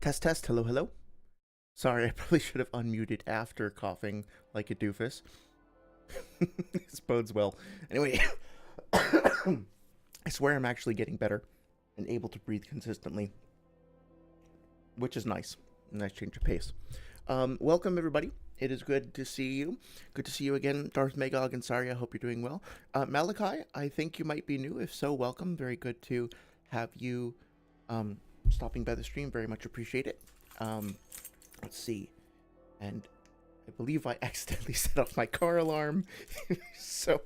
Test, test. Hello, hello. Sorry, I probably should have unmuted after coughing like a doofus. This bodes well. Anyway, I swear I'm actually getting better and able to breathe consistently, which is nice. Nice change of pace. Welcome, everybody. It is good to see you. Good to see you again, Darth Magog and Sorry. I hope you're doing well. Malachi, I think you might be new. If so, welcome. Very good to have you um, stopping by the stream. Very much appreciate it. Um, let's see. And I believe I accidentally set off my car alarm. So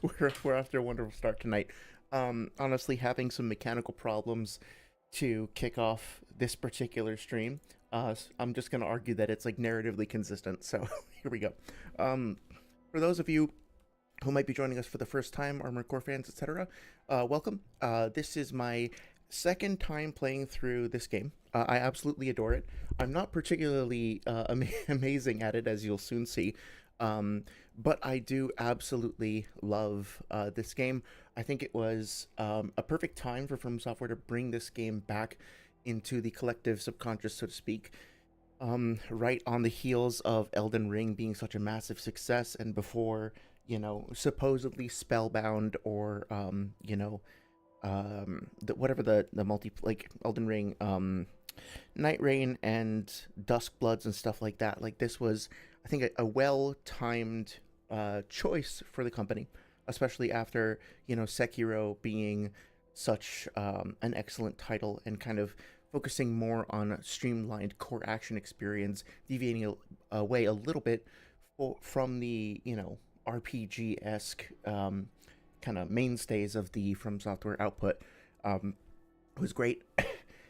we're off to a wonderful start tonight. Honestly, having some mechanical problems to kick off this particular stream. I'm just going to argue that it's like narratively consistent. So here we go. For those of you who might be joining us for the first time, Armored Core fans, etc., welcome. This is my second time playing through this game. I absolutely adore it. I'm not particularly amazing at it, as you'll soon see, but I do absolutely love this game. I think it was a perfect time for From Software to bring this game back into the collective subconscious, so to speak, right on the heels of Elden Ring being such a massive success, and before, supposedly Spellbound or, whatever the multi, like Elden Ring, Night Rain and Dusk Bloods and stuff like that. Like, this was, I think, a well-timed choice for the company, especially after, Sekiro being such an excellent title and kind of focusing more on a streamlined core action experience, deviating away a little bit from the, RPG-esque kind of mainstays of the From Software output. It was great.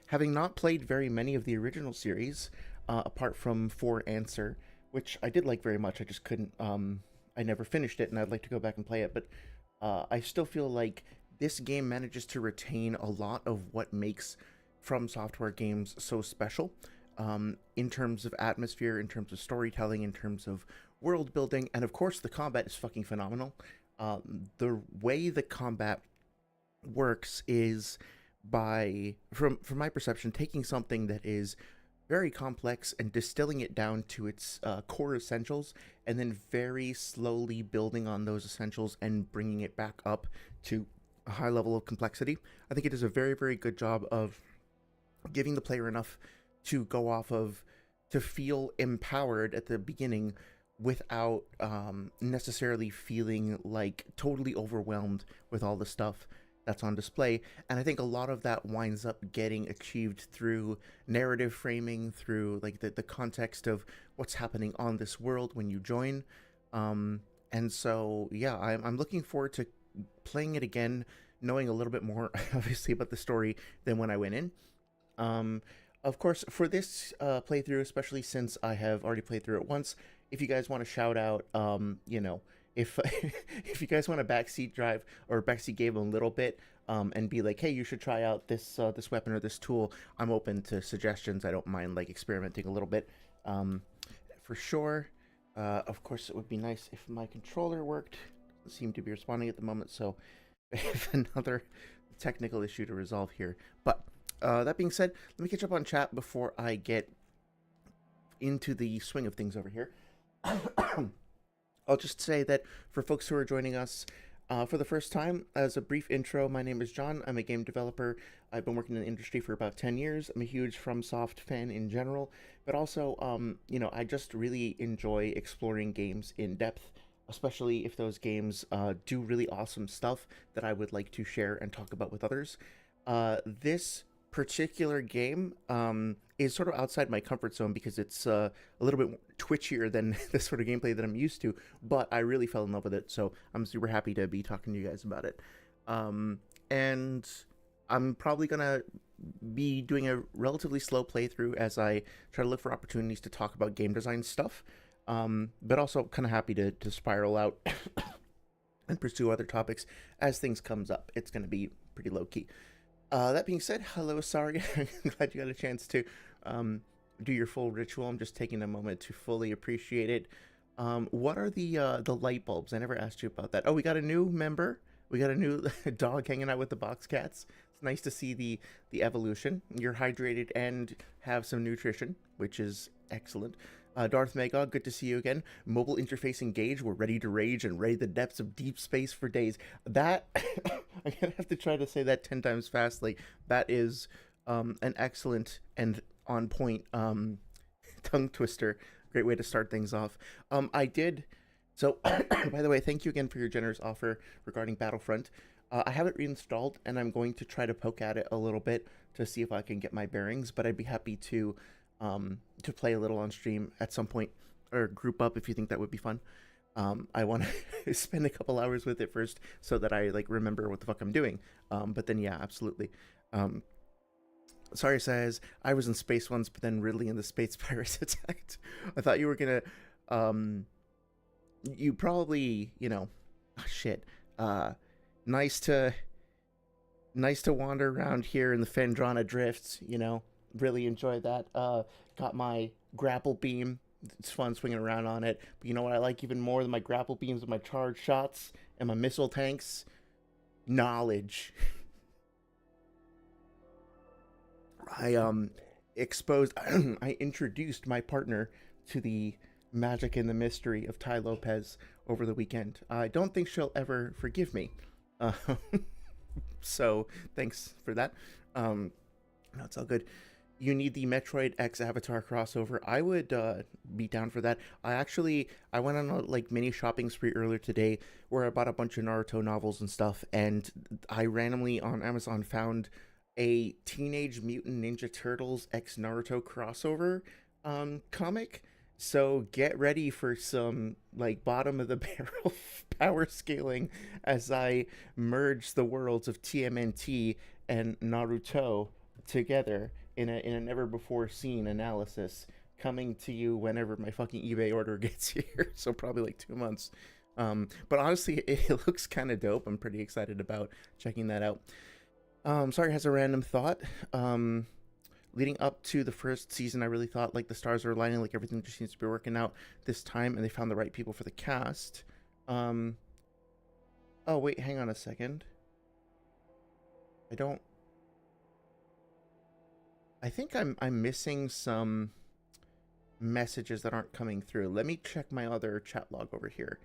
Having not played very many of the original series, apart from For Answer, which I did like very much, I just couldn't, I never finished it, and I'd like to go back and play it, but I still feel like this game manages to retain a lot of what makes From Software games so special, in terms of atmosphere, in terms of storytelling, in terms of world building, and of course the combat is fucking phenomenal. The way the combat works is by, from my perception, taking something that is very complex and distilling it down to its core essentials, and then very slowly building on those essentials and bringing it back up to a high level of complexity. I think it does a very, very good job of giving the player enough to go off of, to feel empowered at the beginning without necessarily feeling like totally overwhelmed with all the stuff that's on display. And I think a lot of that winds up getting achieved through narrative framing, through like the context of what's happening on this world when you join. And so, yeah, I'm looking forward to playing it again, knowing a little bit more, obviously, about the story than when I went in. Of course, for this playthrough, especially since I have already played through it once, if you guys want to shout out, if if you guys want to backseat drive or backseat game a little bit, and be like, hey, you should try out this this weapon or this tool, I'm open to suggestions. I don't mind like experimenting a little bit, for sure. Of course, it would be nice if my controller worked. Doesn't seem to be responding at the moment, so I have another technical issue to resolve here. But that being said, let me catch up on chat before I get into the swing of things over here. I'll just say that for folks who are joining us for the first time, as a brief intro, my name is John. I'm a game developer. I've been working in the industry for about 10 years. I'm a huge FromSoft fan in general, but also, I just really enjoy exploring games in depth, especially if those games do really awesome stuff that I would like to share and talk about with others. This particular game is sort of outside my comfort zone because it's a little bit twitchier than the sort of gameplay that I'm used to, but I really fell in love with it, so I'm super happy to be talking to you guys about it. And I'm probably gonna be doing a relatively slow playthrough as I try to look for opportunities to talk about game design stuff, but also kind of happy to spiral out and pursue other topics as things comes up. It's gonna be pretty low-key. That being said, hello, sorry. I'm glad you got a chance to do your full ritual. I'm just taking a moment to fully appreciate it. What are the light bulbs? I never asked you about that. Oh, we got a new member. We got a new dog hanging out with the box cats. It's nice to see the evolution. You're hydrated and have some nutrition, which is excellent. Darth Magog, good to see you again. Mobile interface engaged. We're ready to rage and raid the depths of deep space for days. That I'm gonna have to try to say that 10 times fast. Like that is an excellent and on point tongue twister. Great way to start things off. I did. So, by the way, thank you again for your generous offer regarding Battlefront. I have it reinstalled, and I'm going to try to poke at it a little bit to see if I can get my bearings. But I'd be happy to play a little on stream at some point, or group up if you think that would be fun. I want to spend a couple hours with it first so that I like remember what the fuck I'm doing. But then yeah, absolutely. Sorry says I was in space once, but then Ridley and the space pirates attacked. I thought you were gonna you probably, shit. Nice to wander around here in the Fendrana drifts, really enjoy that. Got my grapple beam. It's fun swinging around on it. But you know what I like even more than my grapple beams and my charge shots and my missile tanks? Knowledge. I I introduced my partner to the magic and the mystery of Ty Lopez over the weekend. I don't think she'll ever forgive me. Uh, so thanks for that. No, it's all good. You need the Metroid X Avatar crossover. I would be down for that. I went on a mini shopping spree earlier today where I bought a bunch of Naruto novels and stuff, and I randomly on Amazon found a Teenage Mutant Ninja Turtles X Naruto crossover comic. So get ready for some bottom of the barrel power scaling as I merge the worlds of TMNT and Naruto together in a never before seen analysis, coming to you whenever my fucking eBay order gets here. So probably 2 months. But honestly, it looks kind of dope. I'm pretty excited about checking that out. Sorry, has a random thought. Leading up to the first season, I really thought the stars were aligning, everything just seems to be working out this time, and they found the right people for the cast. Oh wait, hang on a second. I think I'm missing some messages that aren't coming through. Let me check my other chat log over here.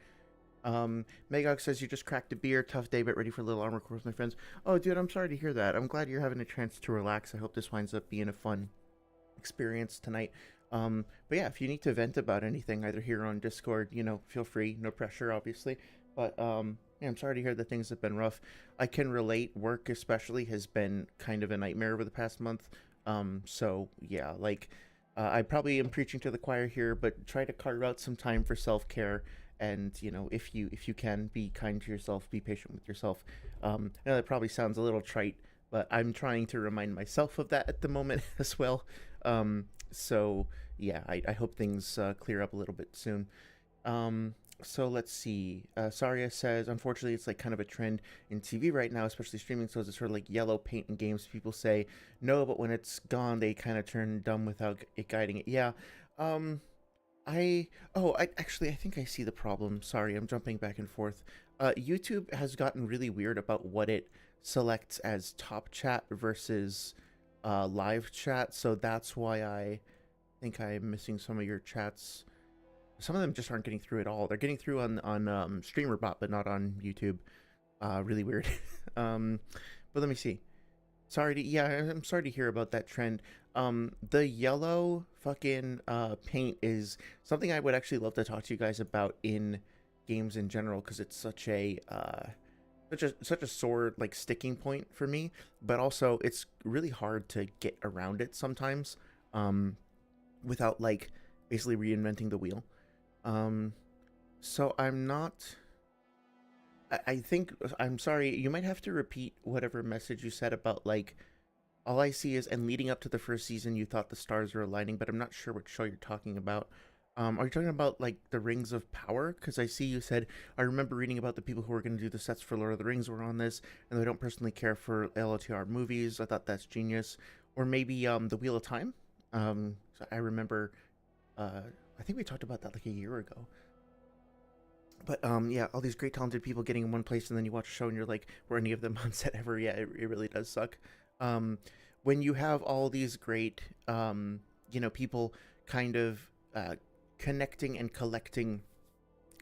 Magog says, you just cracked a beer, tough day, but ready for a little armor core with my friends. Oh, dude, I'm sorry to hear that. I'm glad you're having a chance to relax. I hope this winds up being a fun experience tonight. But yeah, if you need to vent about anything, either here on Discord, feel free. No pressure, obviously. But yeah, I'm sorry to hear that things have been rough. I can relate. Work especially has been kind of a nightmare over the past month. So yeah, I probably am preaching to the choir here, but try to carve out some time for self-care. And if you can, be kind to yourself, be patient with yourself. I know that probably sounds a little trite, but I'm trying to remind myself of that at the moment as well. So yeah, I hope things clear up a little bit soon. So let's see. Saria says, unfortunately, it's kind of a trend in TV right now, especially streaming. So it's sort of yellow paint in games. People say no, but when it's gone, they kind of turn dumb without it guiding it. Yeah. I think I see the problem. Sorry, I'm jumping back and forth. YouTube has gotten really weird about what it selects as top chat versus live chat, so that's why I think I'm missing some of your chats. Some of them just aren't getting through at all. They're getting through on StreamerBot, but not on YouTube. Really weird. But let me see. I'm sorry to hear about that trend. The yellow fucking paint is something I would actually love to talk to you guys about in games in general, because it's such a sore sticking point for me, but also it's really hard to get around it sometimes without basically reinventing the wheel. So I'm sorry, you might have to repeat whatever message you said about all I see is, and leading up to the first season, you thought the stars were aligning, but I'm not sure what show you're talking about. Are you talking about the Rings of Power? Because I see you said, I remember reading about the people who were going to do the sets for Lord of the Rings were on this, and they don't personally care for LOTR movies. I thought that's genius. Or maybe The Wheel of Time. So I remember, I think we talked about that a year ago. But yeah, all these great talented people getting in one place, and then you watch a show and you're like, were any of them on set ever? Yeah, it really does suck. Um, when you have all these great, people kind of connecting and collecting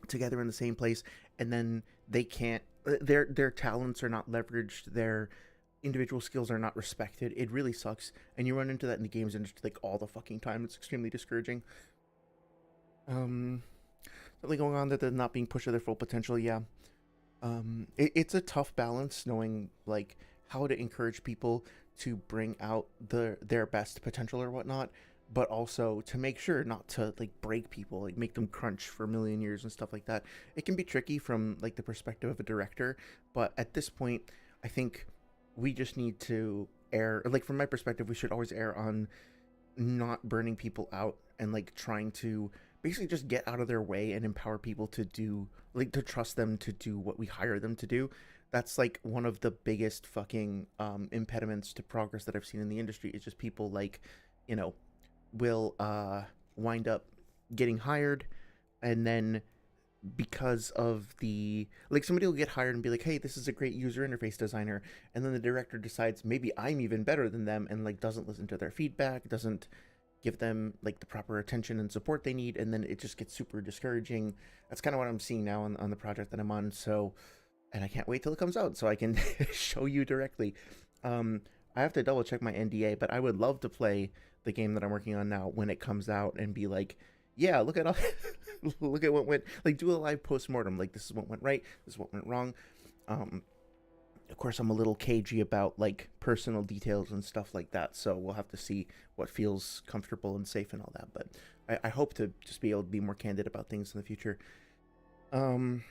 together in the same place, and then they can't. Their talents are not leveraged. Their individual skills are not respected. It really sucks, and you run into that in the games industry like all the fucking time. It's extremely discouraging. Um, Something going on that they're not being pushed to their full potential. Yeah, it's a tough balance knowing like how to encourage people to bring out their best potential or whatnot, but also to make sure not to like break people, like make them crunch for a million years and stuff like that. It can be tricky from like the perspective of a director, but at this point, I think we just need to err. Like from my perspective, we should always err on not burning people out and like trying to basically just get out of their way and empower people to do like to trust them to do what we hire them to do. That's like one of the biggest fucking impediments to progress that I've seen in the industry is just people like, you know, will wind up getting hired, and then because of the like somebody will get hired and be like, hey, this is a great user interface designer, and then the director decides maybe I'm even better than them and like doesn't listen to their feedback, doesn't give them like the proper attention and support they need, and then it just gets super discouraging. That's kind of what I'm seeing now on the project that I'm on. So, and I can't wait till it comes out so I can show you directly. I have to double check my NDA, but I would love to play the game that I'm working on now when it comes out and be like, yeah, look at all, look at what went, like do a live post mortem. Like this is what went right, this is what went wrong. Um, of course, I'm a little cagey about like personal details and stuff like that, so we'll have to see what feels comfortable and safe and all that. But I hope to just be able to be more candid about things in the future. Um,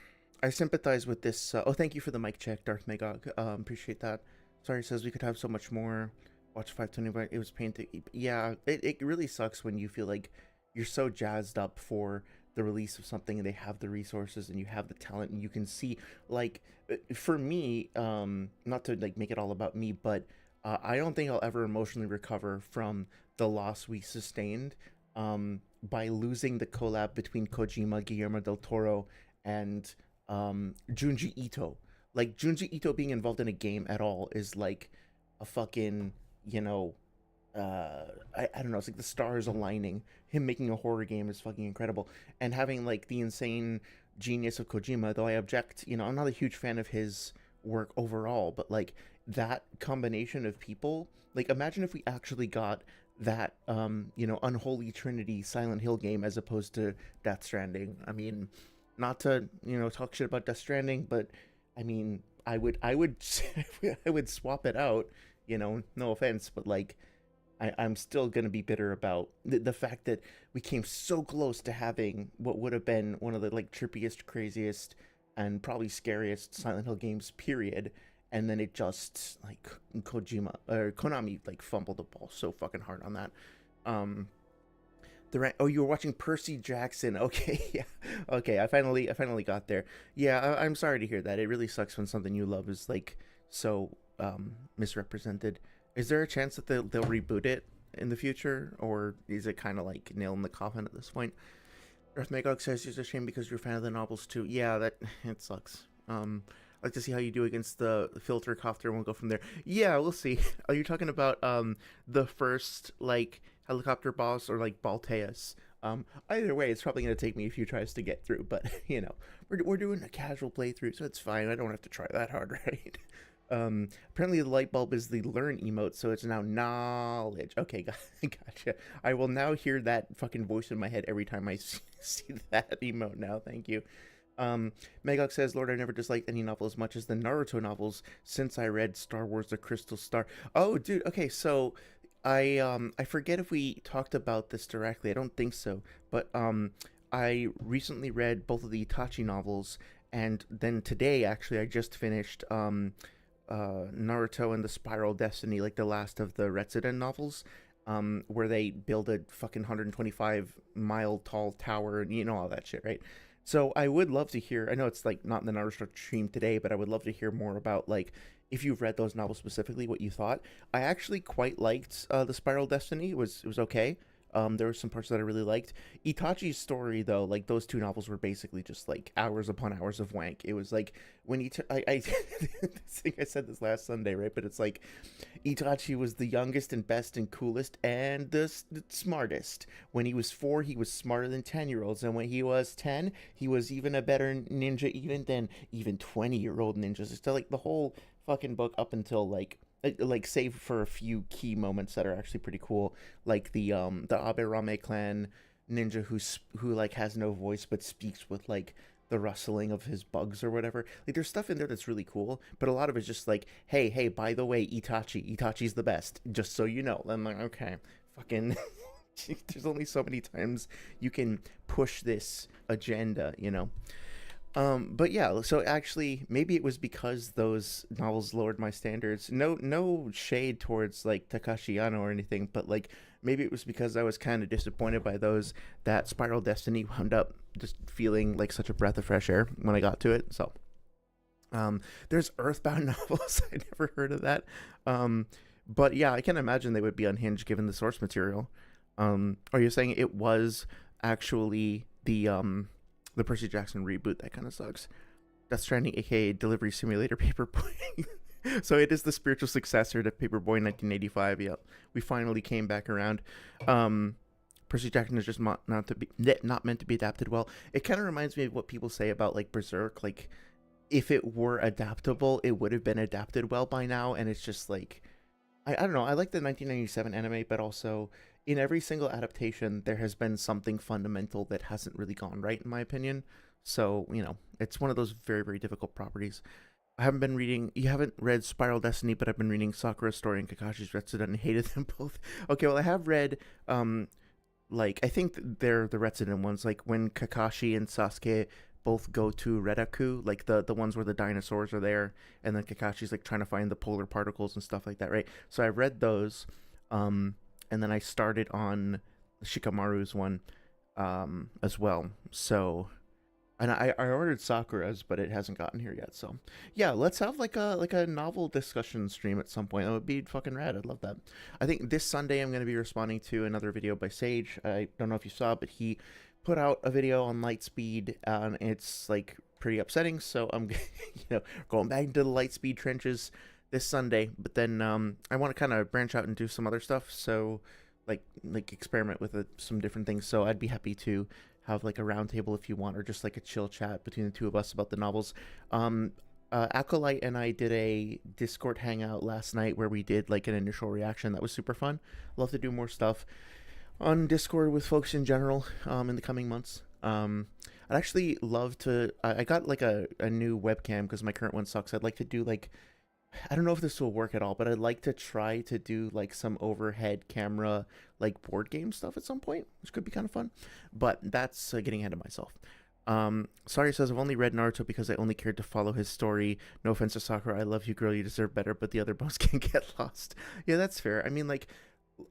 I sympathize with this. Oh, thank you for the mic check, Darth Magog. Appreciate that. Sorry, says we could have so much more. Watch 520, it was pain to eat. Yeah, it really sucks when you feel like you're so jazzed up for the release of something and they have the resources and you have the talent and you can see like for me, not to like make it all about me, but I don't think I'll ever emotionally recover from the loss we sustained by losing the collab between Kojima, Guillermo del Toro, and Junji Ito. Like Junji Ito being involved in a game at all is like a fucking, you know, I don't know, it's like the stars aligning. Him making a horror game is fucking incredible. And having like the insane genius of Kojima, though I object, I'm not a huge fan of his work overall, but like that combination of people, like imagine if we actually got that unholy trinity Silent Hill game as opposed to Death Stranding. I mean, not to, talk shit about Death Stranding, but I mean, I would I would swap it out, no offense, but like I'm still going to be bitter about the fact that we came so close to having what would have been one of the like trippiest, craziest, and probably scariest Silent Hill games, period. And then it just like Kojima or Konami like fumbled the ball so fucking hard on that. Oh, you were watching Percy Jackson. Okay, yeah. Okay, I finally got there. Yeah, I'm sorry to hear that. It really sucks when something you love is like so misrepresented. Is there a chance that they'll reboot it in the future, or is it kind of like nail in the coffin at this point? Earth Magog says it's a shame because you're a fan of the novels too. Yeah, that it sucks. I'd like to see how you do against the filter copter, and we'll go from there. Yeah, we'll see. Are you talking about the first like helicopter boss or like Balteus? Either way, it's probably going to take me a few tries to get through, but we're doing a casual playthrough, so it's fine. I don't have to try that hard, right? Apparently the light bulb is the learn emote, so it's now knowledge. Okay, gotcha. I will now hear that fucking voice in my head every time I see that emote now. Thank you. Magog says, Lord, I never disliked any novel as much as the Naruto novels since I read Star Wars The Crystal Star. Oh, dude, okay, so I forget if we talked about this directly. I don't think so, but I recently read both of the Itachi novels, and then today actually I just finished Naruto and the Spiral Destiny, like the last of the Retsuden novels, where they build a fucking 125-mile tall tower and all that shit, right? So I would love to hear. I know it's like not in the Naruto stream today, but I would love to hear more about like if you've read those novels specifically, what you thought. I actually quite liked the Spiral Destiny. It was okay. There were some parts that I really liked. Itachi's story, though, like those two novels were basically just like hours upon hours of wank. It was like when I think I said this last Sunday, right? But it's like Itachi was the youngest and best and coolest and the smartest. When he was 4, he was smarter than 10-year-olds, and when he was 10, he was even a better ninja even than even 20-year-old ninjas. So like the whole fucking book up until like save for a few key moments that are actually pretty cool, like the Aberame clan ninja who like has no voice but speaks with like the rustling of his bugs or whatever. Like there's stuff in there that's really cool, but a lot of it's just like, hey, by the way, Itachi's the best, just so you know. I'm like, okay, fucking there's only so many times you can push this agenda. But yeah, so actually, maybe it was because those novels lowered my standards. No shade towards like Takashi Yano or anything, but like maybe it was because I was kind of disappointed by those that Spiral Destiny wound up just feeling like such a breath of fresh air when I got to it. So, there's Earthbound novels. I never heard of that. But yeah, I can imagine they would be unhinged given the source material. Are you saying it was actually the Percy Jackson reboot that kind of sucks? Death Stranding, aka Delivery Simulator Paperboy. So it is the spiritual successor to Paperboy 1985. Yep, we finally came back around. Percy Jackson is just not meant to be adapted well. It kind of reminds me of what people say about like Berserk. Like if it were adaptable, it would have been adapted well by now. And it's just like I don't know. I like the 1997 anime, but also in every single adaptation, there has been something fundamental that hasn't really gone right, in my opinion. So, it's one of those very, very difficult properties. You haven't read Spiral Destiny, but I've been reading Sakura's Story and Kakashi's Retsuden and hated them both. Okay, well, I have read, I think they're the Retsuden ones, like when Kakashi and Sasuke both go to Redaku, like the ones where the dinosaurs are there, and then Kakashi's like trying to find the polar particles and stuff like that, right? So I read those, and then I started on Shikamaru's one, as well. So, and I ordered Sakura's, but it hasn't gotten here yet. So, yeah, let's have like a novel discussion stream at some point. That would be fucking rad. I'd love that. I think this Sunday I'm going to be responding to another video by Sage. I don't know if you saw, but he put out a video on Lightspeed, and it's like pretty upsetting. So I'm going back into the Lightspeed trenches this Sunday. But then I want to kind of branch out and do some other stuff. So like experiment with some different things. So I'd be happy to have like a roundtable if you want, or just like a chill chat between the two of us about the novels. Acolyte and I did a Discord hangout last night where we did like an initial reaction. That was super fun. Love to do more stuff on Discord with folks in general in the coming months. I'd actually love to. I got like a new webcam because my current one sucks. I'd like to do like, I don't know if this will work at all, but I'd like to try to do like some overhead camera, like board game stuff at some point, which could be kind of fun. But that's getting ahead of myself. Sorry says, I've only read Naruto because I only cared to follow his story. No offense to Sakura, I love you, girl, you deserve better, but the other bones can get lost. Yeah, that's fair. I mean, like,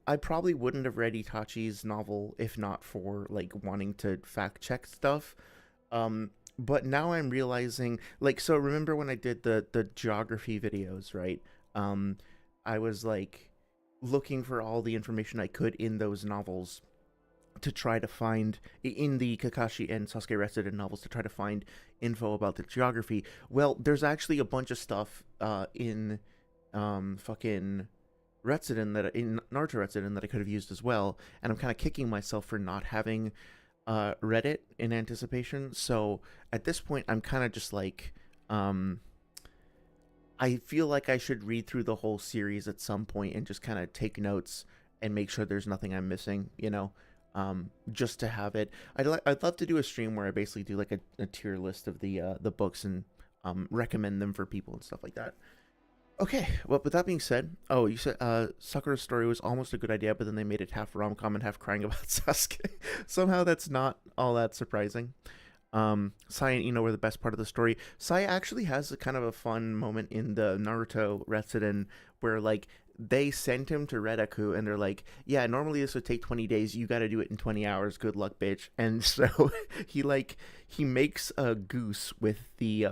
I probably wouldn't have read Itachi's novel if not for like wanting to fact check stuff. But now I'm realizing, like, so remember when I did the geography videos, right? I was like looking for all the information I could in those novels to try to find, in the Kakashi and Sasuke Retsuden novels, to try to find info about the geography. Well, there's actually a bunch of stuff in fucking Retsuden in Naruto Retsuden that I could have used as well, and I'm kind of kicking myself for not having read it in anticipation. So at this point I'm kind of just like I feel like I should read through the whole series at some point and just kind of take notes and make sure there's nothing I'm missing, just to have it. I'd love to do a stream where I basically do like a tier list of the books and recommend them for people and stuff like that. Okay, well, with that being said, you said Sakura's story was almost a good idea, but then they made it half rom-com and half crying about Sasuke. Somehow that's not all that surprising. Sai and Ino were the best part of the story. Sai actually has a kind of a fun moment in the Naruto Retsuden where, like, they sent him to Redaku and they're like, yeah, normally this would take 20 days. You got to do it in 20 hours. Good luck, bitch. And so he like he makes a goose with the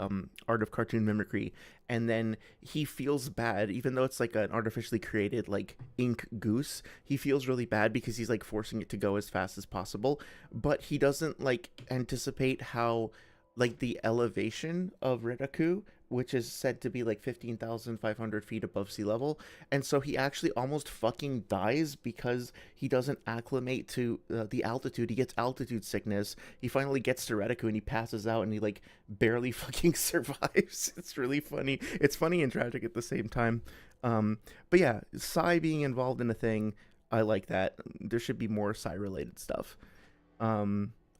art of cartoon mimicry, and then he feels bad even though it's like an artificially created like ink goose. He feels really bad because he's like forcing it to go as fast as possible, but he doesn't like anticipate how like the elevation of Redaku, which is said to be like 15,500 feet above sea level. And so he actually almost fucking dies because he doesn't acclimate to the altitude. He gets altitude sickness. He finally gets to Redaku and he passes out and he like barely fucking survives. It's really funny. It's funny and tragic at the same time. But yeah, Psy being involved in a thing, I like that. There should be more Psy related stuff.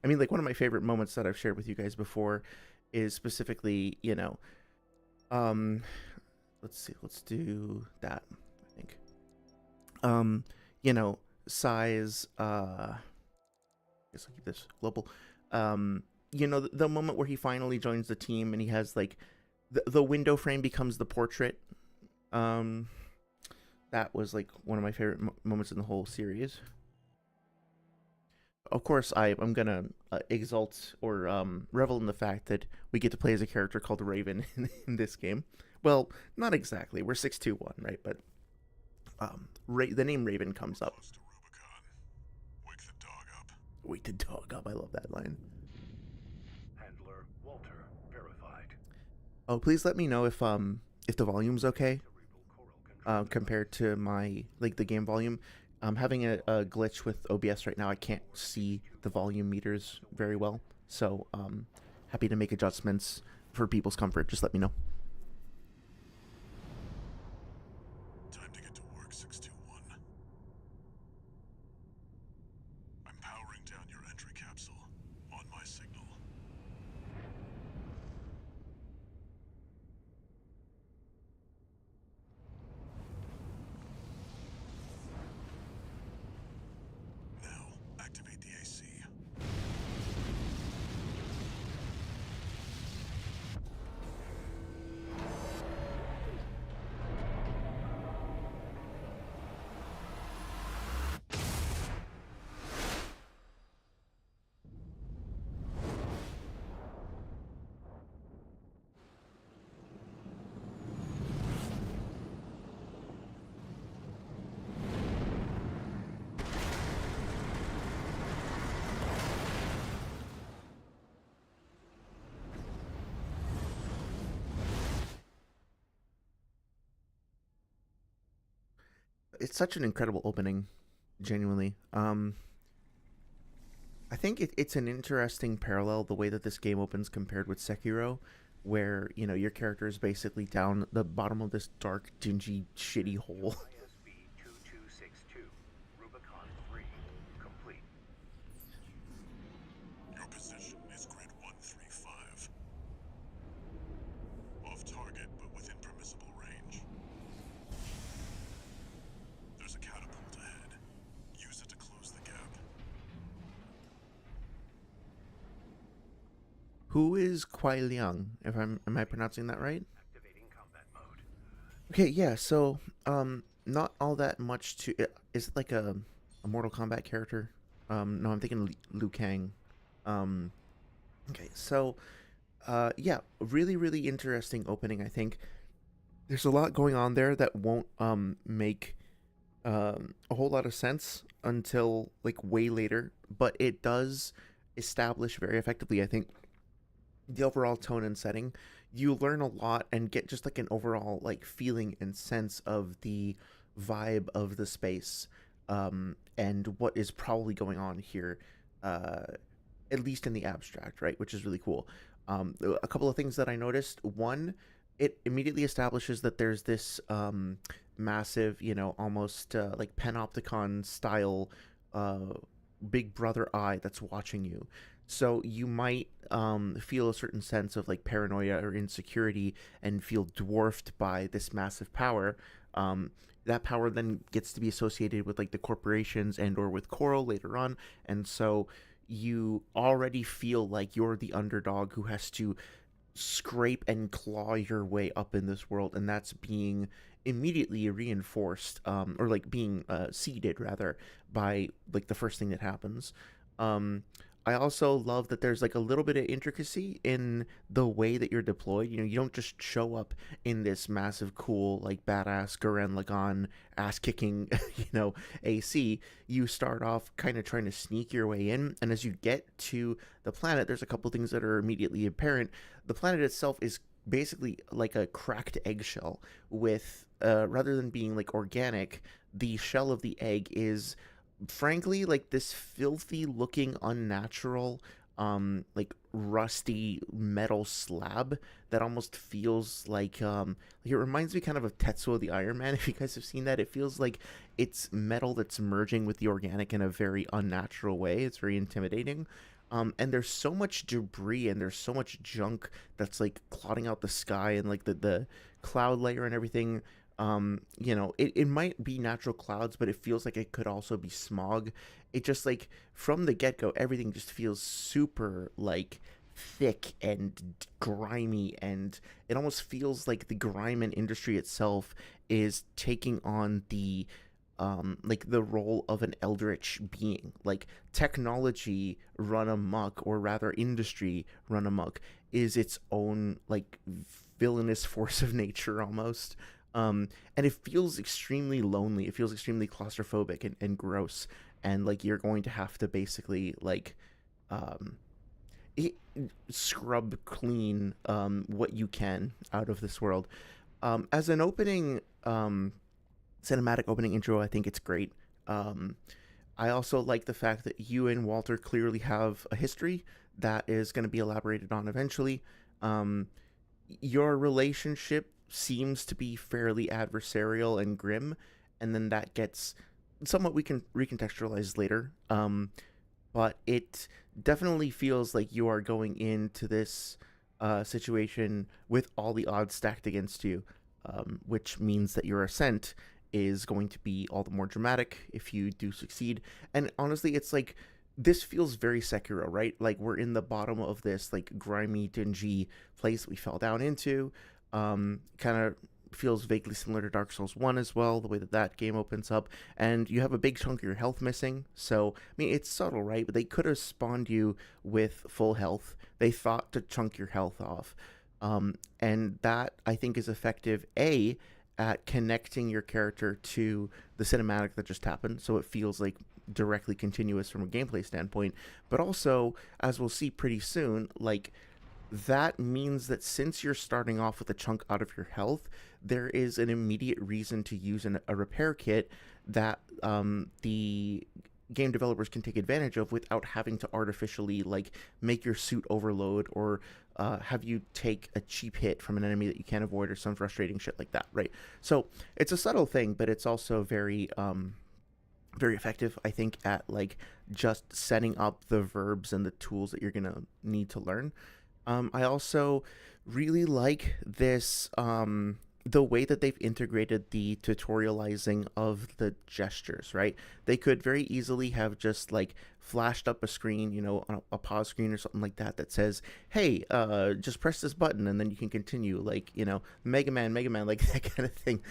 I mean, like one of my favorite moments that I've shared with you guys before is specifically, um, let's see, let's do that. I think, um, size. I guess I'll keep this global. The moment where he finally joins the team and he has like the window frame becomes the portrait. That was like one of my favorite moments in the whole series. Of course, I'm gonna exalt or revel in the fact that we get to play as a character called Raven in this game. Well, not exactly. We're 621, right? But the name Raven comes up. Close to Rubicon. Wake the dog up. Wake the dog up. I love that line. Handler Walter verified. Oh, please let me know if the volume's okay compared to my like the game volume. I'm having a glitch with OBS right now. I can't see the volume meters very well, so happy to make adjustments for people's comfort. Just let me know. Time to get to work, 621. I'm powering down your entry capsule on my signal. Now, activate the AC. It's such an incredible opening, genuinely. I think it's an interesting parallel the way that this game opens compared with Sekiro, where your character is basically down the bottom of this dark, dingy, shitty hole. ISB 2262. Rubicon 3. Complete. Your position is grid 135. Off target, but within permissible range. There's a catapult ahead. Use it to close the gap. Who is Kuai Liang? If am I pronouncing that right? Activating combat mode. Okay, yeah. So, not all that much to. Is it like a Mortal Kombat character? No, I'm thinking Liu Kang. Um, okay, so, yeah, really, really interesting opening. I think there's a lot going on there that won't make a whole lot of sense until like way later, but it does establish very effectively, I think, the overall tone and setting. You learn a lot and get just like an overall like feeling and sense of the vibe of the space, and what is probably going on here, uh, at least in the abstract, right? Which is really cool. A couple of things that I noticed. One, it immediately establishes that there's this massive, almost like panopticon style uh, big brother eye that's watching you. So you might feel a certain sense of like paranoia or insecurity and feel dwarfed by this massive power. That power then gets to be associated with like the corporations and or with Coral later on, and so you already feel like you're the underdog who has to scrape and claw your way up in this world, and that's being immediately reinforced, or like being seeded rather, by like the first thing that happens. Um, I also love that there's like a little bit of intricacy in the way that you're deployed. You know, you don't just show up in this massive, cool, like badass Gurren Lagann ass kicking, AC. You start off kind of trying to sneak your way in, and as you get to the planet, there's a couple things that are immediately apparent. The planet itself is basically like a cracked eggshell with rather than being like organic, the shell of the egg is frankly like this filthy looking unnatural like rusty metal slab that almost feels like it reminds me kind of Tetsuo the Iron Man. If you guys have seen that, it feels like it's metal that's merging with the organic in a very unnatural way. It's very intimidating. And there's so much debris and there's so much junk that's like clouding out the sky and like the cloud layer and everything. It might be natural clouds, but it feels like it could also be smog. It just like from the get go, everything just feels super like thick and grimy, and it almost feels like the grime and industry itself is taking on like the role of an eldritch being. Like technology run amok, or rather industry run amok, is its own like villainous force of nature almost. And it feels extremely lonely. It feels extremely claustrophobic and gross. And like you're going to have to basically like um, it, scrub clean what you can out of this world. As an opening cinematic opening intro, I think it's great. Um, I also like the fact that you and Walter clearly have a history that is going to be elaborated on eventually. Um, your relationship seems to be fairly adversarial and grim, and then that gets somewhat we can recontextualize later. But it definitely feels like you are going into this situation with all the odds stacked against you, which means that your ascent is going to be all the more dramatic if you do succeed. And honestly, it's like this feels very Sekiro, right? Like we're in the bottom of this like grimy, dingy place that we fell down into. Kind of feels vaguely similar to Dark Souls 1 as well, the way that that game opens up. And you have a big chunk of your health missing. So, I mean, it's subtle, right? But they could have spawned you with full health. They thought to chunk your health off. And that, I think, is effective, A, at connecting your character to the cinematic that just happened. So it feels like directly continuous from a gameplay standpoint. But also, as we'll see pretty soon, like that means that since you're starting off with a chunk out of your health, there is an immediate reason to use a repair kit that the game developers can take advantage of without having to artificially like make your suit overload, or have you take a cheap hit from an enemy that you can't avoid, or some frustrating shit like that, right? So it's a subtle thing, but it's also very effective, I think, at like just setting up the verbs and the tools that you're gonna need to learn. I also really like this, the way that they've integrated the tutorializing of the gestures, right? They could very easily have just like flashed up a screen, on a pause screen or something like that that says, hey, just press this button and then you can continue, like, Mega Man, like that kind of thing.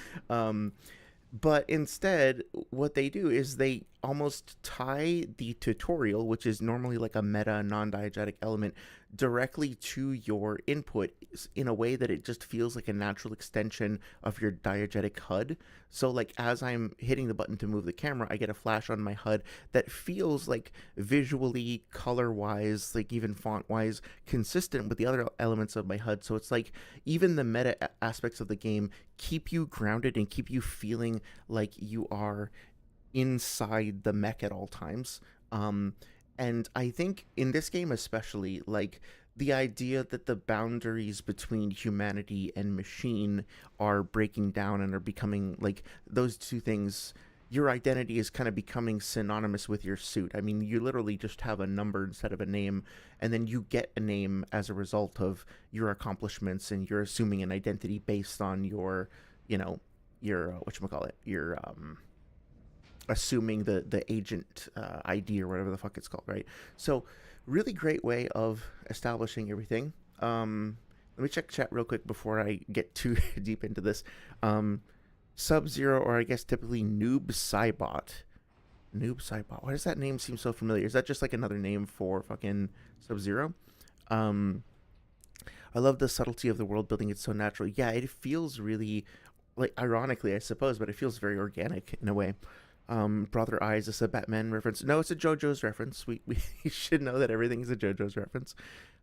But instead, what they do is they almost tie the tutorial, which is normally like a meta non-diegetic element, directly to your input in a way that it just feels like a natural extension of your diegetic HUD. So like as I'm hitting the button to move the camera, I get a flash on my HUD that feels like visually, color-wise, like even font-wise, consistent with the other elements of my HUD. So it's like even the meta aspects of the game keep you grounded and keep you feeling like you are inside the mech at all times. And I think in this game especially, like the idea that the boundaries between humanity and machine are breaking down and are becoming like those two things, your identity is kind of becoming synonymous with your suit. I mean, you literally just have a number instead of a name, and then you get a name as a result of your accomplishments, and you're assuming an identity based on your whatchamacallit, your assuming the agent ID or whatever the fuck it's called, right? So, really great way of establishing everything. Let me check chat real quick before I get too deep into this. Sub-Zero, or I guess typically Noob Saibot. Noob Saibot. Why does that name seem so familiar? Is that just like another name for fucking Sub-Zero? Um, I love the subtlety of the world building. It's so natural. Yeah, it feels really, like, ironically, I suppose, but it feels very organic in a way. Brother Eyes is a Batman reference. No, it's a JoJo's reference. We should know that everything is a JoJo's reference.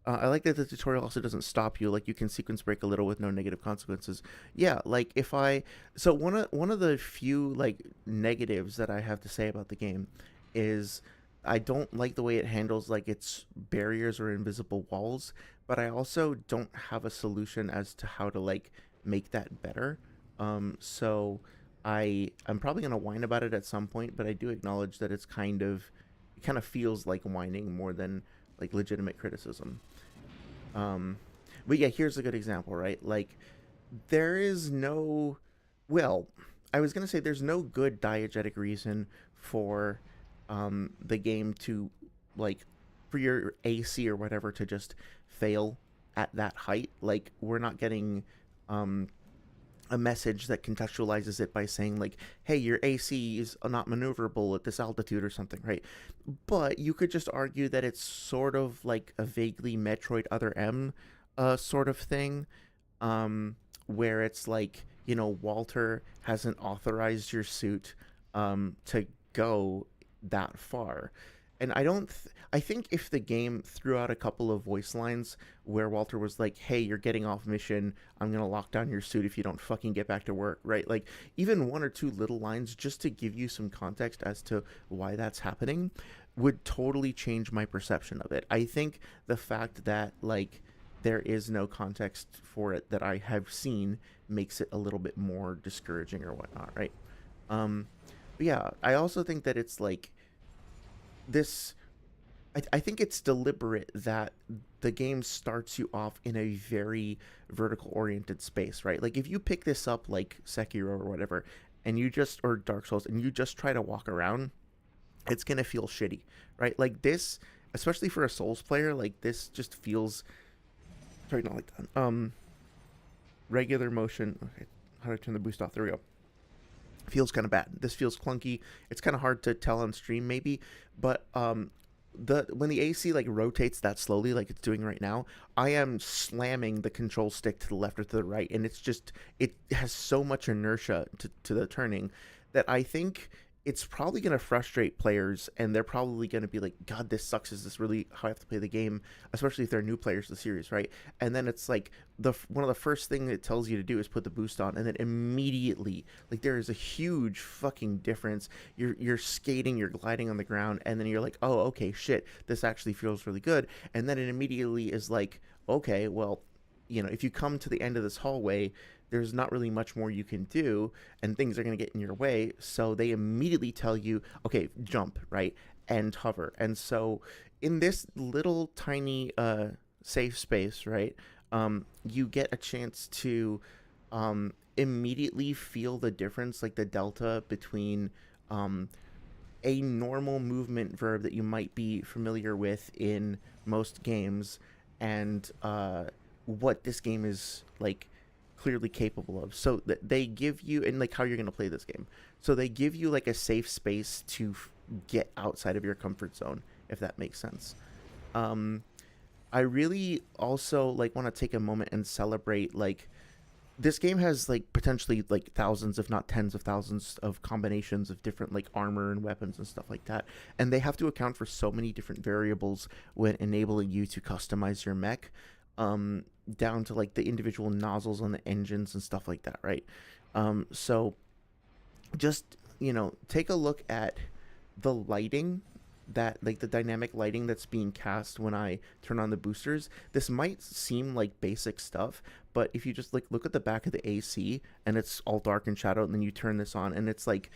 I like that the tutorial also doesn't stop you. Like, you can sequence break a little with no negative consequences. Yeah, like if I so one of the few like negatives that I have to say about the game is I don't like the way it handles like its barriers or invisible walls, but I also don't have a solution as to how to like make that better. So I'm probably gonna whine about it at some point, but I do acknowledge that it kind of feels like whining more than like legitimate criticism. Um, but yeah, here's a good example, right? Like, there is no, well, I was gonna say there's no good diegetic reason for the game to like for your AC or whatever to just fail at that height. Like, we're not getting um a message that contextualizes it by saying like, hey, your AC is not maneuverable at this altitude or something, right? But you could just argue that it's sort of like a vaguely Metroid Other M sort of thing, where it's like, Walter hasn't authorized your suit to go that far. And I think if the game threw out a couple of voice lines where Walter was like, "Hey, you're getting off mission. I'm going to lock down your suit if you don't fucking get back to work," right? Like, even one or two little lines just to give you some context as to why that's happening would totally change my perception of it. I think the fact that like there is no context for it that I have seen makes it a little bit more discouraging or whatnot, right? Um, but yeah, I also think that it's like this. I think it's deliberate that the game starts you off in a very vertical oriented space, right? Like, if you pick this up like Sekiro or whatever, and you just or Dark Souls, and you just try to walk around, it's gonna feel shitty, right? Like this, especially for a Souls player, like this just feels sorry, not like that. Regular motion. Okay, how do I turn the boost off? There we go. Feels kind of bad. This feels clunky. It's kind of hard to tell on stream, maybe, but the when the AC like rotates that slowly, like it's doing right now, I am slamming the control stick to the left or to the right, and it has so much inertia to the turning that I think it's probably going to frustrate players, and they're probably going to be like, God, this sucks. Is this really how I have to play the game? Especially if they're new players to the series, right? And then it's like one of the first thing it tells you to do is put the boost on, and then immediately, like, there is a huge fucking difference. You're skating, you're gliding on the ground, and then you're like, oh, okay, shit, this actually feels really good. And then it immediately is like, okay, well, if you come to the end of this hallway, there's not really much more you can do, and things are going to get in your way. So they immediately tell you, okay, jump, right? And hover. And so in this little tiny safe space, right, you get a chance to immediately feel the difference, like the delta between a normal movement verb that you might be familiar with in most games and what this game is like clearly capable of. So that they give you, and like how you're going to play this game. So they give you like a safe space to get outside of your comfort zone, if that makes sense. Um, I really also like want to take a moment and celebrate like this game has like potentially like thousands if not tens of thousands of combinations of different like armor and weapons and stuff like that, and they have to account for so many different variables when enabling you to customize your mech, down to like the individual nozzles on the engines and stuff like that, right? So just take a look at the lighting, that like the dynamic lighting that's being cast when I turn on the boosters. This might seem like basic stuff, but if you just like look at the back of the AC and it's all dark and shadow, and then you turn this on and it's like,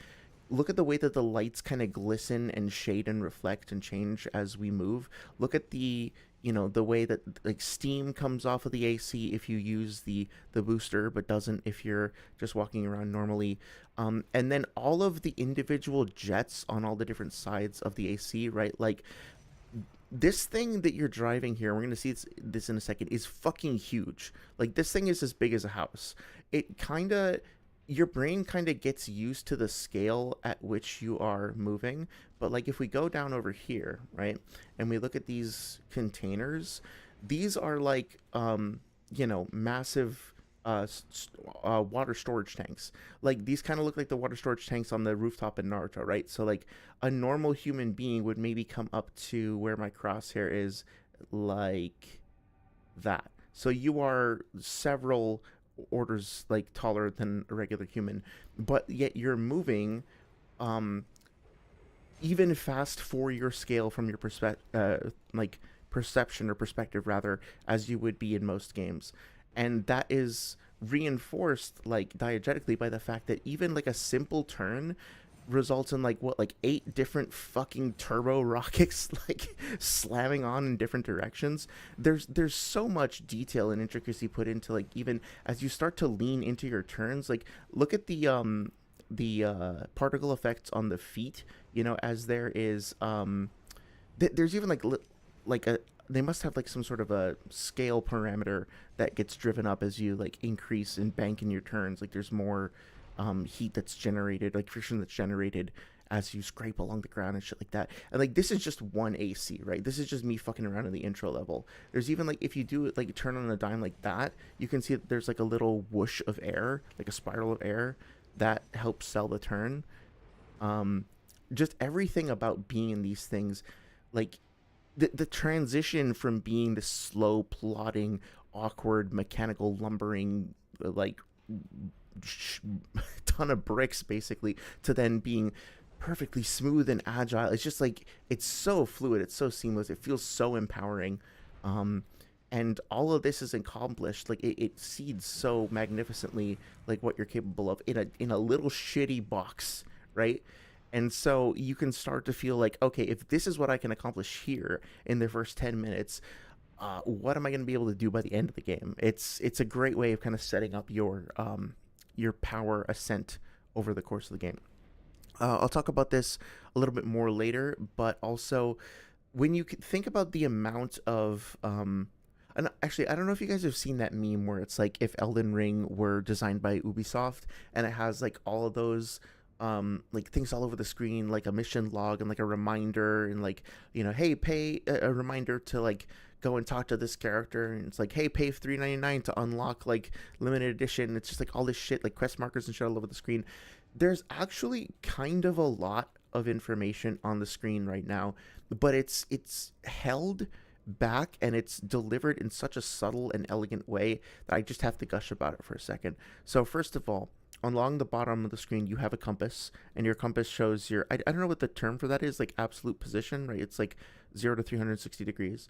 look at the way that the lights kind of glisten and shade and reflect and change as we move. Look at the way that like steam comes off of the AC if you use the booster, but doesn't if you're just walking around normally. And then all of the individual jets on all the different sides of the AC, right? Like, this thing that you're driving here, we're going to see this in a second, is fucking huge. Like, this thing is as big as a house. It kind of your brain kind of gets used to the scale at which you are moving. But like if we go down over here, right, and we look at these containers, these are like massive water storage tanks. Like these kind of look like the water storage tanks on the rooftop in Naruto, right? So like a normal human being would maybe come up to where my crosshair is, like that. So you are several orders like taller than a regular human, but yet you're moving um even fast for your scale from your like perception or perspective rather, as you would be in most games. And that is reinforced like diegetically by the fact that even like a simple turn results in like what, like eight different fucking turbo rockets like slamming on in different directions. There's so much detail and intricacy put into like even as you start to lean into your turns. Like look at the particle effects on the feet, as there is there's even like a they must have like some sort of a scale parameter that gets driven up as you like increase and bank in your turns. Like there's more heat that's generated, like friction that's generated as you scrape along the ground and shit like that. And like this is just one AC, right? This is just me fucking around in the intro level. There's even like if you do it like turn on a dime like that, you can see that there's like a little whoosh of air, like a spiral of air that helps sell the turn. Um, just everything about being in these things, like the transition from being this slow, plodding, awkward, mechanical, lumbering, like ton of bricks basically, to then being perfectly smooth and agile. It's just like it's so fluid, it's so seamless, it feels so empowering. Um, and all of this is accomplished like it seeds so magnificently like what you're capable of in a little shitty box, right? And so you can start to feel like, okay, if this is what I can accomplish here in the first 10 minutes, what am I going to be able to do by the end of the game? It's a great way of kind of setting up your power ascent over the course of the game. I'll talk about this a little bit more later, but also when you think about the amount of and actually, I don't know if you guys have seen that meme where it's like if Elden Ring were designed by Ubisoft, and it has like all of those like things all over the screen, like a mission log and like a reminder, and like, hey, pay a reminder to like go and talk to this character, and it's like, hey, pay $3.99 to unlock like limited edition. It's just like all this shit, like quest markers and shit all over the screen. There's actually kind of a lot of information on the screen right now, but it's held back and it's delivered in such a subtle and elegant way that I just have to gush about it for a second. So first of all, along the bottom of the screen you have a compass, and your compass shows your I don't know what the term for that is, like absolute position, right? It's like 0 to 360 degrees.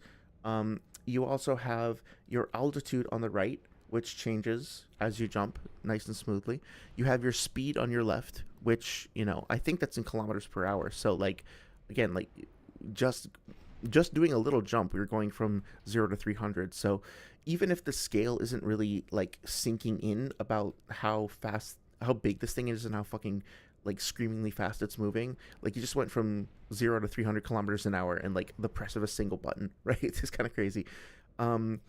You also have your altitude on the right, which changes as you jump nice and smoothly. You have your speed on your left, which, I think that's in kilometers per hour. So like again, like just just doing a little jump, we were going from 0 to 300. So even if the scale isn't really like sinking in about how fast, how big this thing is and how fucking like screamingly fast it's moving, like you just went from 0 to 300 kilometers an hour and like the press of a single button, right? It's kind of crazy. um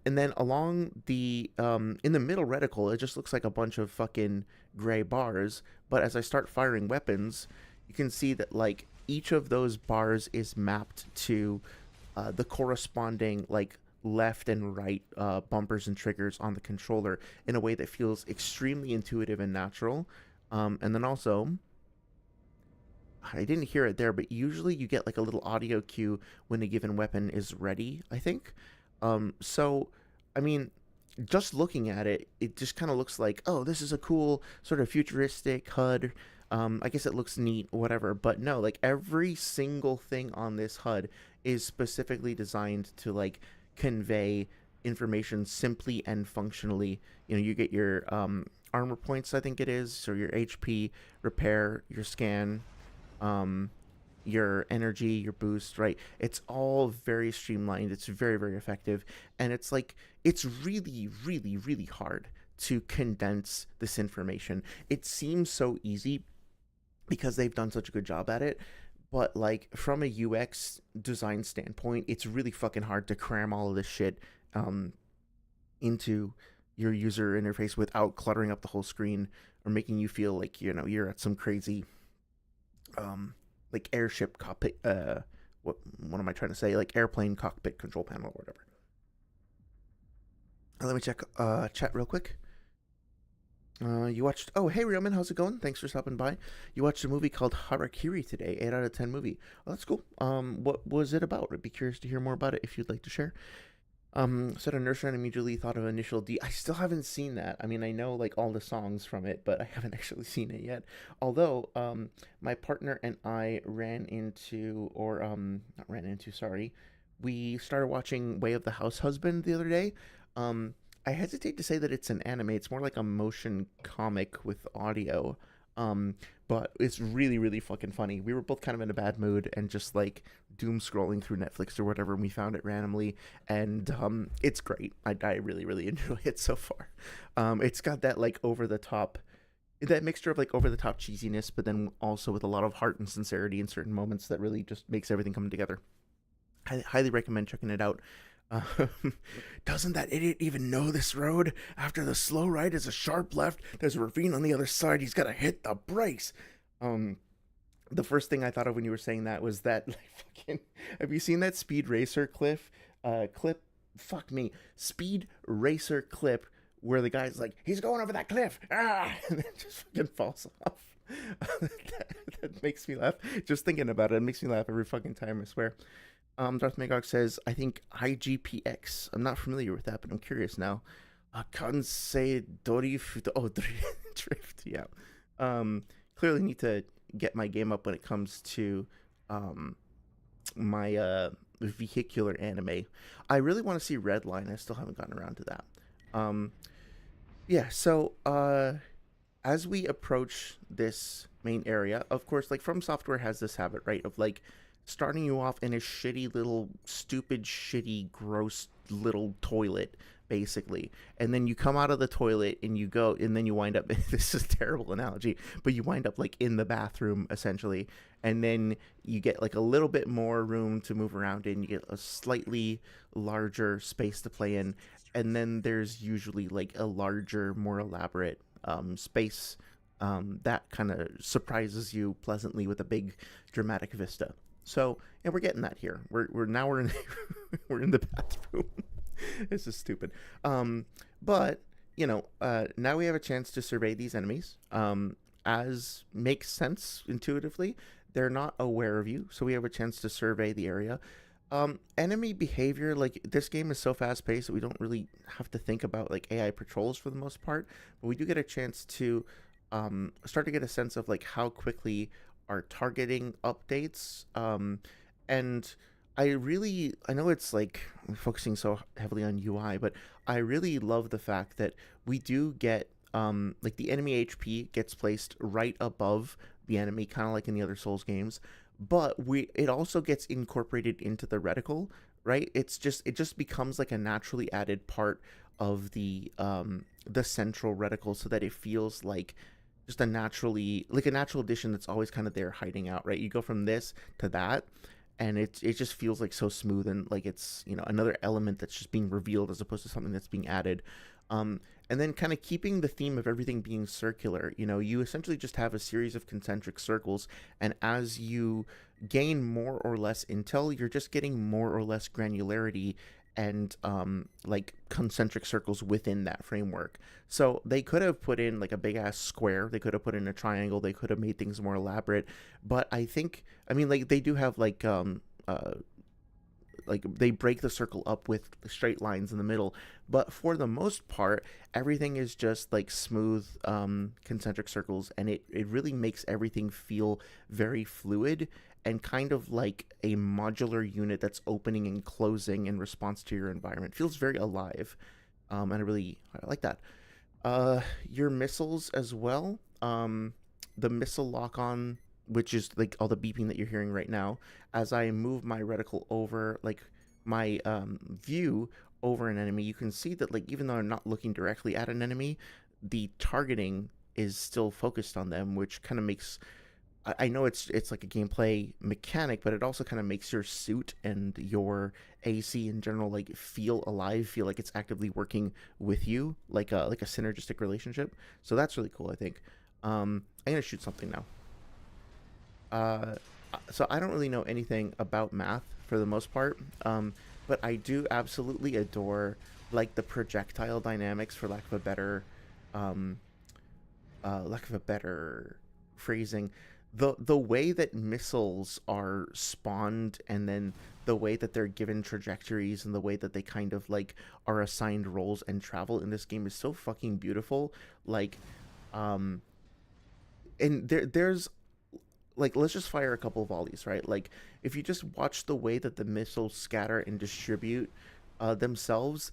and then along the in the middle reticle, it just looks like a bunch of fucking gray bars. But as I start firing weapons, you can see that like each of those bars is mapped to the corresponding like left and right bumpers and triggers on the controller in a way that feels extremely intuitive and natural. And then also, I didn't hear it there, but usually you get like a little audio cue when a given weapon is ready, I think. So, I mean, just looking at it, it just kind of looks like, oh, this is a cool sort of futuristic HUD. I guess it looks neat, whatever. But no, like every single thing on this HUD is specifically designed to like convey information simply and functionally. You get your armor points, I think it is, or your HP, repair, your scan, um, your energy, your boost, right? It's all very streamlined. It's very, very effective. And it's like, it's really, really, really hard to condense this information. It seems so easy because they've done such a good job at it. But like from a UX design standpoint, it's really fucking hard to cram all of this shit um, into your user interface without cluttering up the whole screen. or making you feel like you're at some crazy like airship cockpit. What am I trying to say? Like airplane cockpit control panel or whatever. Let me check chat real quick. You watched? Oh, hey, Rioman, how's it going? Thanks for stopping by. You watched a movie called Harakiri today, 8 out of 10 movie. Oh, that's cool. What was it about? I'd be curious to hear more about it if you'd like to share. Said a nursery and immediately thought of Initial D. I still haven't seen that. I mean, I know like all the songs from it, but I haven't actually seen it yet. Although, my partner and I not ran into, sorry, we started watching Way of the House Husband the other day. Um, I hesitate to say that it's an anime. It's more like a motion comic with audio. Um, but it's really, really fucking funny. We were both kind of in a bad mood and just like doom scrolling through Netflix or whatever, and we found it randomly, and it's great. I really, really enjoy it so far. It's got that like over the top, that mixture of like over the top cheesiness, but then also with a lot of heart and sincerity in certain moments that really just makes everything come together. I highly recommend checking it out. Um, doesn't that idiot even know this road? After the slow right is a sharp left. There's a ravine on the other side. He's got to hit the brakes. Um, the first thing I thought of when you were saying that was that like fucking. Have you seen that Speed Racer clip? Fuck me, Speed Racer clip where the guy's like, he's going over that cliff, and then just fucking falls off. That makes me laugh. Just thinking about it, it makes me laugh every fucking time. I swear. Darth Magog says, I think IGPX. I'm not familiar with that, but I'm curious now. Kansei Dorif. Oh, Drift. Yeah. Clearly need to get my game up when it comes to my vehicular anime. I really want to see Redline. I still haven't gotten around to that. Um, yeah, so as we approach this main area, of course, like From Software has this habit, right, of like starting you off in a shitty little, stupid, shitty, gross little toilet, basically. And then you come out of the toilet and you go, and then you wind up, this is a terrible analogy, but you wind up like in the bathroom, essentially. And then you get like a little bit more room to move around in. You get a slightly larger space to play in. And then there's usually like a larger, more elaborate space that kind of surprises you pleasantly with a big dramatic vista. So yeah, we're getting that here. We're in we're in the bathroom. This is stupid. But now we have a chance to survey these enemies. As makes sense intuitively, they're not aware of you, so we have a chance to survey the area. Enemy behavior, like this game is so fast paced that we don't really have to think about like AI patrols for the most part, but we do get a chance to start to get a sense of like how quickly our targeting updates. And I know it's like focusing so heavily on UI, but I really love the fact that we do get like the enemy HP gets placed right above the enemy, kind of like in the other Souls games, but it also gets incorporated into the reticle, right? It just becomes like a naturally added part of the central reticle, so that it feels like just a natural addition that's always kind of there hiding out, right? You go from this to that, and it just feels like so smooth, and like it's another element that's just being revealed as opposed to something that's being added. And then kind of keeping the theme of everything being circular, you essentially just have a series of concentric circles, and as you gain more or less intel, you're just getting more or less granularity and like concentric circles within that framework. So they could have put in like a big ass square, they could have put in a triangle, they could have made things more elaborate, but I mean like they do have like they break the circle up with straight lines in the middle, but for the most part everything is just like smooth concentric circles, and it really makes everything feel very fluid and kind of like a modular unit that's opening and closing in response to your environment. It feels very alive, and I like that. Your missiles as well, the missile lock on, which is like all the beeping that you're hearing right now, as I move my reticle over, like my view over an enemy, you can see that like even though I'm not looking directly at an enemy, the targeting is still focused on them, which kind of makes I know it's like a gameplay mechanic, but it also kind of makes your suit and your AC in general like feel alive, feel like it's actively working with you, like a synergistic relationship. So that's really cool, I think. I'm gonna shoot something now. Uh, so I don't really know anything about math for the most part, but I do absolutely adore like the projectile dynamics, for um, lack of a better phrasing, the way that missiles are spawned, and then the way that they're given trajectories, and the way that they kind of like are assigned roles and travel in this game is so fucking beautiful. Like, um, and there's like, let's just fire a couple volleys, right? Like, if you just watch the way that the missiles scatter and distribute themselves,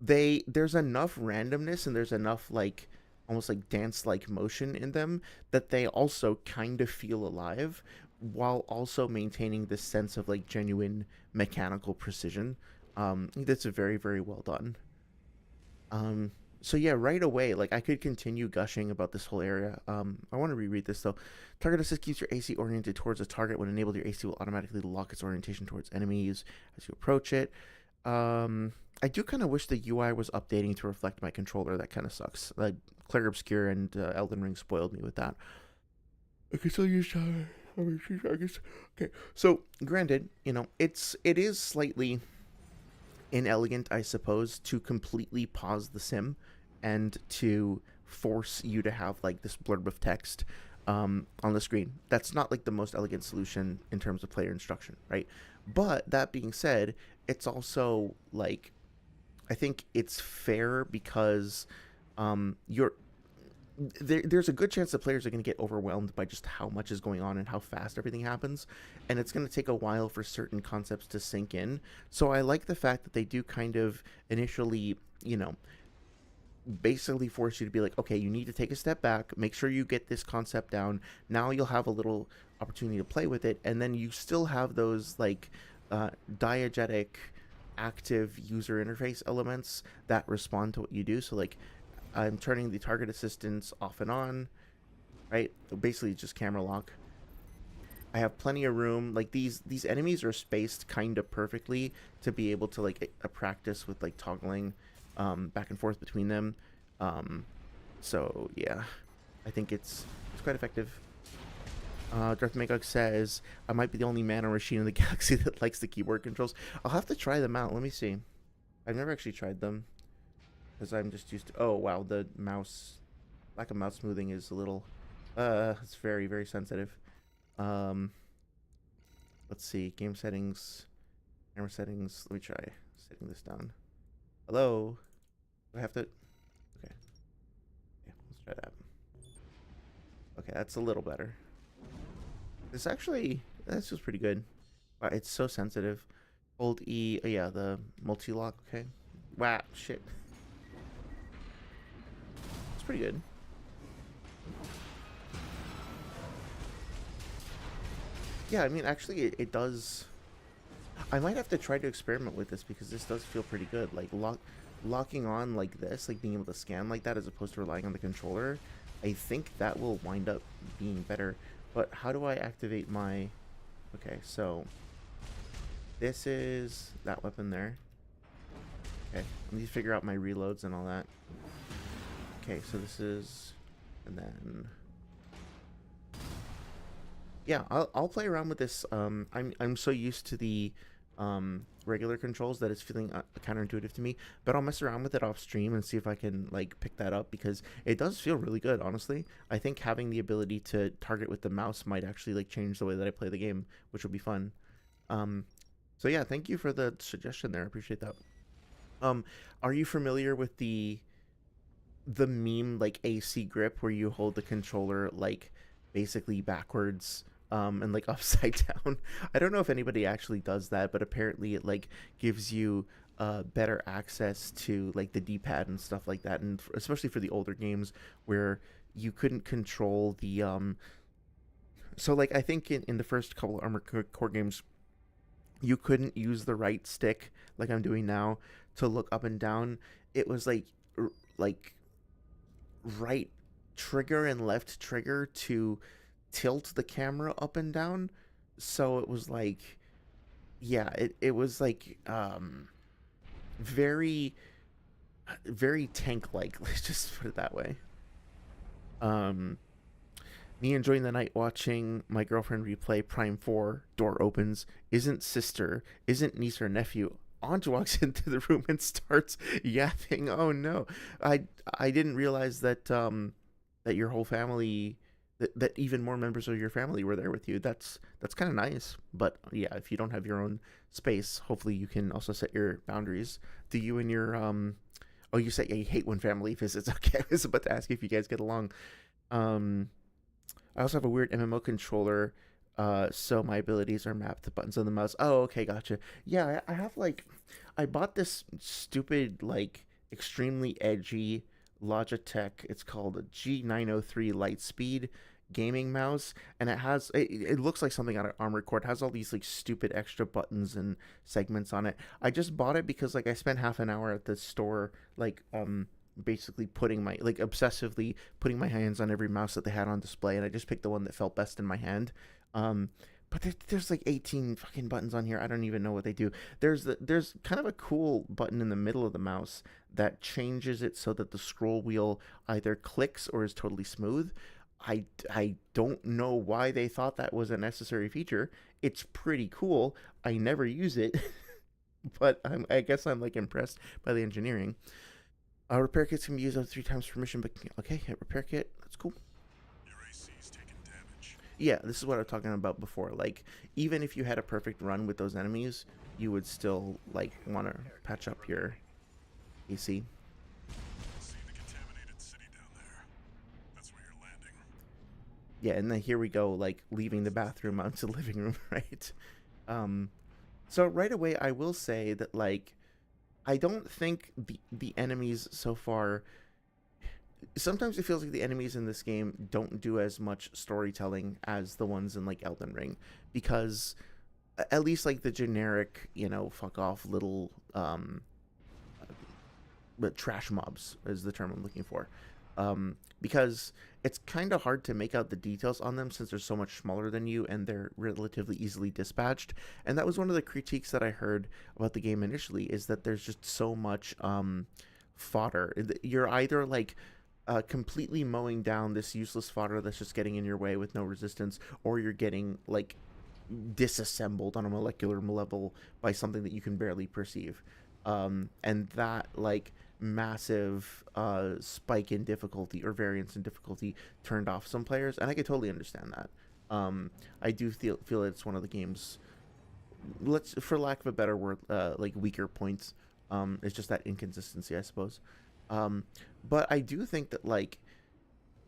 there's enough randomness, and there's enough like almost like dance like motion in them that they also kind of feel alive, while also maintaining this sense of like genuine mechanical precision. I think that's very, very well done. Um, so yeah, right away, like I could continue gushing about this whole area. I want to reread this though. Target assist keeps your AC oriented towards a target. When enabled, your AC will automatically lock its orientation towards enemies as you approach it. I do kind of wish the UI was updating to reflect my controller. That kind of sucks. Like Clair Obscure and Elden Ring spoiled me with that. I can still use I guess. Okay, so granted, it is slightly inelegant, I suppose, to completely pause the sim and to force you to have like this blurb of text on the screen. That's not like the most elegant solution in terms of player instruction, right? But that being said, it's also like, I think it's fair because you're there's a good chance that players are going to get overwhelmed by just how much is going on and how fast everything happens, and it's going to take a while for certain concepts to sink in. So I like the fact that they do kind of initially, basically force you to be like, okay, you need to take a step back, make sure you get this concept down. Now you'll have a little opportunity to play with it, and then you still have those like diegetic active user interface elements that respond to what you do. So like, I'm turning the target assistance off and on, right? Basically just camera lock. I have plenty of room. Like, these enemies are spaced kind of perfectly to be able to like a practice with like toggling back and forth between them. Um, so yeah, I think it's quite effective. Darth Magog says, I might be the only man or machine in the galaxy that likes the keyboard controls. I'll have to try them out. Let me see. I've never actually tried them because I'm just used to. Oh wow, the mouse, lack of mouse smoothing is a little. It's very, very sensitive. Um, let's see. Game settings, camera settings. Let me try setting this down. Hello. Do I have to? Okay. Yeah, let's try that. Okay, that's a little better. This actually, this feels pretty good. Wow, it's so sensitive. Hold E. Oh, yeah, the multi lock. Okay. Wow, shit. It's pretty good. Yeah, I mean, actually, it does. I might have to try to experiment with this because this does feel pretty good. Like locking on like this, like being able to scan like that as opposed to relying on the controller. I think that will wind up being better. But how do I activate my? Okay, so this is that weapon there. Okay, let me figure out my reloads and all that. Okay, so this is, and then yeah, I'll play around with this. I'm so used to the regular controls that it's feeling counterintuitive to me, but I'll mess around with it off stream and see if I can like pick that up because it does feel really good. Honestly, I think having the ability to target with the mouse might actually like change the way that I play the game, which will be fun. Um, so yeah, thank you for the suggestion there. I appreciate that. Um, are you familiar with the meme like AC grip where you hold the controller like basically backwards and like upside down? I don't know if anybody actually does that, but apparently it like gives you better access to like the D-pad and stuff like that, and especially for the older games where you couldn't control the so like I think in the first couple of Armored Core games you couldn't use the right stick like I'm doing now to look up and down. It was like right trigger and left trigger to tilt the camera up and down, so it was like, yeah, it was like very very tank like. Let's just put it that way. Um, Me enjoying the night watching my girlfriend replay Prime 4, door opens, isn't sister, isn't niece or nephew. Aunt walks into the room and starts yapping. Oh no. I I didn't realize that that your whole family that even more members of your family were there with you. That's kind of nice. But yeah, if you don't have your own space, hopefully you can also set your boundaries. Do you and your oh, you said, yeah, you hate when family visits. Okay, I was about to ask if you guys get along. Um I also have a weird MMO controller, so my abilities are mapped to buttons on the mouse. Oh, okay, gotcha. Yeah, I have like, I bought this stupid, like, extremely edgy Logitech. It's called a G903 Lightspeed gaming mouse, and it looks like something out of Armored Core. It has all these like stupid extra buttons and segments on it. I just bought it because like I spent half an hour at the store, like basically putting my like obsessively putting my hands on every mouse that they had on display, and I just picked the one that felt best in my hand. um but there's like 18 fucking buttons on here. I don't even know what they do. There's kind of a cool button in the middle of the mouse that changes it so that the scroll wheel either clicks or is totally smooth. I don't know why they thought that was a necessary feature. It's pretty cool. I never use it, but I guess I'm like impressed by the engineering. Repair kits can be used up to 3 times permission, but okay, hit repair kit. That's cool. Your AC's taking damage. Yeah, this is what I was talking about before. Like, even if you had a perfect run with those enemies, you would still like want to patch up your AC. See the contaminated city down there? That's where you're landing. Yeah, and then here we go, like leaving the bathroom onto the living room, right? Um, so right away, I will say that like I don't think the enemies so far. Sometimes it feels like the enemies in this game don't do as much storytelling as the ones in like Elden Ring, because at least like the generic, fuck off little but trash mobs is the term I'm looking for. Because it's kind of hard to make out the details on them since they're so much smaller than you and they're relatively easily dispatched. And that was one of the critiques that I heard about the game initially, is that there's just so much fodder. You're either like completely mowing down this useless fodder that's just getting in your way with no resistance, or you're getting like disassembled on a molecular level by something that you can barely perceive. And that like massive spike in difficulty or variance in difficulty turned off some players, and I could totally understand that. I do feel it's one of the game's, let's, for lack of a better word, like weaker points. It's just that inconsistency, I suppose. Um, but I do think that like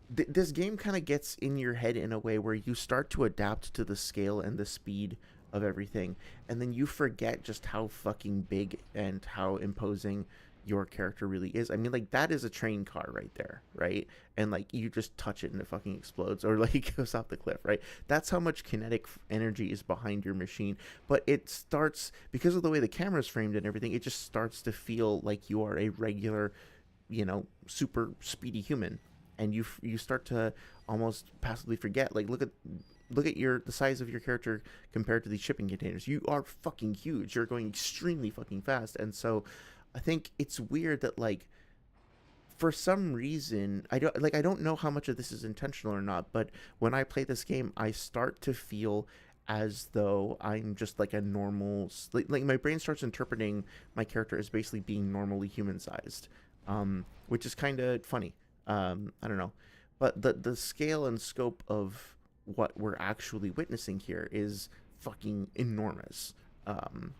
this game kind of gets in your head in a way where you start to adapt to the scale and the speed of everything, and then you forget just how fucking big and how imposing your character really is. I mean, like, that is a train car right there, right? And like you just touch it and it fucking explodes, or like it goes off the cliff, right? That's how much kinetic energy is behind your machine. But it starts, because of the way the camera's framed and everything, it just starts to feel like you are a regular, super speedy human. And you start to almost passively forget, like, look at your the size of your character compared to these shipping containers. You are fucking huge. You're going extremely fucking fast. And so I think it's weird that like for some reason, I don't know how much of this is intentional or not, but when I play this game, I start to feel as though I'm just like a normal, like my brain starts interpreting my character as basically being normally human sized, which is kind of funny. I don't know, but the scale and scope of what we're actually witnessing here is fucking enormous. Um,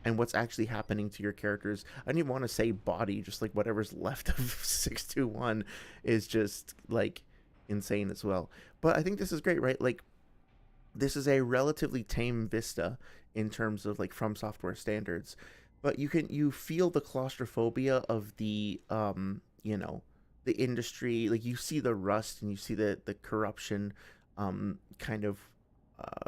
and what's actually happening to your characters, I don't even want to say body, just like whatever's left of 621 is just like insane as well. But I think this is great, right? Like, this is a relatively tame vista in terms of like From Software standards, but you feel the claustrophobia of the industry. Like, you see the rust and you see the corruption kind of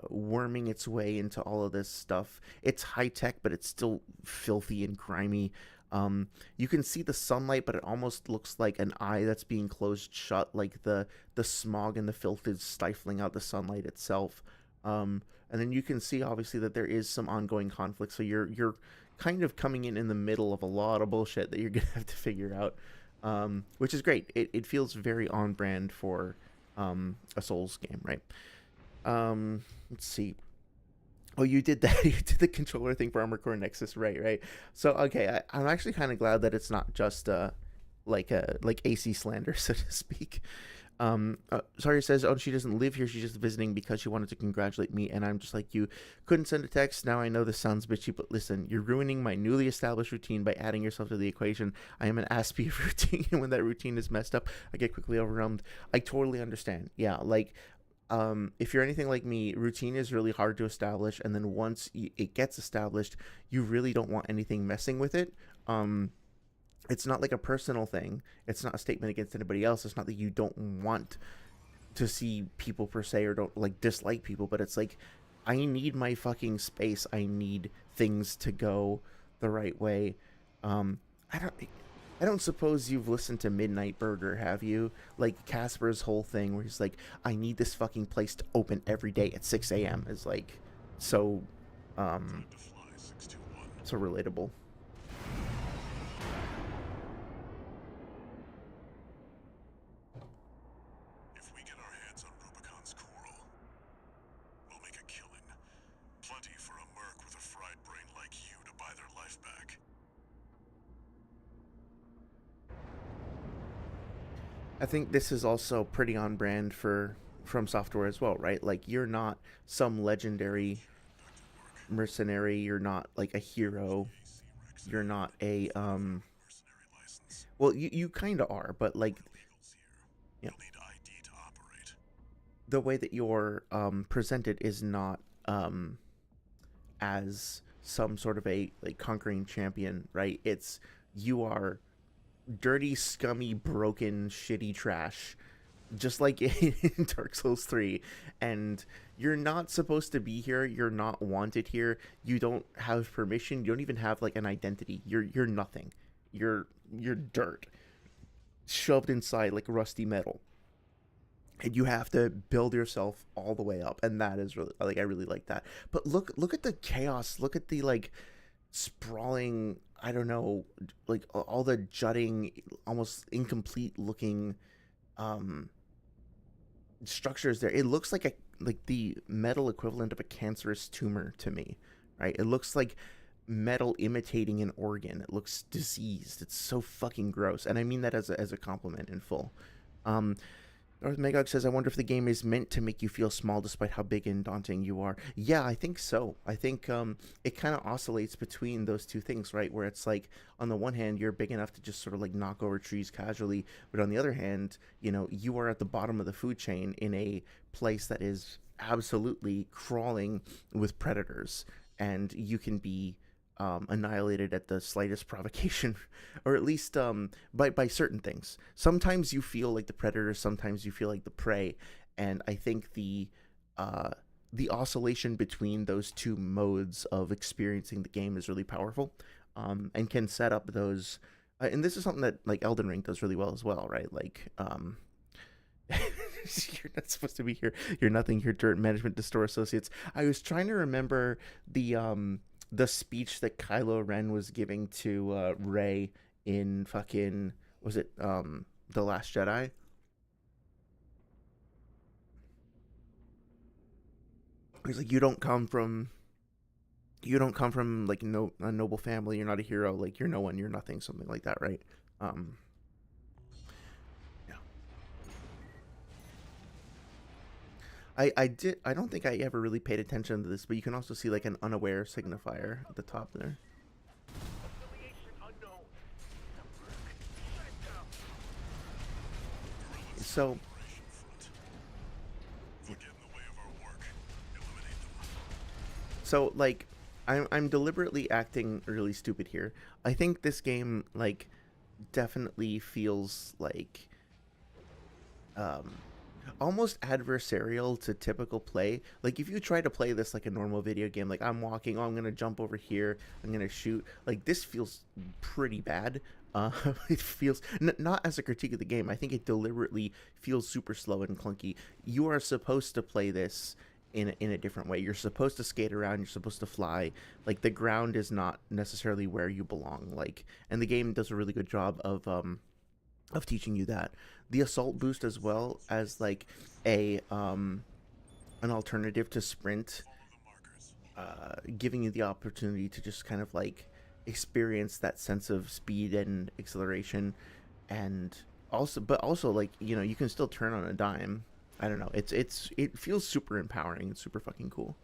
worming its way into all of this stuff. It's high tech, but it's still filthy and grimy. You can see the sunlight, but it almost looks like an eye that's being closed shut, like the smog and the filth is stifling out the sunlight itself. And then you can see obviously that there is some ongoing conflict, so you're kind of coming in the middle of a lot of bullshit that you're gonna have to figure out, which is great. It feels very on brand for a Souls game, right? Let's see. Oh, you did that. You did the controller thing for Armored Core Nexus, right? Right. So, okay, I'm actually kind of glad that it's not just like AC slander, so to speak. Sorry says, oh, she doesn't live here. She's just visiting because she wanted to congratulate me, and I'm just like you. Couldn't send a text. Now I know this sounds bitchy, but listen, you're ruining my newly established routine by adding yourself to the equation. I am an aspie of routine, and when that routine is messed up, I get quickly overwhelmed. I totally understand. Yeah, like if you're anything like me, routine is really hard to establish, and then once it gets established, you really don't want anything messing with it. It's not like a personal thing. It's not a statement against anybody else. It's not that you don't want to see people per se or don't like dislike people, but it's like I need my fucking space. I need things to go the right way. I don't suppose you've listened to Midnight Burger, have you? Like Casper's whole thing where he's like, I need this fucking place to open every day at 6 a.m. is like so so relatable. If we get our hands on Rubicon's coral, we'll make a killing. Plenty for a merc with a fried brain like you to buy their life back. I think this is also pretty on brand for From Software as well, right? Like you're not some legendary mercenary, you're not like a hero, you're not a Mercenary license. well you kind of are, but like Illegals here. yeah, You'll need ID to operate. the way that you're presented is not as some sort of a like conquering champion, right? It's you are dirty, scummy, broken, shitty trash, just like in Dark Souls 3. And you're not supposed to be here. You're not wanted here. You don't have permission. You don't even have like an identity. You're nothing. You're dirt shoved inside like rusty metal. And you have to build yourself all the way up, and that is really like I really like that. But look at the chaos. Look at the like sprawling, I don't know, like all the jutting, almost incomplete looking um structures there. It looks like the metal equivalent of a cancerous tumor to me, right? It looks like metal imitating an organ. It looks diseased. It's so fucking gross, and I mean that as a compliment in full. um North Magog says, I wonder if the game is meant to make you feel small despite how big and daunting you are. Yeah, I think so. I think it kind of oscillates between those two things, right? Where it's like, on the one hand, you're big enough to just sort of like knock over trees casually. But on the other hand, you know, you are at the bottom of the food chain in a place that is absolutely crawling with predators. And you can be annihilated at the slightest provocation, or at least by certain things. Sometimes you feel like the predator, sometimes you feel like the prey, and I think the oscillation between those two modes of experiencing the game is really powerful, and can set up those. And this is something that like Elden Ring does really well as well, right? Like you're not supposed to be here. You're nothing. You're dirt. Management to store associates. I was trying to remember the speech that Kylo Ren was giving to Rey in fucking, was it The Last Jedi? He's like, you don't come from like no a noble family. You're not a hero. Like you're no one. You're nothing. Something like that, right? Um, yeah. I don't think I ever really paid attention to this, but you can also see like an unaware signifier at the top there. So Operation front. If we get in the way of our work, eliminate them. like I'm deliberately acting really stupid here. I think this game like definitely feels like um almost adversarial to typical play. Like if you try to play this like a normal video game, like I'm walking, oh I'm gonna jump over here, I'm gonna shoot. Like this feels pretty bad. Uh, it feels not as a critique of the game. I think it deliberately feels super slow and clunky. You are supposed to play this in a different way. You're supposed to skate around. You're supposed to fly. Like the ground is not necessarily where you belong. Like, and the game does a really good job of teaching you that. The assault boost as well as like a an alternative to sprint, Follow the markers. giving you the opportunity to just kind of like experience that sense of speed and acceleration, and also, but also like you can still turn on a dime. I don't know. It feels super empowering. It's super fucking cool.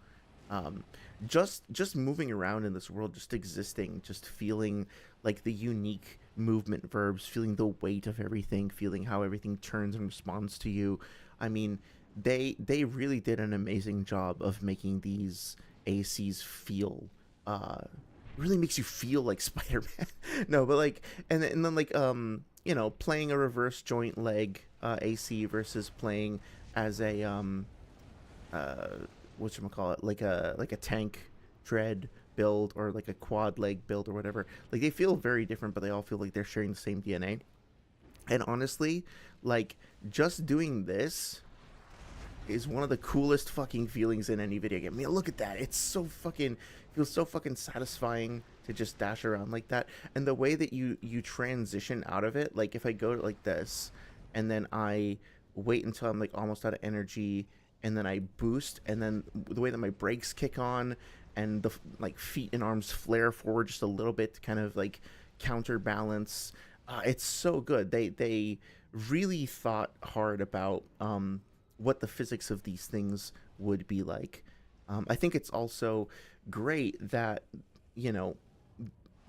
Um, just moving around in this world, just existing, just feeling like the unique movement verbs, feeling the weight of everything, feeling how everything turns and responds to you. I mean, they really did an amazing job of making these ACs feel uh really makes you feel like Spider-Man. No, but like and then like playing a reverse joint leg AC versus playing as a uh whatchamacallit, like a tank dread build, or like a quad leg build or whatever. Like they feel very different, but they all feel like they're sharing the same DNA. And honestly, like just doing this is one of the coolest fucking feelings in any video game. I mean, look at that. It's so fucking feels so fucking satisfying to just dash around like that. And the way that you transition out of it, like if I go like this and then I wait until I'm like almost out of energy and then I boost, and then the way that my brakes kick on and the like feet and arms flare forward just a little bit to kind of like counterbalance. It's so good. They really thought hard about what the physics of these things would be like. I think it's also great that you know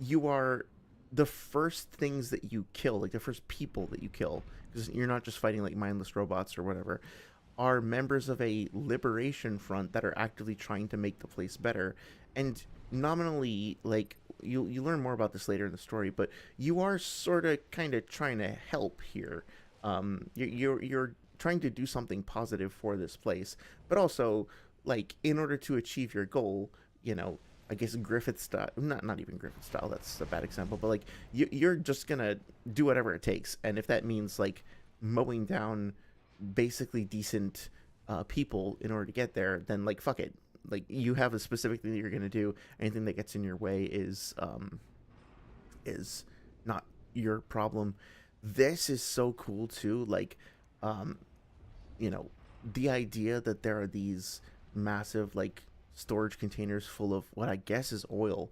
you are the first things that you kill, like the first people that you kill, because you're not just fighting like mindless robots or whatever, are members of a liberation front that are actively trying to make the place better. And nominally, like you learn more about this later in the story, but you are sort of kind of trying to help here. You're trying to do something positive for this place, but also like in order to achieve your goal, you know, I guess Griffith style, not even Griffith style. That's a bad example, but like you're just gonna do whatever it takes, and if that means like mowing down basically decent people in order to get there, then like fuck it. Like you have a specific thing that you're gonna do. Anything that gets in your way is not your problem. This is so cool too. Like, um, you know, the idea that there are these massive like storage containers full of what I guess is oil,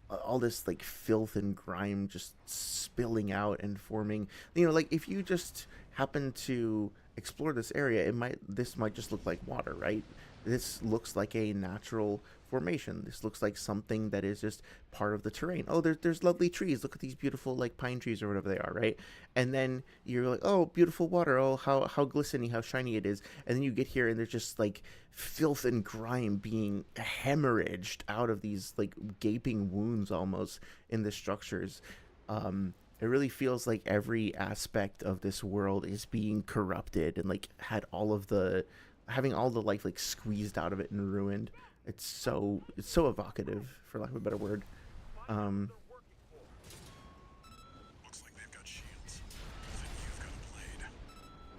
all this like filth and grime just spilling out and forming. Like if you just happen to explore this area, this might just look like water, right? This looks like a natural formation. This looks like something that is just part of the terrain. Oh, there's lovely trees. Look at these beautiful like pine trees or whatever they are, right? And then you're like, oh, beautiful water. Oh, how glistening, how shiny it is. And then you get here and there's just like filth and grime being hemorrhaged out of these like gaping wounds almost in the structures. It really feels like every aspect of this world is being corrupted and like had all of the having all the life like squeezed out of it and ruined. It's so evocative, for lack of a better word. Um, Looks like they've got shields. Then you've got a blade.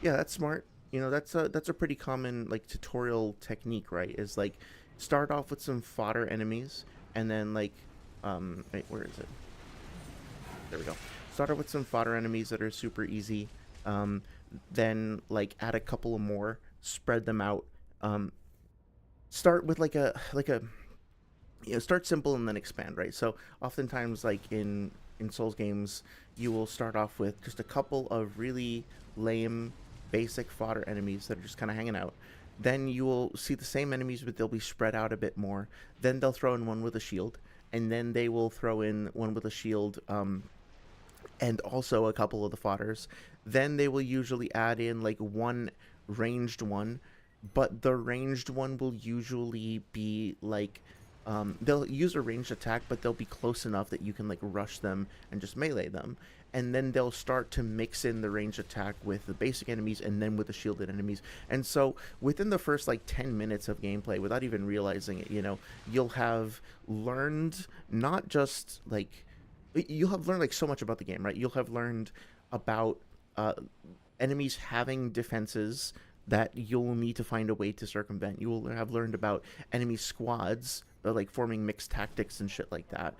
yeah, that's smart. That's a pretty common like tutorial technique, right? Is like start off with some fodder enemies, and then like, wait, where is it? There we go. Start off with some fodder enemies that are super easy. Um, then like add a couple of more, spread them out. Start with like a start simple and then expand, right? So oftentimes like in Souls games, you will start off with just a couple of really lame basic fodder enemies that are just kind of hanging out. Then you will see the same enemies, but they'll be spread out a bit more. Then they'll throw in one with a shield, and then they will throw in one with a shield, and also a couple of the fodders. Then they will usually add in like one ranged one, but the ranged one will usually be like they'll use a ranged attack, but they'll be close enough that you can like rush them and just melee them. And then they'll start to mix in the ranged attack with the basic enemies and then with the shielded enemies. And so within the first like 10 minutes of gameplay, without even realizing it, you'll have learned not just like you'll have learned like so much about the game, right? You'll have learned about enemies having defenses that you'll need to find a way to circumvent. You will have learned about enemy squads, like forming mixed tactics and shit like that.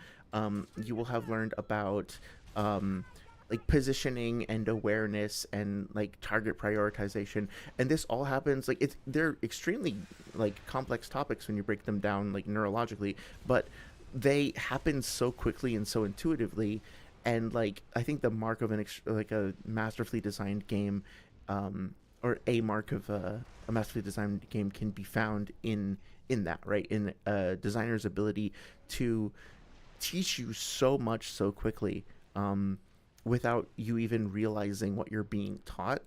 You will have learned about like positioning and awareness and like target prioritization, and this all happens like they're extremely like complex topics when you break them down like neurologically, but they happen so quickly and so intuitively. And like I think the mark of like a masterfully designed game, or a mark of a masterfully designed game can be found in that, right, in a designer's ability to teach you so much so quickly, without you even realizing what you're being taught.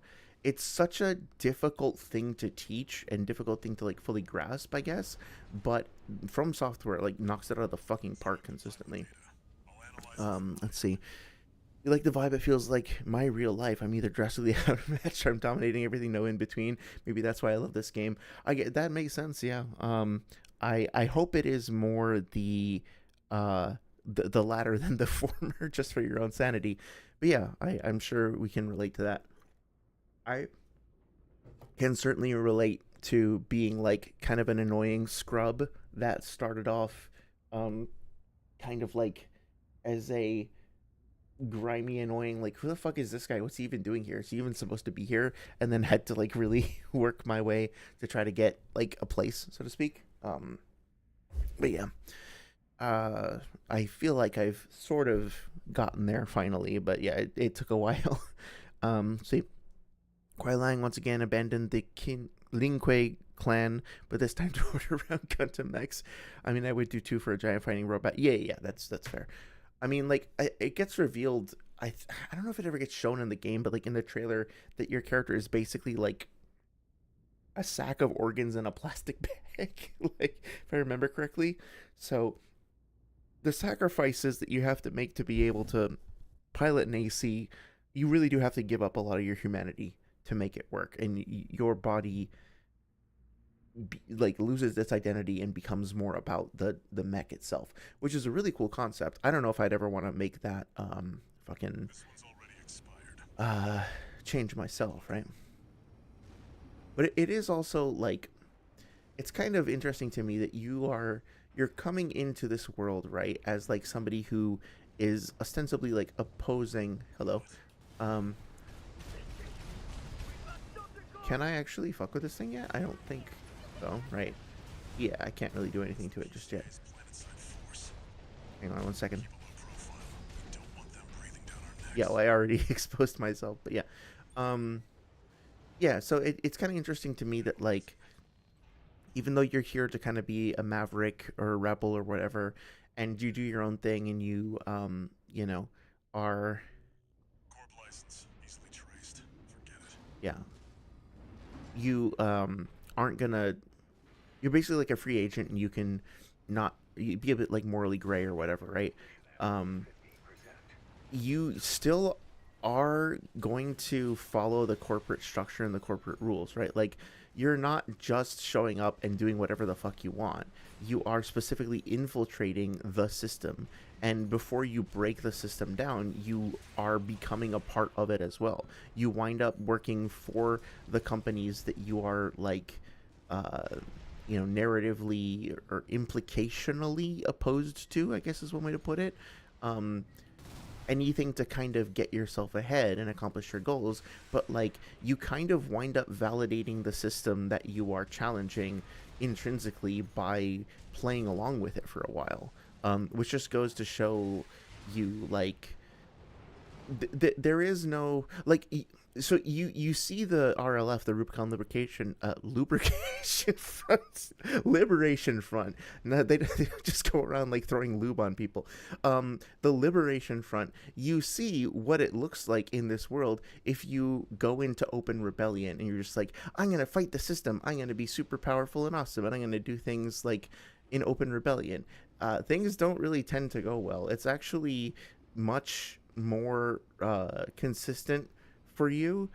It's such a difficult thing to teach and difficult thing to like fully grasp, I guess, but From Software like knocks it out of the fucking park consistently. Let's see. You like the vibe? It feels like my real life. I'm either drastically out of match or I'm dominating everything, no in between. Maybe that's why I love this game. I get that makes sense. Yeah. I hope it is more the latter than the former, just for your own sanity. But yeah, I'm sure we can relate to that. I can certainly relate to being like kind of an annoying scrub that started off, kind of like as a grimy, annoying, like, who the fuck is this guy? What's he even doing here? Is he even supposed to be here? And then had to like really work my way to try to get like a place, so to speak. But yeah, I feel like I've sort of gotten there finally, but yeah, it took a while. See, Kuai Lang once again abandoned the Lingque clan, but this time to order around Gundam mechs. I mean, I would do too for a giant fighting robot. Yeah, that's fair. I mean, like, it gets revealed. I don't know if it ever gets shown in the game, but like in the trailer, that your character is basically like a sack of organs in a plastic bag, like if I remember correctly. So the sacrifices that you have to make to be able to pilot an AC, you really do have to give up a lot of your humanity to make it work, and your body like loses its identity and becomes more about the mech itself, which is a really cool concept. I don't know if I'd ever want to make that fucking change myself, right? But it is also like, it's kind of interesting to me that you're coming into this world, right, as like somebody who is ostensibly like opposing. Hello. um can I actually fuck with this thing yet? I don't think so, right? Yeah, I can't really do anything to it just yet. Hang on one second. Yeah, well, I already exposed myself, but yeah. Yeah, so it's kind of interesting to me that like, even though you're here to kind of be a maverick or a rebel or whatever, and you do your own thing, and you are, yeah, you aren't gonna, you're basically like a free agent, and you can not, you be a bit like morally gray or whatever, right? um you still are going to follow the corporate structure and the corporate rules, right? Like, you're not just showing up and doing whatever the fuck you want. You are specifically infiltrating the system. And before you break the system down, you are becoming a part of it as well. You wind up working for the companies that you are like, uh, narratively or implicationally opposed to, I guess is one way to put it. Um, Anything to kind of get yourself ahead and accomplish your goals, but like, you kind of wind up validating the system that you are challenging intrinsically by playing along with it for a while, which just goes to show you like, there is no like, so you see the RLF, the Rubicon lubrication front, liberation front. No, they don't just go around like throwing lube on people. The liberation front, you see what it looks like in this world if you go into open rebellion and you're just like, I'm gonna fight the system, I'm gonna be super powerful and awesome, and I'm gonna do things like in Open Rebellion. Things don't really tend to go well. It's actually much more consistent for you,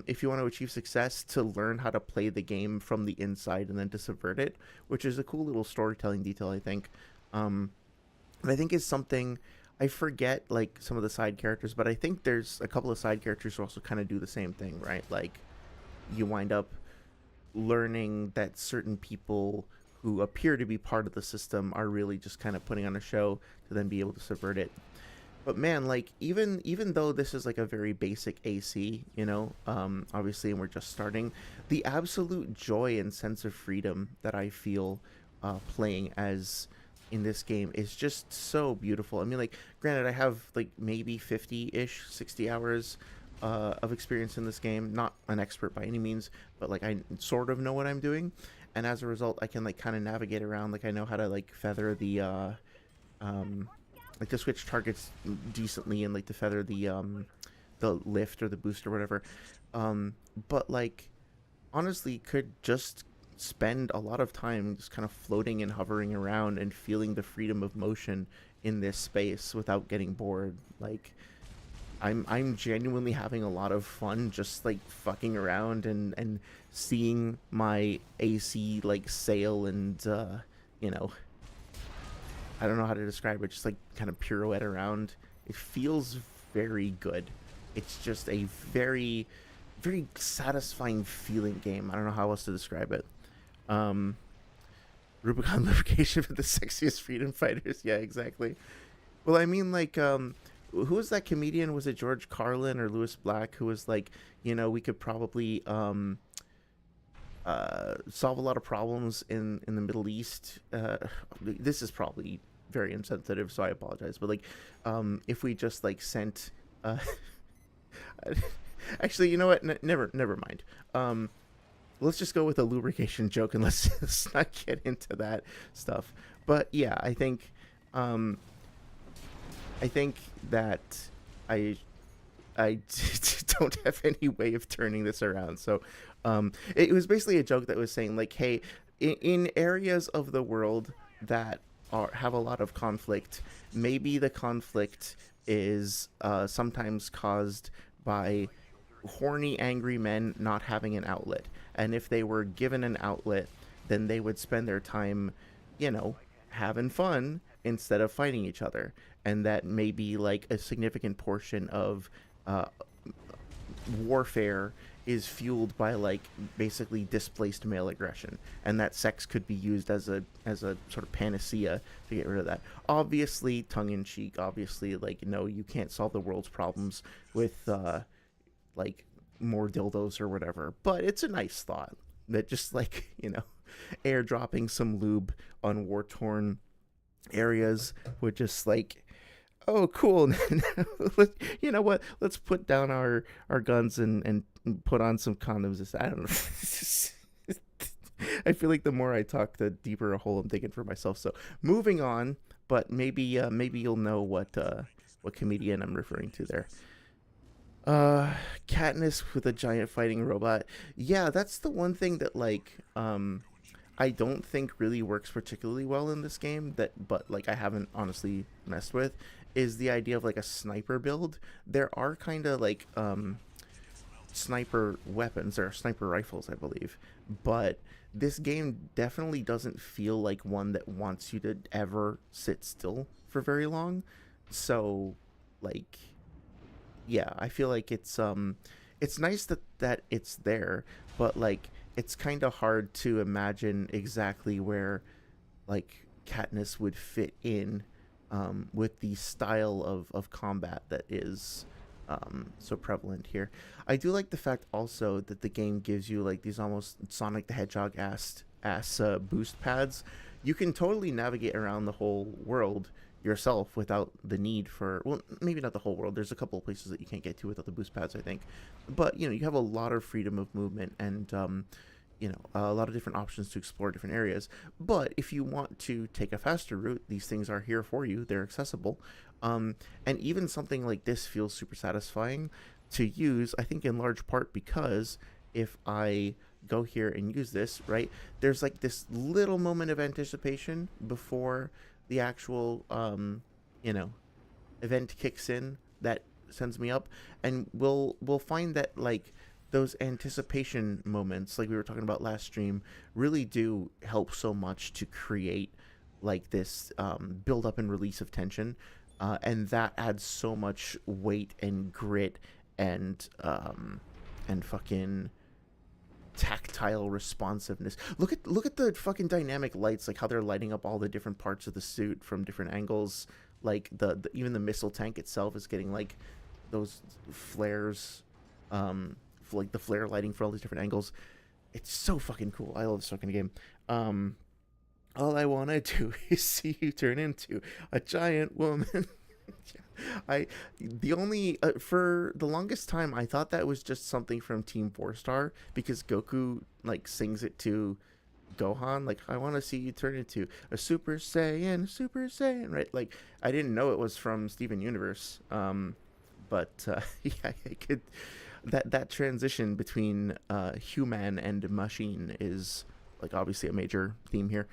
if you want to achieve success, to learn how to play the game from the inside and then to subvert it, which is a cool little storytelling detail, I think. Um, and I think is something I forget, like some of the side characters, but I think there's a couple of side characters who also kind of do the same thing, right? Like you wind up learning that certain people who appear to be part of the system are really just kind of putting on a show to then be able to subvert it. But man, like even though this is like a very basic AC, obviously, and we're just starting, the absolute joy and sense of freedom that I feel playing as in this game is just so beautiful. I mean, like, granted, I have like maybe 50-ish, 60 hours of experience in this game. Not an expert by any means, but like I sort of know what I'm doing, and as a result, I can like kind of navigate around. Like I know how to like feather um, like to switch targets decently and like to feather the lift or the boost or whatever. But like honestly, could just spend a lot of time just kind of floating and hovering around and feeling the freedom of motion in this space without getting bored. Like I'm genuinely having a lot of fun just like fucking around and seeing my AC like sail and you know I don't know how to describe it, just like kind of pirouette around. It feels very good. It's just a very very satisfying feeling game. I don't know how else to describe it. Um Rubicon lubrication for the sexiest freedom fighters. Yeah, exactly. Well, I mean, like, who was that comedian? Was it George Carlin or Lewis Black who was like, we could probably solve a lot of problems in the Middle East. This is probably very insensitive, so I apologize. But like, if we just like sent, actually, you know what? Never mind. Let's just go with a lubrication joke and let's not get into that stuff. But yeah, I think that I I don't have any way of turning this around. So it was basically a joke that was saying like, hey, in areas of the world that have a lot of conflict, maybe the conflict is sometimes caused by horny, angry men not having an outlet. And if they were given an outlet, then they would spend their time, having fun instead of fighting each other. And that may be like a significant portion of uh, warfare is fueled by like basically displaced male aggression, and that sex could be used as a sort of panacea to get rid of that. Obviously, tongue in cheek. Obviously, like, no, you can't solve the world's problems with like more dildos or whatever. But it's a nice thought that just like airdropping some lube on war torn areas would just like, oh cool, you know what, let's put down our guns and put on some condoms. I don't know. I feel like the more I talk, the deeper a hole I'm digging for myself. So moving on, but maybe you'll know what comedian I'm referring to there. Katniss with a giant fighting robot. Yeah, that's the one thing that like I don't think really works particularly well in this game, that but like I haven't honestly messed with, is the idea of like a sniper build. There are kind of like sniper weapons, there are sniper rifles, I believe, but this game definitely doesn't feel like one that wants you to ever sit still for very long. So like, yeah, I feel like it's nice that it's there, but like it's kind of hard to imagine exactly where like Katniss would fit in with the style of combat that is so prevalent here. I do like the fact also that the game gives you like these almost Sonic the Hedgehog ass boost pads. You can totally navigate around the whole world yourself without the need for, well, maybe not the whole world. There's a couple of places that you can't get to without the boost pads, I think. But you have a lot of freedom of movement and a lot of different options to explore different areas. But if you want to take a faster route, these things are here for you. They're accessible. And even something like this feels super satisfying to use, I think in large part because if I go here and use this, right? There's like this little moment of anticipation before the actual, you know, event kicks in that sends me up, and we'll find that like those anticipation moments, like we were talking about last stream, really do help so much to create like this build up and release of tension, and that adds so much weight and grit and fucking tactile responsiveness. Look at the fucking dynamic lights, like how they're lighting up all the different parts of the suit from different angles. Like the even the missile tank itself is getting like those flares, like the flare lighting for all these different angles. It's so fucking cool. I love this fucking game. All I want to do is see you turn into a giant woman. I the only for the longest time I thought that was just something from Team Four Star because Goku like sings it to Gohan, like I want to see you turn into a Super Saiyan, right? Like I didn't know it was from Steven Universe, but yeah, I could that transition between human and machine is like obviously a major theme here.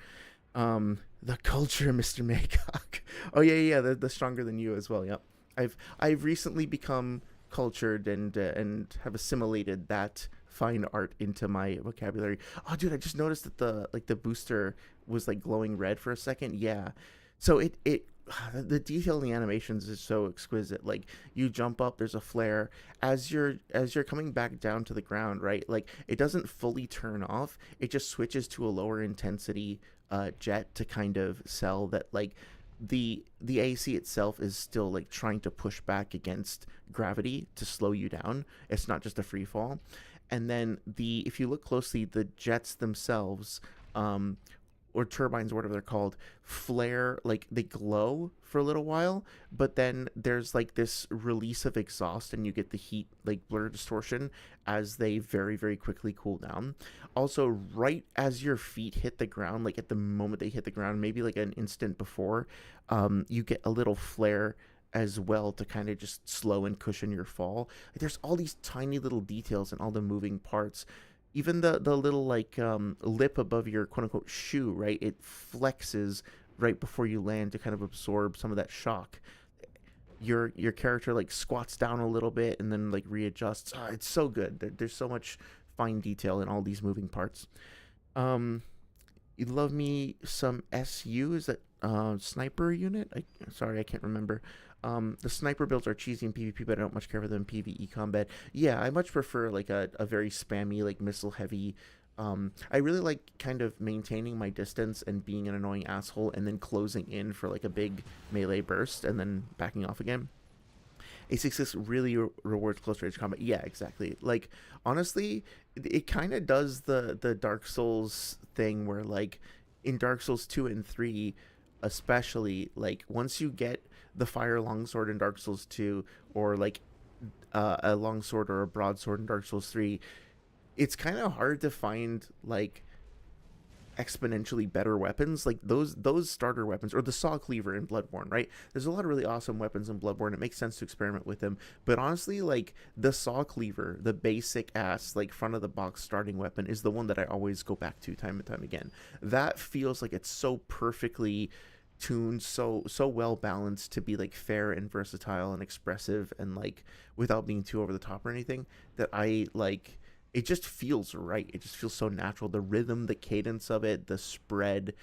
The culture, Mr. Maycock. Oh yeah, the stronger than you as well. Yep. I've recently become cultured and have assimilated that fine art into my vocabulary. Oh, dude, I just noticed that the booster was like glowing red for a second. Yeah. So it the detail in the animations is so exquisite. Like you jump up, there's a flare as you're coming back down to the ground, right? Like it doesn't fully turn off. It just switches to a lower intensity jet to kind of sell that like the AC itself is still like trying to push back against gravity to slow you down. It's not just a free fall. And then the if you look closely, the jets themselves, or turbines or whatever they're called, flare, like they glow for a little while, but then there's like this release of exhaust and you get the heat like blur distortion as they very very quickly cool down. Also, right as your feet hit the ground, like at the moment they hit the ground, maybe like an instant before, you get a little flare as well to kind of just slow and cushion your fall. Like, there's all these tiny little details and all the moving parts. Even the little like lip above your quote unquote shoe, right? It flexes right before you land to kind of absorb some of that shock. Your character like squats down a little bit and then like readjusts. It's so good. There's so much fine detail in all these moving parts. Um, you love me some SU, is that sniper unit? Sorry, I can't remember. The sniper builds are cheesy in PvP, but I don't much care for them in PvE combat. Yeah, I much prefer like a very spammy, like missile heavy. I really like kind of maintaining my distance and being an annoying asshole and then closing in for like a big melee burst and then backing off again. A66 really rewards close range combat. Yeah, exactly. Like honestly, it kind of does the Dark Souls thing where like in Dark Souls 2 and 3 especially, like once you get the fire longsword in Dark Souls 2 or like a longsword or a broadsword in Dark Souls 3, it's kind of hard to find like exponentially better weapons like those starter weapons or the saw cleaver in Bloodborne, right? There's a lot of really awesome weapons in Bloodborne. It makes sense to experiment with them, but honestly, like the saw cleaver, the basic ass like front of the box starting weapon, is the one that I always go back to time and time again. That feels like it's so perfectly tuned, so well balanced to be like fair and versatile and expressive and like without being too over the top or anything, that I like it just feels right. It just feels so natural. The rhythm, the cadence of it, the spread,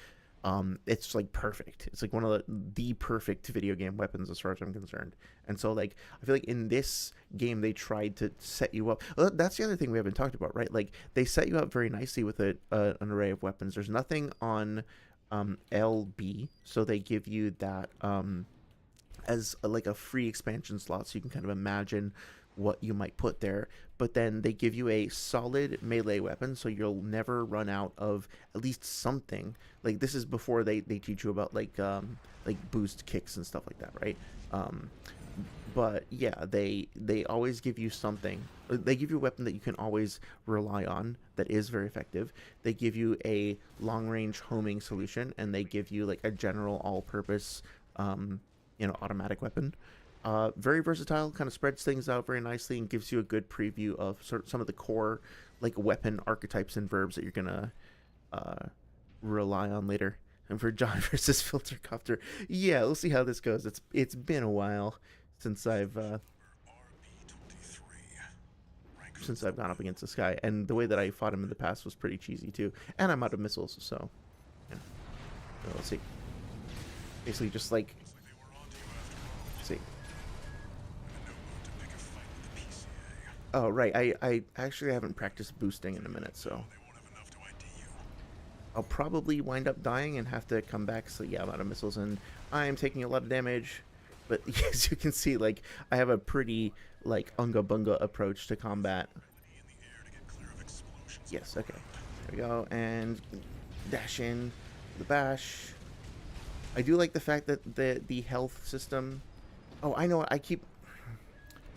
it's like perfect. It's like one of the perfect video game weapons as far as I'm concerned. And so like I feel like in this game they tried to set you up. Well, that's the other thing we haven't talked about, right? Like they set you up very nicely with an array of weapons. There's nothing on LB, so they give you that as like a free expansion slot, so you can kind of imagine what you might put there. But then they give you a solid melee weapon, so you'll never run out of at least something. Like this is before they teach you about like boost kicks and stuff like that, right? But yeah, they always give you something. They give you a weapon that you can always rely on that is very effective. They give you a long range homing solution, and they give you like a general all purpose automatic weapon. Very versatile, kind of spreads things out very nicely and gives you a good preview of some of the core like weapon archetypes and verbs that you're gonna uh, rely on later. And for John versus Filter Copter, yeah, we'll see how this goes. It's been a while since I've gone up against this guy, and the way that I fought him in the past was pretty cheesy too. And I'm out of missiles, so yeah. So let's see. Basically, just like see. Oh right, I actually haven't practiced boosting in a minute, so I'll probably wind up dying and have to come back. So yeah, I'm out of missiles and I am taking a lot of damage. But as you can see, like I have a pretty like unga bunga approach to combat. Yes, okay. There we go, and dash in the bash. I do like the fact that the health system. Oh, I know. I keep.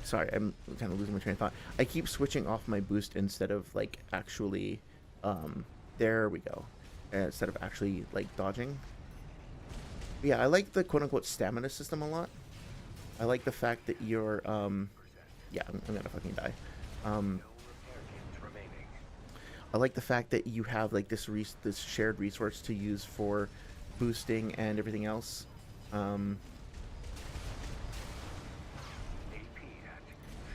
Sorry, I'm kind of losing my train of thought. I keep switching off my boost instead of like actually. There we go. Instead of actually like dodging. Yeah, I like the quote unquote stamina system a lot. I like the fact that you're yeah, I'm gonna fucking die. I like the fact that you have like this shared resource to use for boosting and everything else.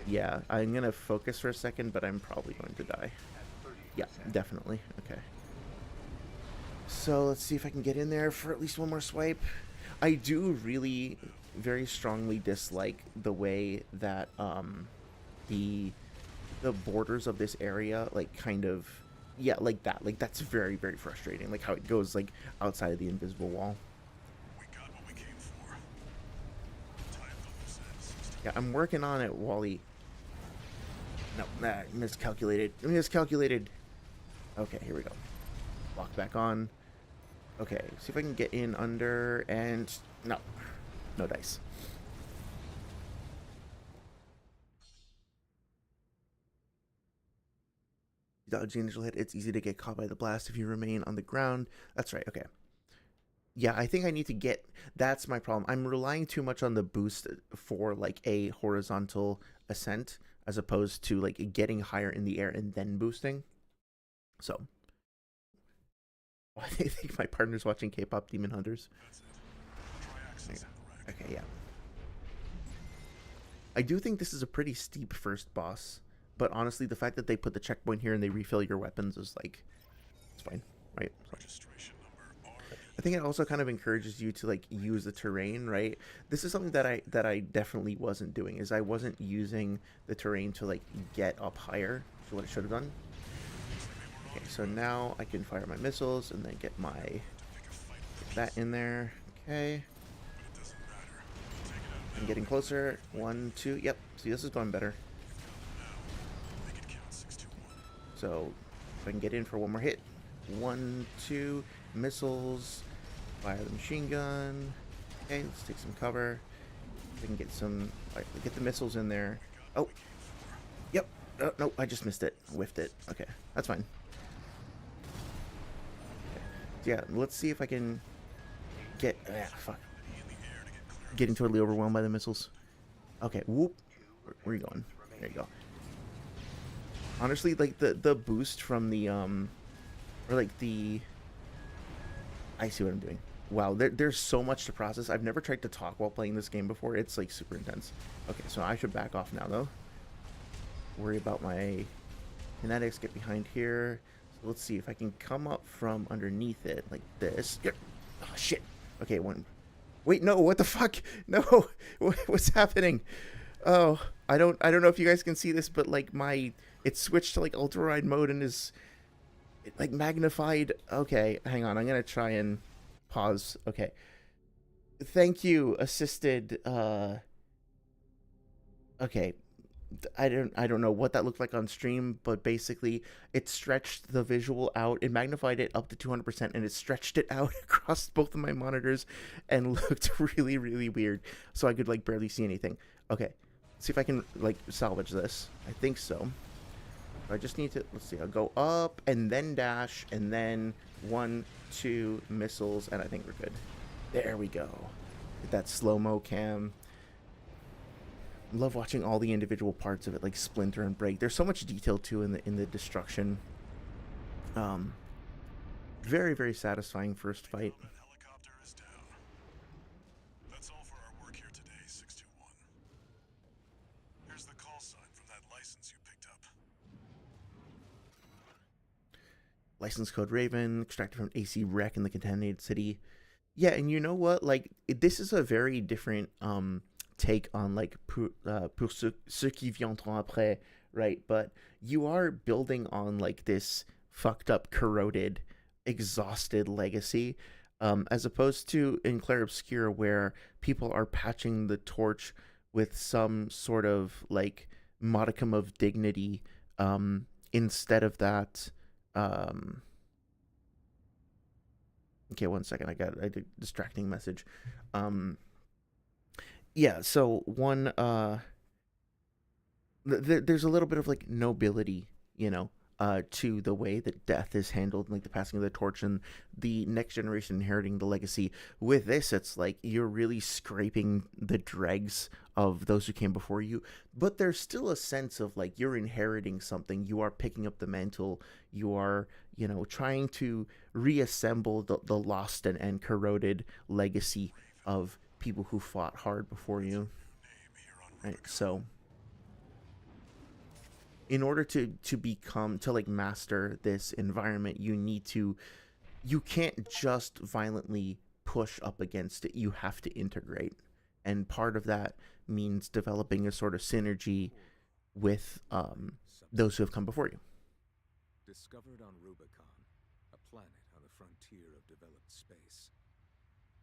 Yeah, I'm gonna focus for a second, but I'm probably going to die. Yeah, definitely. Okay. So let's see if I can get in there for at least one more swipe. I do really very strongly dislike the way that the borders of this area like kind of like that. Like that's very, very frustrating. Like how it goes like outside of the invisible wall. Yeah, I'm working on it, Wally. No, miscalculated. Miscalculated. Okay, here we go. Lock back on. Okay, see if I can get in under and no. No dice. Dodging initial hit, it's easy to get caught by the blast if you remain on the ground. That's right, okay. Yeah, I think I need to get... That's my problem. I'm relying too much on the boost for, like, a horizontal ascent as opposed to, like, getting higher in the air and then boosting. So... I think my partner's watching K-pop Demon Hunters. Okay, yeah. I do think this is a pretty steep first boss, but honestly, the fact that they put the checkpoint here and they refill your weapons is like, it's fine, right? So, I think it also kind of encourages you to like use the terrain, right? This is something that I definitely wasn't doing, is I wasn't using the terrain to like get up higher, which is what I should have done. Okay, so now I can fire my missiles and then get that in there. Okay. I'm getting closer. 1, 2. Yep. See, this is going better. So, if I can get in for one more hit. 1, 2. Missiles. Fire the machine gun. Okay, let's take some cover. We can get some... Right, get the missiles in there. Oh. Yep. Oh, no, I just missed it. Whiffed it. Okay, that's fine. Okay. So yeah, let's see if I can get... fuck. Getting totally overwhelmed by the missiles. Okay, whoop. Where are you going? There you go. Honestly, like the boost from the or like the... I see what I'm doing. Wow, there's so much to process. I've never tried to talk while playing this game before. It's like super intense. Okay, so I should back off now though. Worry about my kinetics. Get behind here. So let's see if I can come up from underneath it like this. Yep. Oh shit. Okay, one. Wait, no, what the fuck? No, what's happening? Oh, I don't know if you guys can see this, but like it switched to like ultra wide mode and is like magnified. Okay, hang on, I'm gonna try and pause. Okay, thank you, assisted. Okay, I don't know what that looked like on stream, but basically it stretched the visual out. It magnified it up to 200% and it stretched it out across both of my monitors and looked really, really weird. So I could like barely see anything. Okay, see if I can like salvage this. I think so. I just need to, let's see, I'll go up and then dash and then 1, 2 missiles and I think we're good. There we go. Get that slow-mo cam. Love watching all the individual parts of it like splinter and break. There's so much detail too in the destruction. Um, very very satisfying first fight. Combat helicopter is down. That's all for our work here today, 621. Here's the call sign from that license you picked up. License code Raven, extracted from AC Rec in the contaminated city. Yeah, and you know what? Like this is a very different take on like pour ceux qui viendront après, right? But you are building on like this fucked up, corroded, exhausted legacy, as opposed to in Clair Obscur where people are patching the torch with some sort of like modicum of dignity. Instead of that, um, okay, one second. I got a distracting message. Um, yeah. So one, there's a little bit of like nobility, you know, to the way that death is handled, like the passing of the torch and the next generation inheriting the legacy. With this, it's like you're really scraping the dregs of those who came before you, but there's still a sense of like you're inheriting something. You are picking up the mantle. You are, you know, trying to reassemble the lost and corroded legacy of people who fought hard before you. Name here on Right. Rubicon. So in order to become to like master this environment, you can't just violently push up against it. You have to integrate, and part of that means developing a sort of synergy with those who have come before you. Discovered on Rubicon, a planet on the frontier of developed space.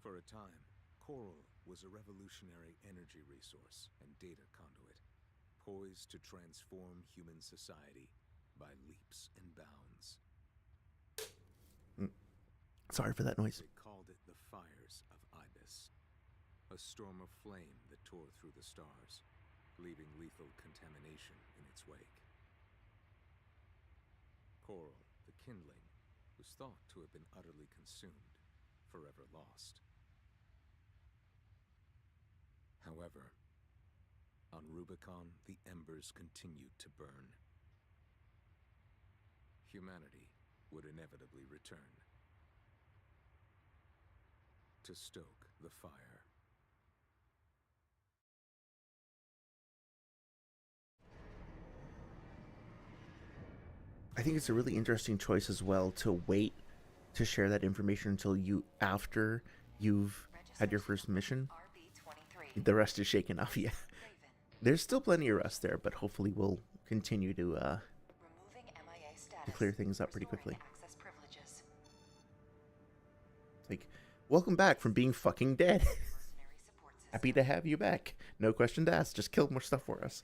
For a time, coral was a revolutionary energy resource and data conduit, poised to transform human society by leaps and bounds. Sorry for that noise. They called it the Fires of Ibis, a storm of flame that tore through the stars, leaving lethal contamination in its wake. Coral, the kindling, was thought to have been utterly consumed, forever lost. However, on Rubicon, the embers continued to burn. Humanity would inevitably return to stoke the fire. I think it's a really interesting choice as well to wait to share that information until after you've had your first mission. The rest is shaken off. Yeah, there's still plenty of rust there, but hopefully we'll continue to clear things up pretty quickly. Like, welcome back from being fucking dead. Happy to have you back. No question to ask. Just kill more stuff for us.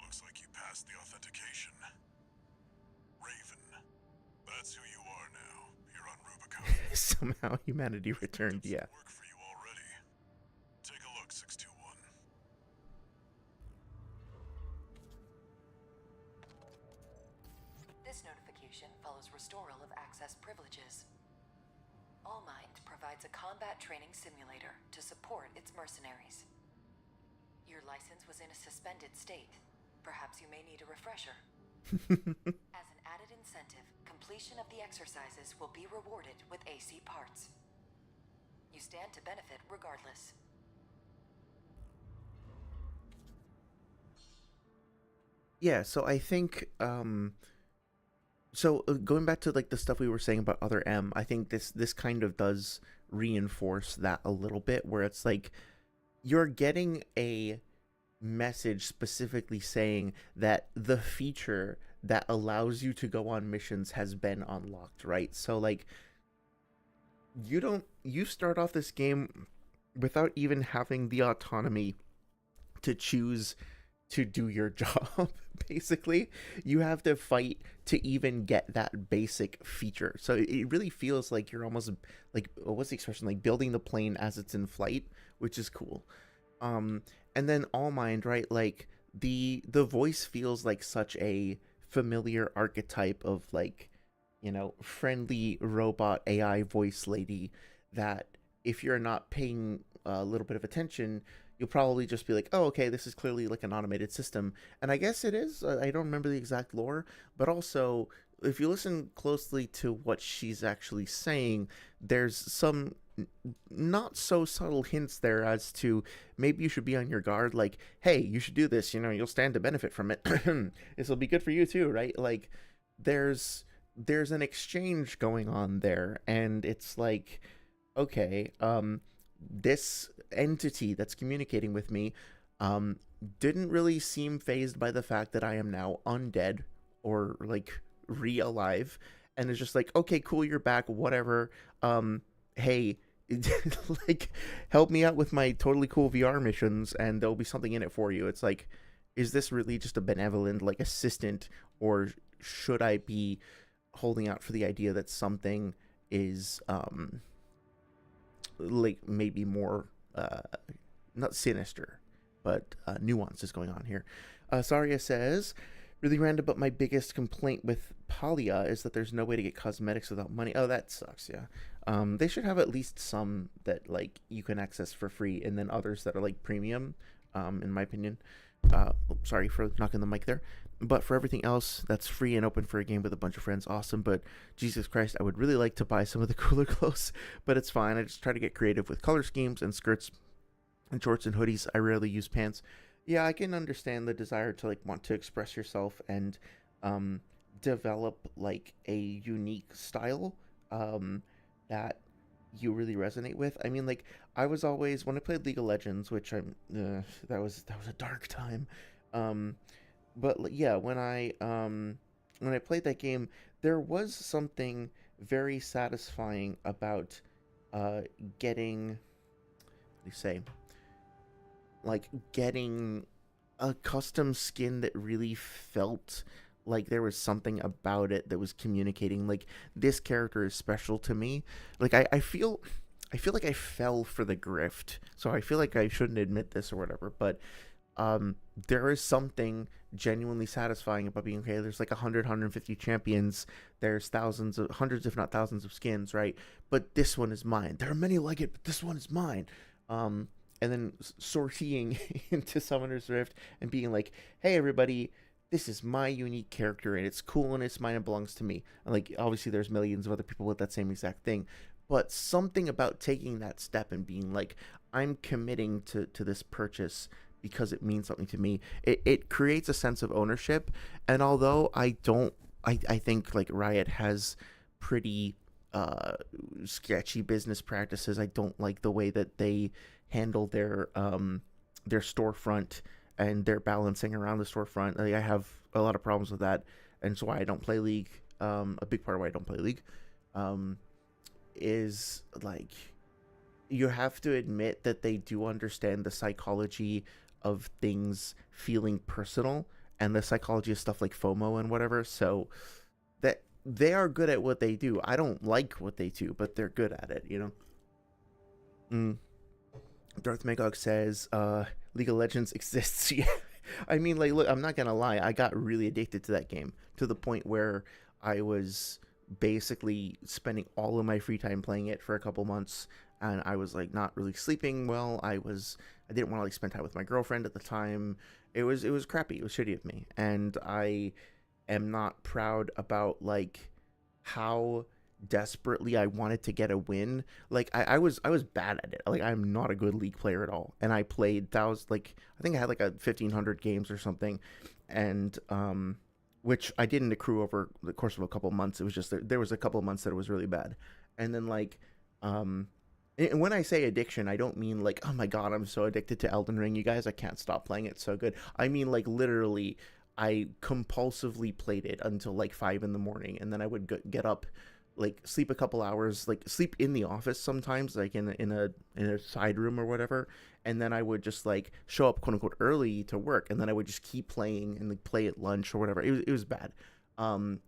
Looks like you passed the authentication. Raven. That's who you are now, here on Rubicon. Somehow humanity returned. Yeah. Work for you already. Take a look, 621. This notification follows restoral of access privileges. Allmind provides a combat training simulator to support its mercenaries. Your license was in a suspended state. Perhaps you may need a refresher. As an added incentive, completion of the exercises will be rewarded with AC parts. You stand to benefit regardless. Yeah, so I think going back to like the stuff we were saying about Other M, I think this kind of does reinforce that a little bit, where it's like you're getting a message specifically saying that the feature that allows you to go on missions has been unlocked, right? So like you start off this game without even having the autonomy to choose to do your job. Basically, you have to fight to even get that basic feature. So it really feels like you're almost like, what's the expression, like building the plane as it's in flight, which is cool. And then All Mind, right? Like the voice feels like such a familiar archetype of like friendly robot AI voice lady that if you're not paying a little bit of attention, you'll probably just be like, oh, okay, this is clearly like an automated system. And I guess it is. I don't remember the exact lore, but also, if you listen closely to what she's actually saying, there's some not so subtle hints there as to maybe you should be on your guard. Like, hey, you should do this. You'll stand to benefit from it. This will be good for you too, right? Like, there's an exchange going on there, and it's like, okay, this entity that's communicating with me um didn't really seem phased by the fact that I am now undead or like re-alive, and it's just like, okay, cool, you're back, whatever. Hey, like, help me out with my totally cool VR missions and there'll be something in it for you. It's like, is this really just a benevolent like assistant, or should I be holding out for the idea that something is like maybe more not sinister, but nuance is going on here. Saria says, really random, but my biggest complaint with Palia is that there's no way to get cosmetics without money. Oh, that sucks, yeah. They should have at least some that like you can access for free, and then others that are like premium, in my opinion. Sorry for knocking the mic there. But for everything else that's free and open for a game with a bunch of friends, awesome. But Jesus Christ, I would really like to buy some of the cooler clothes, but it's fine. I just try to get creative with color schemes and skirts and shorts and hoodies. I rarely use pants. Yeah, I can understand the desire to like want to express yourself and develop like a unique style that you really resonate with. I mean, like, I was always, when I played League of Legends, which that was a dark time. Um, but yeah, when I played that game, there was something very satisfying about getting, what do you say, like getting a custom skin that really felt like there was something about it that was communicating like, this character is special to me. Like, I feel like I fell for the grift, so I feel like I shouldn't admit this or whatever, but there is something genuinely satisfying about being, okay, there's like 150 champions, there's thousands of hundreds if not thousands of skins, right? But this one is mine. There are many like it, but this one is mine. And then sortieing into Summoner's Rift and being like, hey everybody, this is my unique character and it's cool and it's mine and belongs to me. And like, obviously there's millions of other people with that same exact thing, but something about taking that step and being like, I'm committing to this purchase because it means something to me. It creates a sense of ownership. And although I think like Riot has pretty sketchy business practices, I don't like the way that they handle their storefront and their balancing around the storefront. Like, I have a lot of problems with that, and so why I don't play League. A big part of why I don't play League is like, you have to admit that they do understand the psychology of things feeling personal and the psychology of stuff like FOMO and whatever. So that they are good at what they do. I don't like what they do, but they're good at it, you know? Darth Magog says, League of Legends exists. Yeah. I mean, like, look, I'm not gonna lie. I got really addicted to that game to the point where I was basically spending all of my free time playing it for a couple months, and I was like not really sleeping well. I didn't want to like spend time with my girlfriend at the time. It was crappy. It was shitty of me, and I am not proud about like how desperately I wanted to get a win. Like, I was bad at it. Like, I'm not a good League player at all, and I played like, I think I had like a 1,500 games or something, and which I didn't accrue over the course of a couple months. It was just there was a couple of months that it was really bad, and then like and when I say addiction, I don't mean like, oh my god, I'm so addicted to Elden Ring, you guys, I can't stop playing it, so good. I mean, like, literally, I compulsively played it until like 5 in the morning, and then I would get up, like, sleep a couple hours, like sleep in the office sometimes, like in a side room or whatever, and then I would just like show up quote unquote early to work, and then I would just keep playing and like play at lunch or whatever. It was bad. And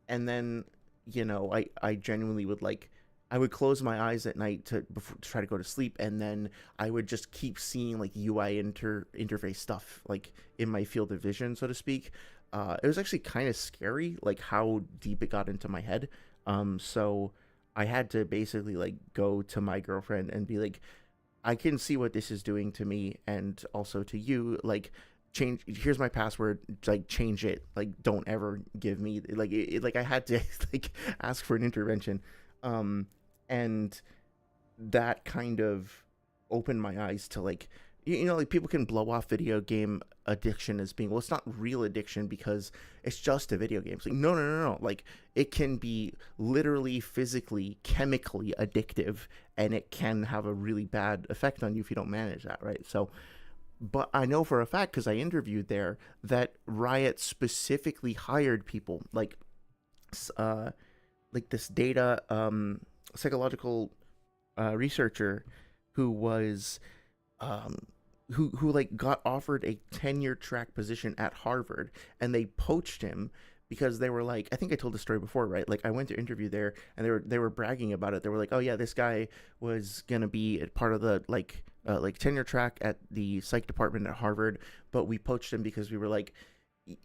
then, I genuinely would like, I would close my eyes at night to try to go to sleep, and then I would just keep seeing like UI interface stuff like in my field of vision, so to speak. it was actually kind of scary, like how deep it got into my head. So I had to basically like go to my girlfriend and be like, I can see what this is doing to me and also to you. Like, change. Here's my password. Like, change it. Like, don't ever give me like like I had to like ask for an intervention, and that kind of opened my eyes to like like people can blow off video game addiction as being, well, it's not real addiction because it's just a video game. It's like, no, no, no, no, like it can be literally physically chemically addictive, and it can have a really bad effect on you if you don't manage that right. So but I know for a fact, because I interviewed there, that Riot specifically hired people uh like this data psychological researcher who was um who like got offered a tenure track position at Harvard, and they poached him because they were like, I think I told the story before, right? Like I went to interview there, and they were bragging about it. They were like, oh yeah, this guy was gonna be a part of the like tenure track at the psych department at Harvard, but we poached him because we were like,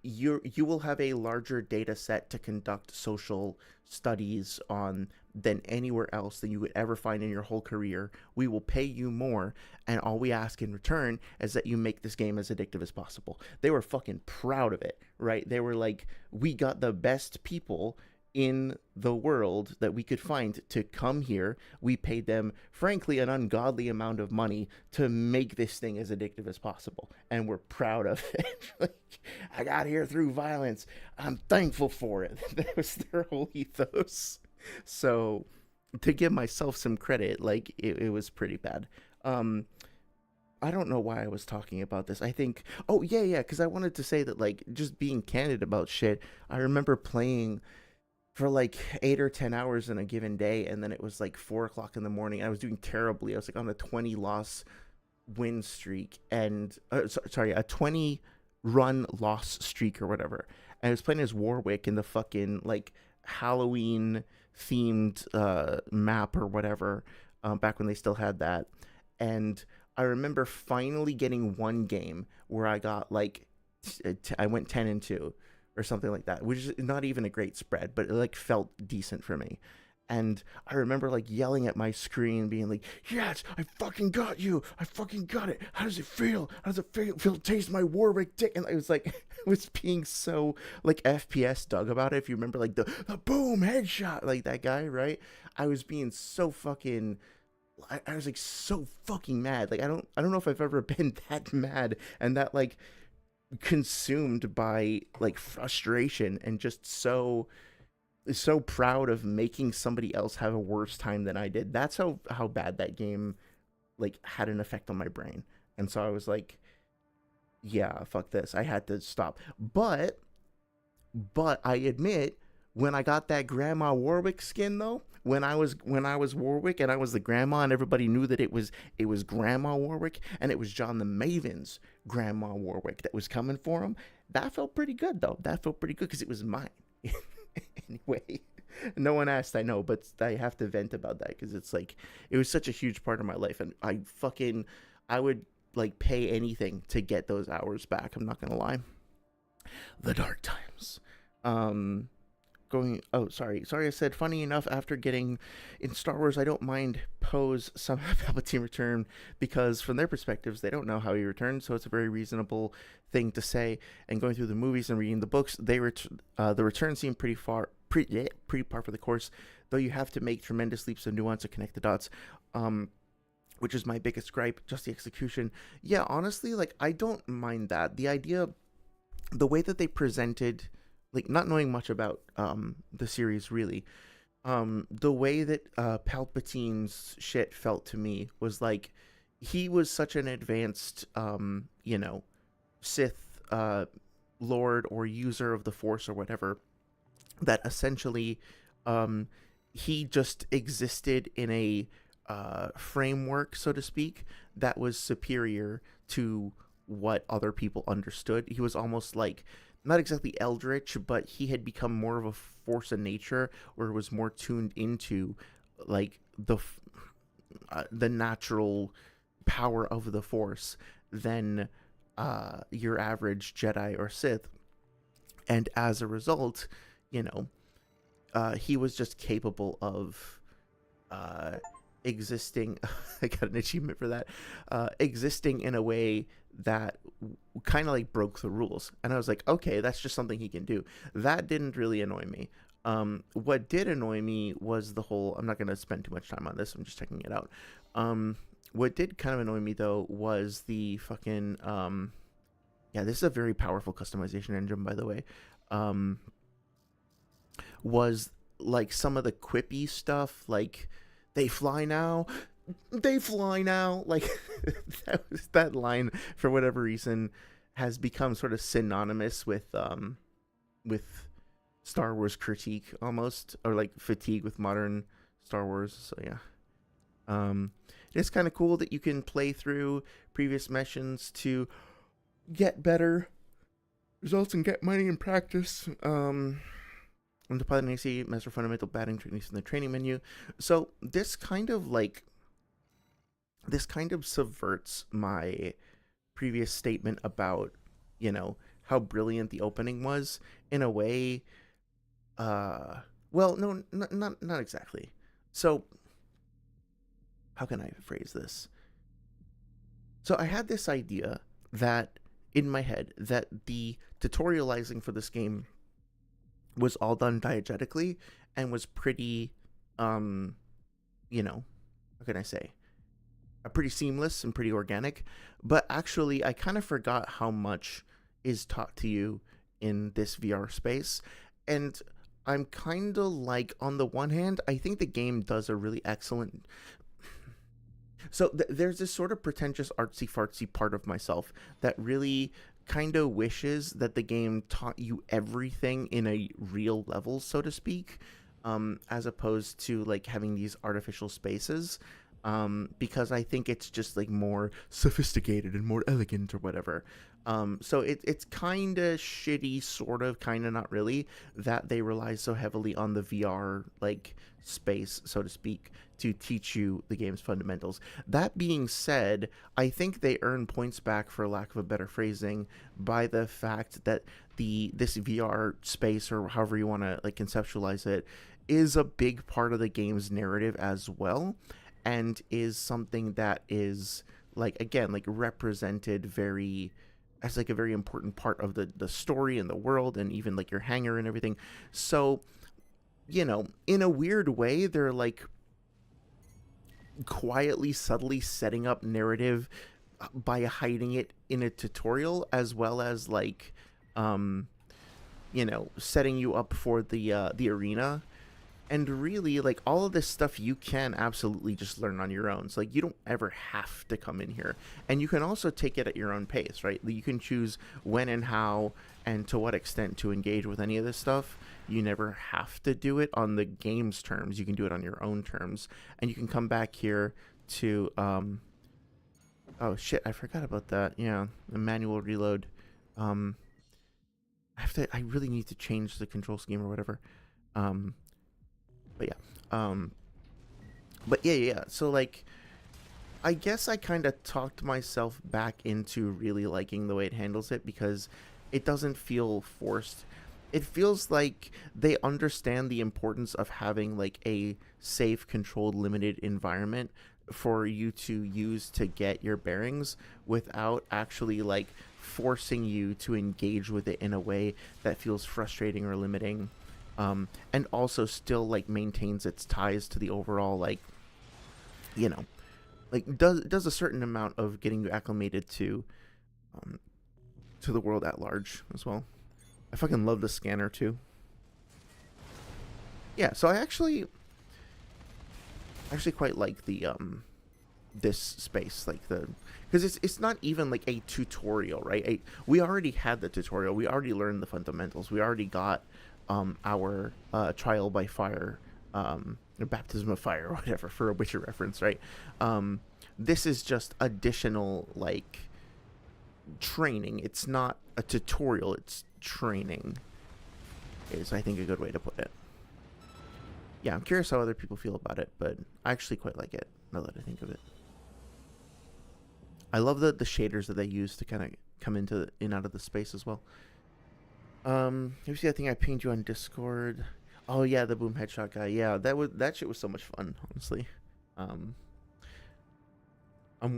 you will have a larger data set to conduct social studies on than anywhere else than you would ever find in your whole career. We will pay you more, and all we ask in return is that you make this game as addictive as possible. They were fucking proud of it, right? They were like, we got the best people in the world that we could find to come here. We paid them, frankly, an ungodly amount of money to make this thing as addictive as possible, and we're proud of it. Like, I got here through violence. I'm thankful for it. That was their whole ethos. So, to give myself some credit, like it was pretty bad. Um, I don't know why I was talking about this. I think, oh yeah, because I wanted to say that, like, just being candid about shit. I remember playing for like 8 or 10 hours in a given day, and then it was like 4 o'clock in the morning. I was doing terribly. I was like on a 20 loss win streak, and sorry, a 20 run loss streak or whatever. And I was playing as Warwick in the fucking like Halloween themed map or whatever, back when they still had that. And I remember finally getting one game where I got like I went 10-2 or something like that, which is not even a great spread, but it like felt decent for me. And I remember like yelling at my screen, being like, "Yes, I fucking got you! I fucking got it! How does it feel? How does it feel to taste my Warwick dick?" And I was like, I was being so like FPS Doug about it. If you remember, like the boom headshot, like that guy, right? I was being so fucking. I was like so fucking mad. Like I don't know if I've ever been that mad and that like consumed by like frustration, and just so proud of making somebody else have a worse time than I did. That's how bad that game like had an effect on my brain. And so I was like, yeah, fuck this. I had to stop. But I admit, when I got that Grandma Warwick skin though, when I was Warwick and I was the grandma, and everybody knew that it was Grandma Warwick, and it was John the Maven's Grandma Warwick that was coming for him, that felt pretty good though. That felt pretty good because it was mine. Anyway, no one asked, I know, but I have to vent about that because it's like it was such a huge part of my life, and I would like pay anything to get those hours back. I'm not gonna lie. The dark times. Sorry, I said, funny enough, after getting in Star Wars, I don't mind Poe's some Palpatine return, because from their perspectives, they don't know how he returned, so it's a very reasonable thing to say. And going through the movies and reading the books, the return seemed pretty par for the course, though you have to make tremendous leaps of nuance to connect the dots. Which is my biggest gripe, just the execution. Yeah, honestly, like, I don't mind that. The idea, the way that they presented, like, not knowing much about the series really, the way that Palpatine's shit felt to me was like he was such an advanced Sith lord or user of the Force or whatever, that essentially he just existed in a framework, so to speak, that was superior to what other people understood. He was almost like, not exactly eldritch, but he had become more of a force of nature, or was more tuned into like the natural power of the Force than your average Jedi or Sith. And as a result, you know, he was just capable of existing. I got an achievement for that. Existing in a way that kind of like broke the rules. And I was like, okay, that's just something he can do. That didn't really annoy me. What did annoy me was the whole, I'm not going to spend too much time on this, I'm just checking it out. What did kind of annoy me though was the fucking, yeah, this is a very powerful customization engine, by the way. Was like some of the quippy stuff, like they fly now, like that line for whatever reason has become sort of synonymous with Star Wars critique almost, or like fatigue with modern Star Wars. So yeah, it's kind of cool that you can play through previous missions to get better results and get money in practice. And to pilot an AC, master fundamental batting techniques in the training menu. So this kind of subverts my previous statement about, you know, how brilliant the opening was in a way. Well, no, not exactly. So how can I phrase this? So I had this idea that in my head that the tutorializing for this game was all done diegetically and was pretty, you know, how can I say, pretty seamless and pretty organic. But actually, I kind of forgot how much is taught to you in this VR space. And I'm kind of like, on the one hand, I think the game does a really excellent... So there's this sort of pretentious artsy-fartsy part of myself that really kind of wishes that the game taught you everything in a real level, so to speak, as opposed to like having these artificial spaces, because I think it's just like more sophisticated and more elegant or whatever. So it's kind of shitty, sort of, kind of not really, that they rely so heavily on the VR like space, so to speak, to teach you the game's fundamentals. That being said, I think they earn points back, for lack of a better phrasing, by the fact that this VR space, or however you want to like conceptualize it, is a big part of the game's narrative as well, and is something that is like, again, like represented very as like a very important part of the story and the world, and even like your hangar and everything. So, you know, in a weird way, they're like quietly, subtly setting up narrative by hiding it in a tutorial, as well as like, you know, setting you up for the arena. And really, like, all of this stuff you can absolutely just learn on your own. So, like, you don't ever have to come in here. And you can also take it at your own pace, right? You can choose when and how and to what extent to engage with any of this stuff. You never have to do it on the game's terms. You can do it on your own terms. And you can come back here to... oh, shit, I forgot about that. Yeah, the manual reload. I really need to change the control scheme or whatever. But yeah. So like, I guess I kind of talked myself back into really liking the way it handles it, because it doesn't feel forced. It feels like they understand the importance of having like a safe, controlled, limited environment for you to use to get your bearings, without actually like forcing you to engage with it in a way that feels frustrating or limiting. And also still like maintains its ties to the overall, like, you know, like does a certain amount of getting you acclimated to the world at large as well. I fucking love the scanner too. Yeah, so I actually quite like the this space, like because it's not even like a tutorial, right? We already had the tutorial. We already learned the fundamentals. We already got our trial by fire, or baptism of fire, or whatever, for a Witcher reference, right? This is just additional like training. It's not a tutorial, it's training, is I think a good way to put it. Yeah, I'm curious how other people feel about it, but I actually quite like it, now that I think of it. I love the shaders that they use to kind of come in out of the space as well. You see that thing I pinged you on Discord? Oh yeah, the boom headshot guy. Yeah, that shit was so much fun, honestly. Um,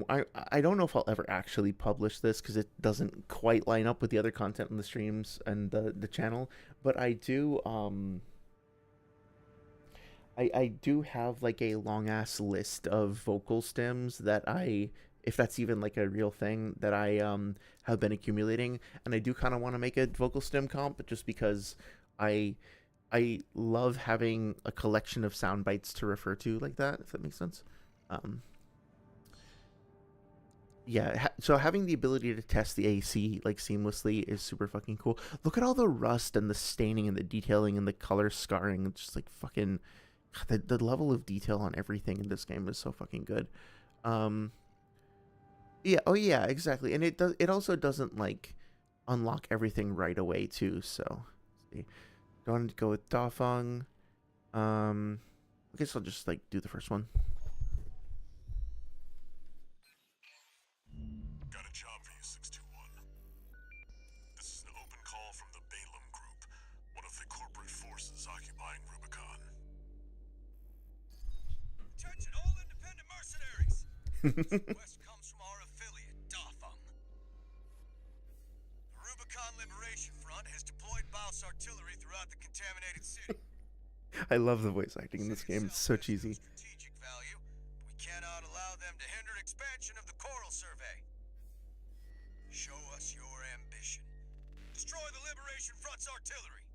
I don't know if I'll ever actually publish this because it doesn't quite line up with the other content on the streams and the channel. But I do have like a long ass list of vocal stems that if that's even like a real thing, that I have been accumulating, and I do kind of want to make a vocal stem comp just because I I love having a collection of sound bites to refer to like that, if that makes sense. Um, yeah, so having the ability to test the AC like seamlessly is super fucking cool. Look at all the rust and the staining and the detailing and the color scarring. It's just like fucking the level of detail on everything in this game is so fucking good. Um, yeah, oh yeah, exactly. And it also doesn't like unlock everything right away too. So, let's see. Do I want to go with Dafeng? I guess I'll just like do the first one. Got a job for you, 621. This is an open call from the Balaam Group, one of the corporate forces occupying Rubicon. Attention all independent mercenaries! This request comes from our affiliate, Dafeng. The Rubicon Liberation Front has deployed Baus artillery throughout the contaminated city. I love the voice acting in this game. It's so cheesy. Strategic value, but we cannot allow them to hinder expansion of the Coral Survey. Show us your ambition. Destroy the Liberation Front's artillery.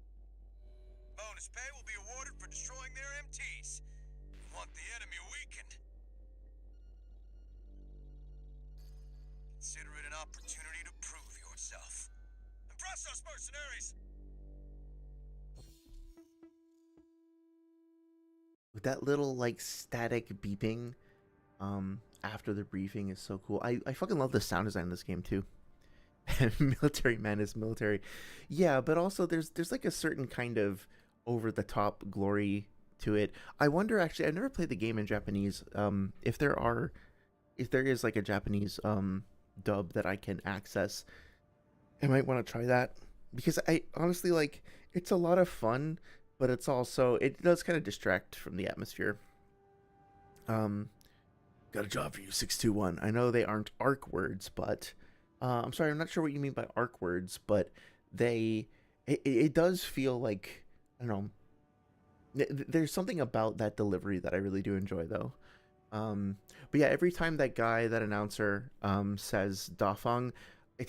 Bonus pay will be awarded for destroying their MTs. We want the enemy weakened. Consider it an opportunity to prove yourself. Impress us, mercenaries! With that little like static beeping after the briefing is so cool. I fucking love the sound design in this game too. Military man is military. Yeah, but also there's like a certain kind of over the top glory to it. I wonder, actually, I've never played the game in Japanese. If there is like a Japanese dub that I can access, I might want to try that, because I honestly, like, it's a lot of fun, but it does kind of distract from the atmosphere. Got a job for you, 621. I know they aren't arc words, but I'm sorry, I'm not sure what you mean by arc words, but it does feel like, I don't know, there's something about that delivery that I really do enjoy, though. But yeah, every time that announcer says Dafeng,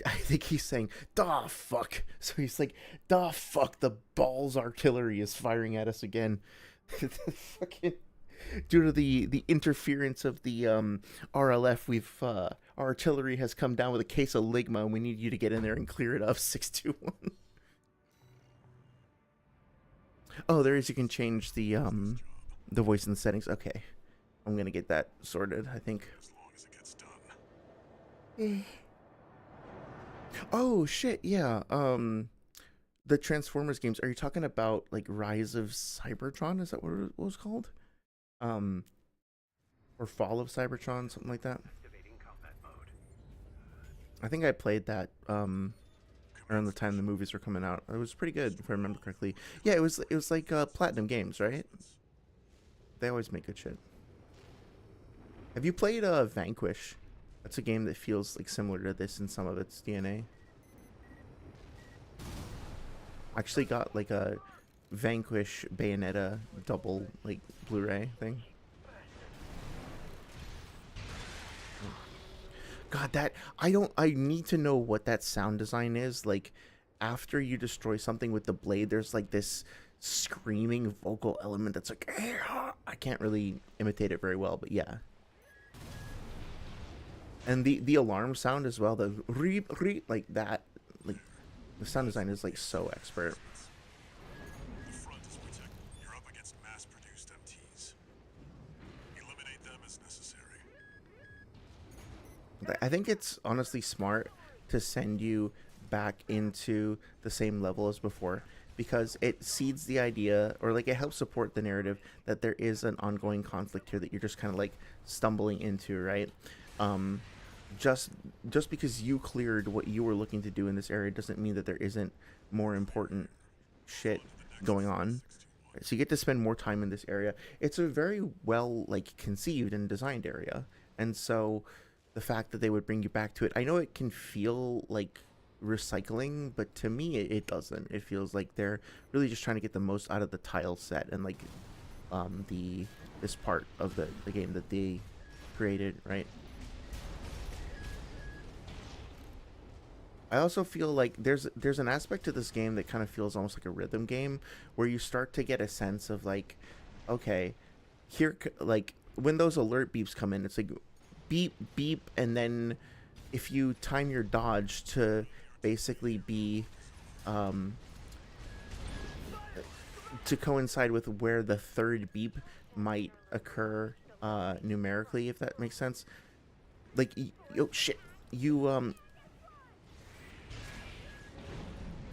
I think he's saying "da fuck." So he's like, "Da fuck, the balls artillery is firing at us again." Fucking, due to the interference of the RLF, our artillery has come down with a case of ligma, and we need you to get in there and clear it up, 621. Oh, there is, you can change the voice in the settings. Okay, I'm gonna get that sorted, I think. As long as it gets done. Oh shit, yeah. The Transformers games. Are you talking about like Rise of Cybertron? Is that what it was called? Or Fall of Cybertron, something like that. I think I played that around the time the movies were coming out. It was pretty good, if I remember correctly. Yeah, it was like Platinum Games, right? They always make good shit. Have you played Vanquish? That's a game that feels like similar to this in some of its DNA. I actually got like a Vanquish Bayonetta double like Blu-ray thing. God, I need to know what that sound design is. Like, after you destroy something with the blade, there's like this screaming vocal element that's like, I can't really imitate it very well, but yeah. And the alarm sound as well, the reep, like that, like the sound design is like so expert. The front is protected. You're up against mass-produced MTs. Eliminate them as necessary. I think it's honestly smart to send you back into the same level as before, because it seeds the idea, or like it helps support the narrative that there is an ongoing conflict here that you're just kind of like stumbling into, right? just just because you cleared what you were looking to do in this area doesn't mean that there isn't more important shit going on. So you get to spend more time in this area. It's a very well like conceived and designed area, and so the fact that they would bring you back to it, I know it can feel like recycling, but to me it doesn't. It feels like they're really just trying to get the most out of the tile set and like the this part of the game that they created, right? I also feel like there's an aspect to this game that kind of feels almost like a rhythm game where you start to get a sense of like, okay, like when those alert beeps come in, it's like beep beep, and then if you time your dodge to basically be um, to coincide with where the third beep might occur numerically, if that makes sense. Like, oh shit, you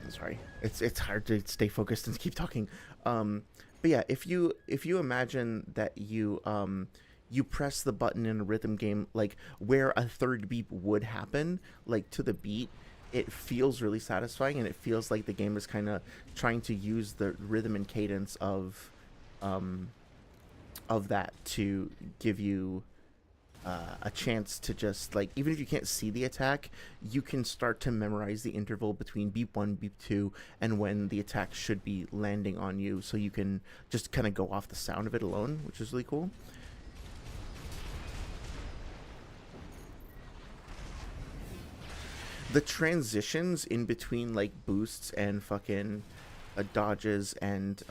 sorry, it's hard to stay focused and keep talking. But yeah, if you imagine that you press the button in a rhythm game like where a third beep would happen, like to the beat, it feels really satisfying, and it feels like the game is kind of trying to use the rhythm and cadence um of that to give you a chance to just like, even if you can't see the attack, you can start to memorize the interval between beep 1, beep 2, and when the attack should be landing on you, so you can just kind of go off the sound of it alone, which is really cool. The transitions in between like boosts and fucking dodges and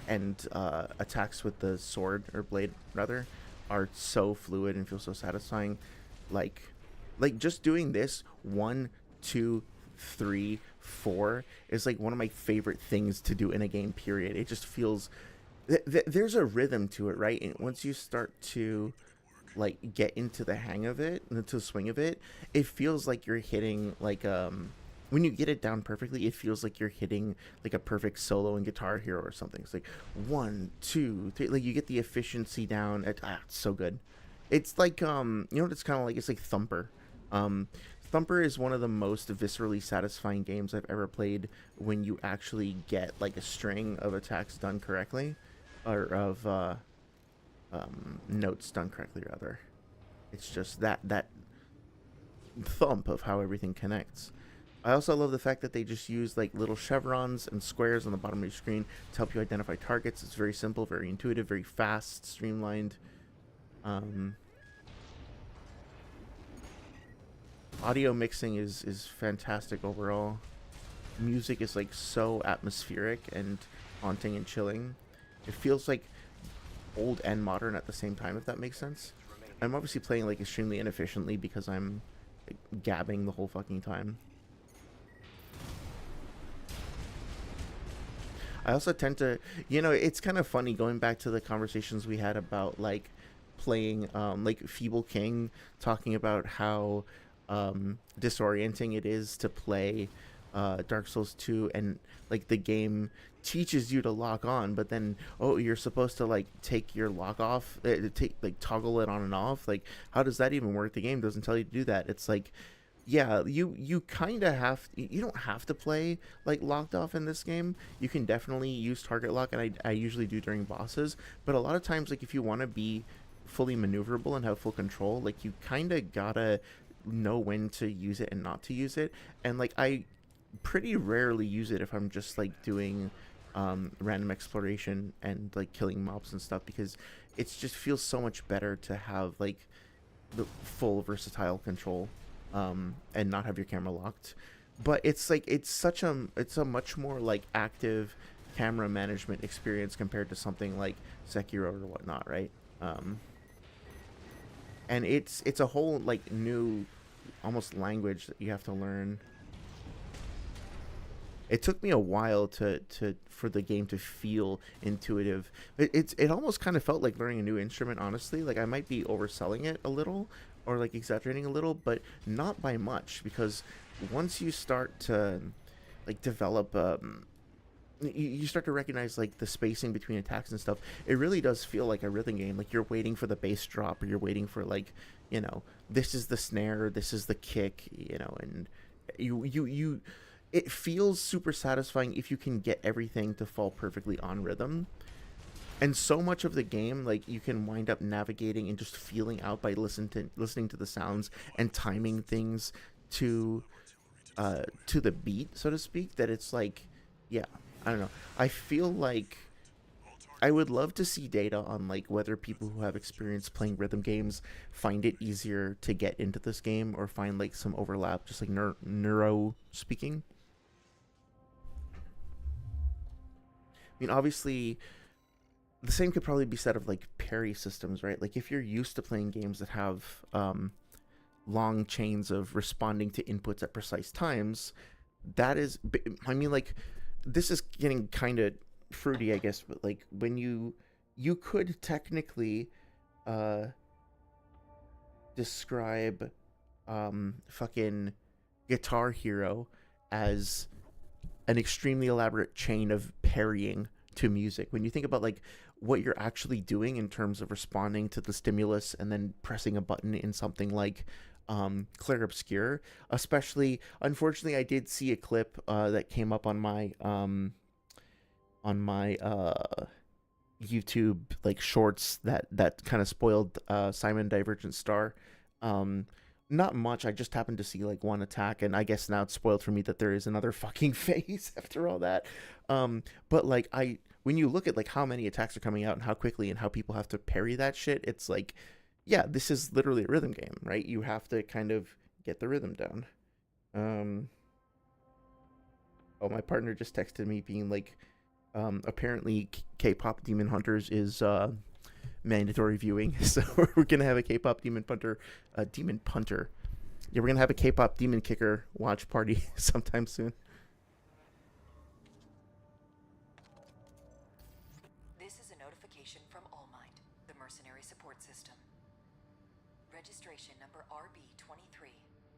attacks with the sword or blade rather are so fluid and feel so satisfying. Like just doing this 1, 2, 3, 4 is like one of my favorite things to do in a game. Period. It just feels there's a rhythm to it, right? And once you start to like get into the hang of it, into the swing of it, it feels like you're hitting like when you get it down perfectly, it feels like you're hitting like a perfect solo in Guitar Hero or something. It's like 1, 2, 3, like you get the efficiency down. It's so good. It's like you know what it's kind of like? It's like Thumper. Thumper is one of the most viscerally satisfying games I've ever played when you actually get like a string of attacks done correctly, or of notes done correctly rather. It's just that thump of how everything connects. I also love the fact that they just use like little chevrons and squares on the bottom of your screen to help you identify targets. It's very simple, very intuitive, very fast, streamlined. Audio mixing is fantastic overall. Music is like so atmospheric and haunting and chilling. It feels like old and modern at the same time, if that makes sense. I'm obviously playing like extremely inefficiently because I'm like, gabbing the whole fucking time. I also tend to, it's kind of funny going back to the conversations we had about like playing like Feeble King, talking about how disorienting it is to play Dark Souls 2, and like the game teaches you to lock on, but then you're supposed to like take your lock off, toggle it on and off. Like, how does that even work? The game doesn't tell you to do that. It's like, yeah, you kind of have, you don't have to play like locked off in this game. You can definitely use target lock, and I usually do during bosses, but a lot of times, like if you want to be fully maneuverable and have full control, like you kind of gotta know when to use it and not to use it. And like I pretty rarely use it if I'm just like doing random exploration and like killing mobs and stuff, because it just feels so much better to have like the full versatile control and not have your camera locked. But it's like it's a much more like active camera management experience compared to something like Sekiro or whatnot, right? And it's a whole like new almost language that you have to learn. It took me a while for the game to feel intuitive. It almost kind of felt like learning a new instrument, honestly. Like I might be overselling it a little or like exaggerating a little, but not by much, because once you start to like develop you start to recognize like the spacing between attacks and stuff. It really does feel like a rhythm game. Like you're waiting for the bass drop, or you're waiting for like, this is the snare, this is the kick, and you it feels super satisfying if you can get everything to fall perfectly on rhythm. And so much of the game, like, you can wind up navigating and just feeling out by listening to the sounds and timing things to the beat, so to speak, that it's like, yeah, I don't know. I feel like I would love to see data on like whether people who have experience playing rhythm games find it easier to get into this game, or find like some overlap, just like neuro speaking. I mean, obviously, the same could probably be said of like parry systems, right? Like if you're used to playing games that have long chains of responding to inputs at precise times, that is, I mean, like, this is getting kind of fruity, I guess, but like when you could technically describe fucking Guitar Hero as an extremely elaborate chain of parrying to music. When you think about like what you're actually doing in terms of responding to the stimulus and then pressing a button in something like Clair Obscur, especially, unfortunately, I did see a clip that came up on my YouTube like shorts that kind of spoiled Simon Divergent Star. Not much. I just happened to see like one attack, and I guess now it's spoiled for me that there is another fucking phase after all that. But like when you look at like how many attacks are coming out and how quickly and how people have to parry that shit, it's like, yeah, this is literally a rhythm game, right? You have to kind of get the rhythm down. Oh, my partner just texted me being like, apparently K-pop Demon Hunters is mandatory viewing, so we're gonna have a K-pop Demon Punter. Yeah, we're gonna have a K-pop Demon Kicker watch party sometime soon. This is a notification from Allmind, the mercenary support system. Registration number RB23,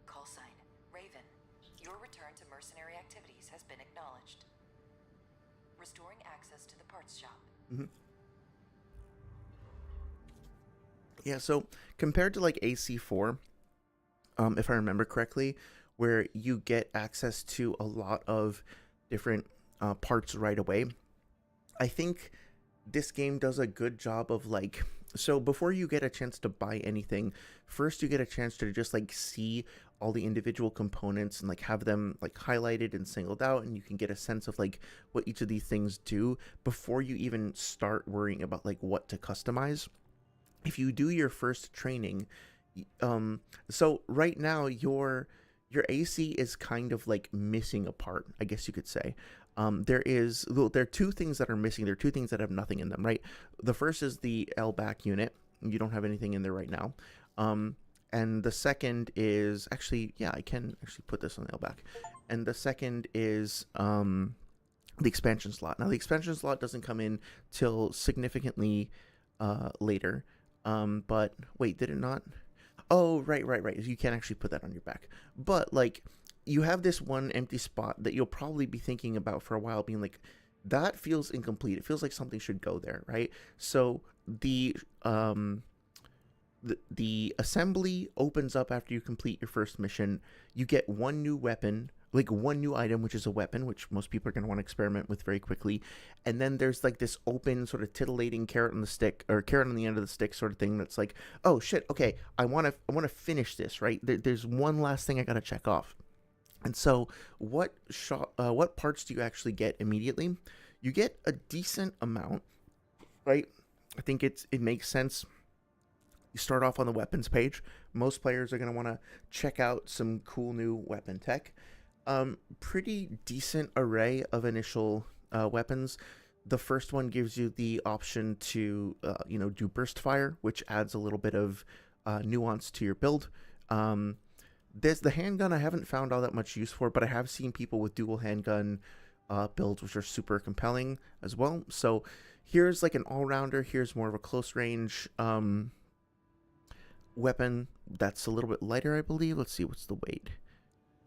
call sign Raven. Your return to mercenary activities has been acknowledged. Restoring access to the parts shop. Mm-hmm. Yeah, so compared to like AC4, if I remember correctly, where you get access to a lot of different parts right away, I think this game does a good job of like, so before you get a chance to buy anything, first you get a chance to just like see all the individual components and like have them like highlighted and singled out, and you can get a sense of like what each of these things do before you even start worrying about like what to customize. If you do your first training, so right now your AC is kind of like missing a part, I guess you could say. There are two things that are missing. There are two things that have nothing in them, right? The first is the L-back unit. You don't have anything in there right now. And the second is actually, yeah, I can actually put this on the L-back. And the second is the expansion slot. Now the expansion slot doesn't come in till significantly later. But wait, did it not? Oh, right. You can actually put that on your back. But like, you have this one empty spot that you'll probably be thinking about for a while, being like, that feels incomplete. It feels like something should go there, right? So the assembly opens up after you complete your first mission. You get one new weapon, like one new item, which is a weapon, which most people are going to want to experiment with very quickly. And then there's like this open sort of titillating carrot on the stick, or carrot on the end of the stick sort of thing, that's like, oh shit, okay, I want to finish this, right? There's one last thing I got to check off. And so what parts do you actually get immediately? You get a decent amount, right? I think it makes sense. You start off on the weapons page. Most players are going to want to check out some cool new weapon tech. Pretty decent array of initial weapons. The first one gives you the option to do burst fire, which adds a little bit of nuance to your build. There's the handgun. I haven't found all that much use for, but I have seen people with dual handgun builds, which are super compelling as well. So here's like an all-rounder. Here's more of a close range weapon that's a little bit lighter, I believe. Let's see, what's the weight?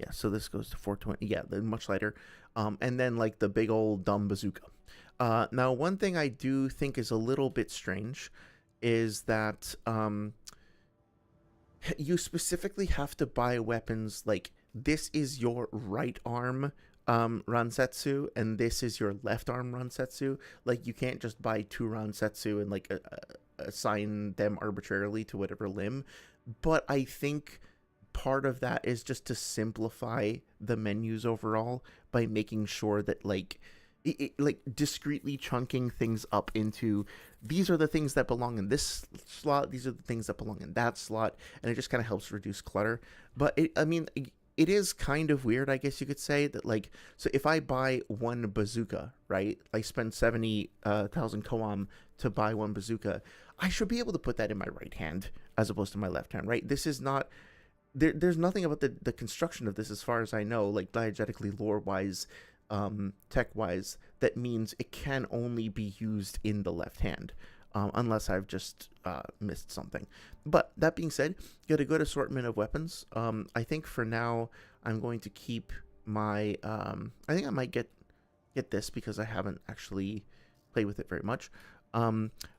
Yeah, so this goes to 420. Yeah, the much lighter. And then like the big old dumb bazooka. Now, one thing I do think is a little bit strange is that you specifically have to buy weapons like this is your right arm ransetsu and this is your left arm ransetsu. Like you can't just buy two ransetsu and like assign them arbitrarily to whatever limb. But I think part of that is just to simplify the menus overall by making sure that like discreetly chunking things up into these are the things that belong in this slot, these are the things that belong in that slot, and it just kind of helps reduce clutter. But it is kind of weird, I guess you could say, that like, so if I buy one bazooka, right, I spend 70,000 koam to buy one bazooka, I should be able to put that in my right hand as opposed to my left hand, right? This is not there's nothing about the construction of this, as far as I know, like diegetically, lore wise, tech wise, that means it can only be used in the left hand, unless I've just missed something. But that being said, get a good assortment of weapons. I think for now I'm going to keep my I think I might get this because I haven't actually played with it very much.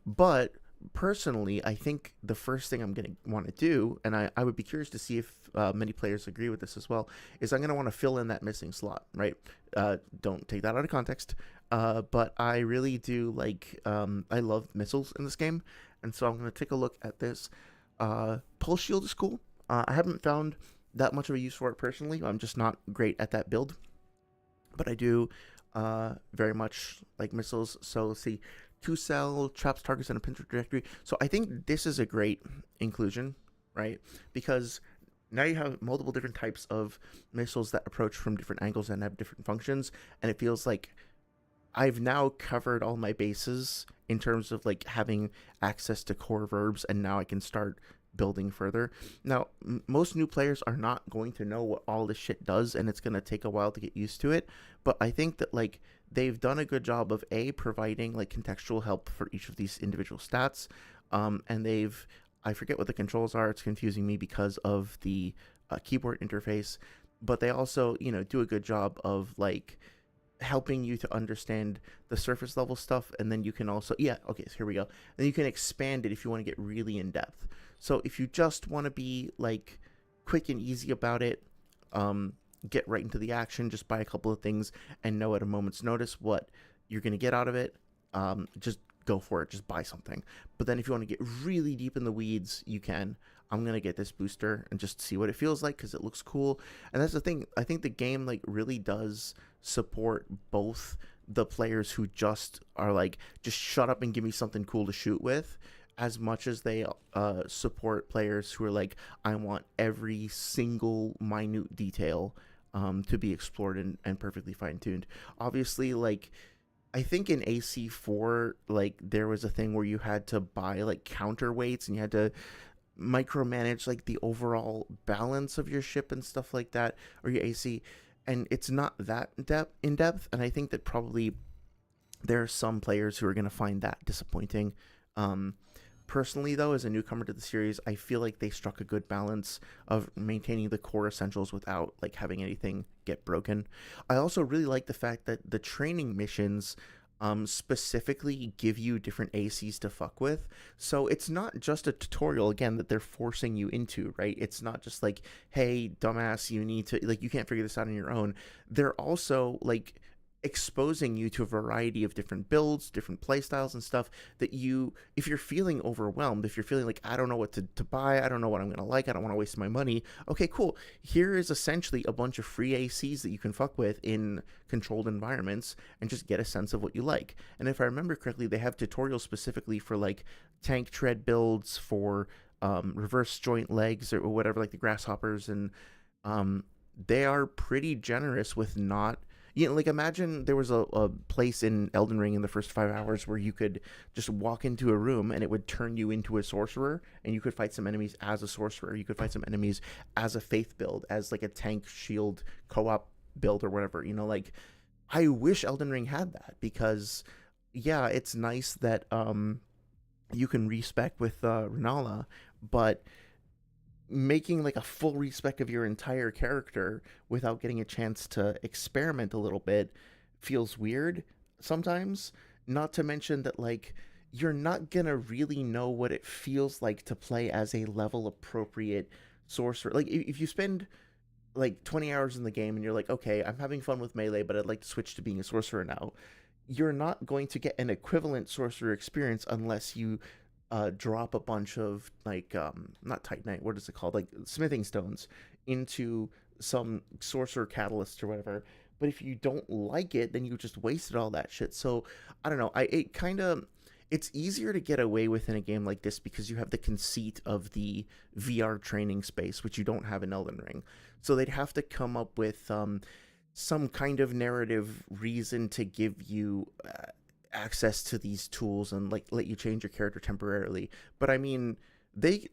But personally, I think the first thing I'm going to want to do, and I would be curious to see if many players agree with this as well, is I'm going to want to fill in that missing slot, right? Don't take that out of context. But I really do like, I love missiles in this game, and so I'm going to take a look at this. Pulse Shield is cool. I haven't found that much of a use for it personally. I'm just not great at that build. But I do very much like missiles. So let's see. 2-cell, traps targets in a pincer trajectory. So I think this is a great inclusion, right? Because now you have multiple different types of missiles that approach from different angles and have different functions. And it feels like I've now covered all my bases in terms of like having access to core verbs, and now I can start building further. Now, most new players are not going to know what all this shit does, and it's going to take a while to get used to it. But I think that like they've done a good job of providing like contextual help for each of these individual stats, and I forget what the controls are. It's confusing me because of the keyboard interface, but they also do a good job of like helping you to understand the surface level stuff, and then you can also so here we go. Then you can expand it if you want to get really in depth. So if you just want to be like quick and easy about it, get right into the action, just buy a couple of things and know at a moment's notice what you're going to get out of it, just go for it, just buy something. But then if you want to get really deep in the weeds, you can. I'm going to get this booster and just see what it feels like because it looks cool. And that's the thing, I think the game like really does support both the players who just are like, just shut up and give me something cool to shoot with, as much as they support players who are like, I want every single minute detail to be explored and perfectly fine-tuned. Obviously, like, I think in AC4, like, there was a thing where you had to buy, like, counterweights, and you had to micromanage, like, the overall balance of your ship and stuff like that, or your AC, and it's not that in depth, and I think that probably there are some players who are going to find that disappointing. Personally, though, as a newcomer to the series, I feel like they struck a good balance of maintaining the core essentials without like having anything get broken. I also really like the fact that the training missions specifically give you different ACs to fuck with. So it's not just a tutorial, again, that they're forcing you into, right? It's not just like, hey, dumbass, you need to, like, you can't figure this out on your own. They're also like exposing you to a variety of different builds, different playstyles and stuff that you, if you're feeling overwhelmed, if you're feeling like, I don't know what to buy, I don't know what I'm going to like, I don't want to waste my money. Okay, cool. Here is essentially a bunch of free ACs that you can fuck with in controlled environments and just get a sense of what you like. And if I remember correctly, they have tutorials specifically for like tank tread builds, for reverse joint legs or whatever, like the grasshoppers. And they are pretty generous with not, like, imagine there was a place in Elden Ring in the first 5 hours where you could just walk into a room and it would turn you into a sorcerer, and you could fight some enemies as a sorcerer. You could fight some enemies as a faith build, as like a tank shield co-op build or whatever. Like, I wish Elden Ring had that, because yeah, it's nice that you can respec with Renala, but making like a full respec of your entire character without getting a chance to experiment a little bit feels weird sometimes. Not to mention that like you're not gonna really know what it feels like to play as a level appropriate sorcerer. Like if you spend like 20 hours in the game and you're like, okay, I'm having fun with melee, but I'd like to switch to being a sorcerer now. You're not going to get an equivalent sorcerer experience unless you drop a bunch of like not titanite, what is it called, like smithing stones into some sorcerer catalyst or whatever. But if you don't like it, then you just wasted all that shit. So I don't know. It's easier to get away with in a game like this because you have the conceit of the VR training space, which you don't have in Elden Ring. So they'd have to come up with some kind of narrative reason to give you access to these tools and like let you change your character temporarily. But I mean,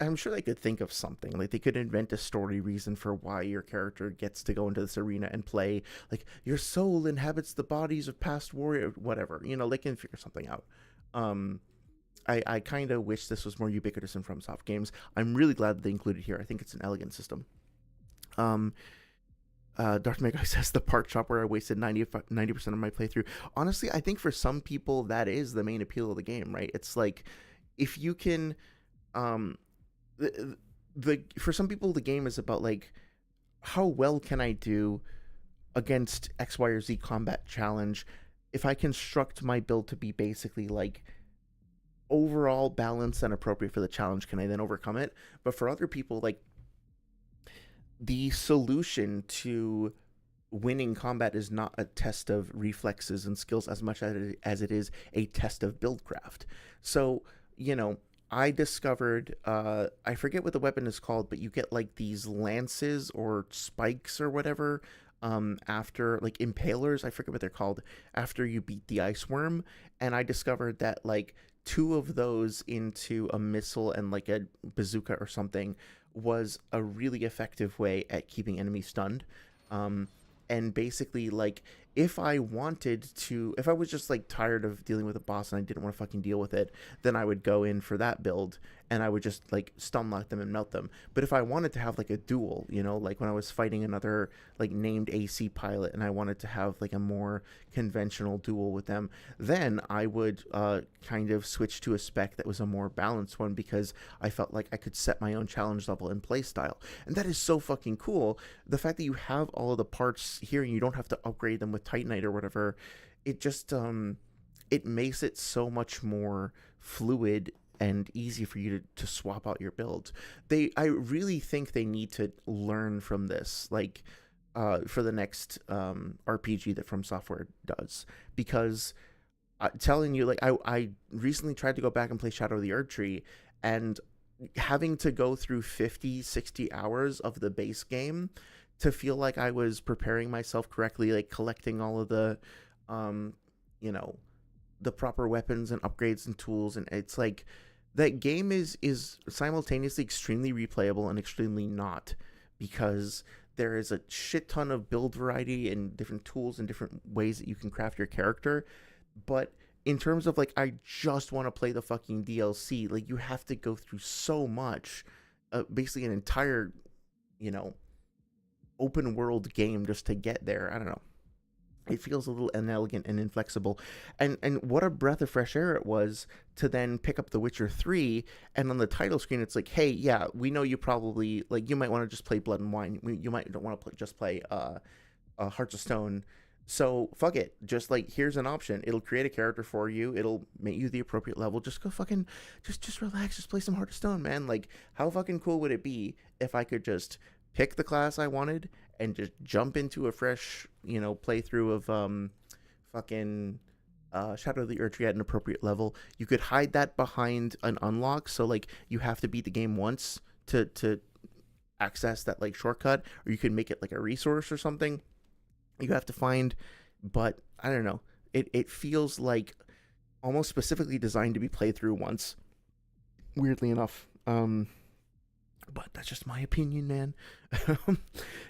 I'm sure they could think of something. Like they could invent a story reason for why your character gets to go into this arena and play. Like your soul inhabits the bodies of past warrior, whatever. You know, they can figure something out. Um, I kind of wish this was more ubiquitous in FromSoft games. I'm really glad that they included here. I think it's an elegant system. Darth Mega says the part shop where I wasted 90% of my playthrough. Honestly, I think for some people that is the main appeal of the game, right? It's like if you can, for some people the game is about like how well can I do against X, Y, or Z combat challenge if I construct my build to be basically like overall balanced and appropriate for the challenge, can I then overcome it? But for other people, like the solution to winning combat is not a test of reflexes and skills as much as it is a test of buildcraft. So, you know, I discovered, I forget what the weapon is called, but you get like these lances or spikes or whatever after, like impalers, I forget what they're called, after you beat the ice worm. And I discovered that like 2 of those into a missile and like a bazooka or something was a really effective way at keeping enemies stunned. And basically, like, if I was just like tired of dealing with a boss and I didn't want to fucking deal with it, then I would go in for that build and I would just like stun lock them and melt them. But if I wanted to have like a duel, you know, like when I was fighting another like named AC pilot and I wanted to have like a more conventional duel with them, then I would kind of switch to a spec that was a more balanced one because I felt like I could set my own challenge level and play style. And that is so fucking cool. The fact that you have all of the parts here and you don't have to upgrade them with Titanite or whatever, it just it makes it so much more fluid and easy for you to swap out your build. I really think they need to learn from this, like for the next RPG that From Software does, because I'm telling you, like I recently tried to go back and play Shadow of the Erdtree, and having to go through 50-60 hours of the base game to feel like I was preparing myself correctly, like collecting all of the you know, the proper weapons and upgrades and tools, and it's like that game is simultaneously extremely replayable and extremely not, because there is a shit ton of build variety and different tools and different ways that you can craft your character. But in terms of like, I just want to play the fucking DLC, like you have to go through so much, basically an entire, you know, open world game just to get there. I don't know. It feels a little inelegant and inflexible. And what a breath of fresh air it was to then pick up The Witcher 3, and on the title screen it's like, hey, yeah, we know you probably, like, you might want to just play Blood and Wine. You might don't want to just play Hearts of Stone. So fuck it. Just like, here's an option. It'll create a character for you. It'll make you the appropriate level. Just go fucking, just relax. Just play some Heart of Stone, man. Like, how fucking cool would it be if I could just pick the class I wanted and just jump into a fresh, you know, playthrough of fucking Shadow of the Erdtree at an appropriate level. You could hide that behind an unlock, so like you have to beat the game once to access that like shortcut, or you could make it like a resource or something you have to find. But I don't know, it feels like almost specifically designed to be played through once, weirdly enough. But that's just my opinion, man.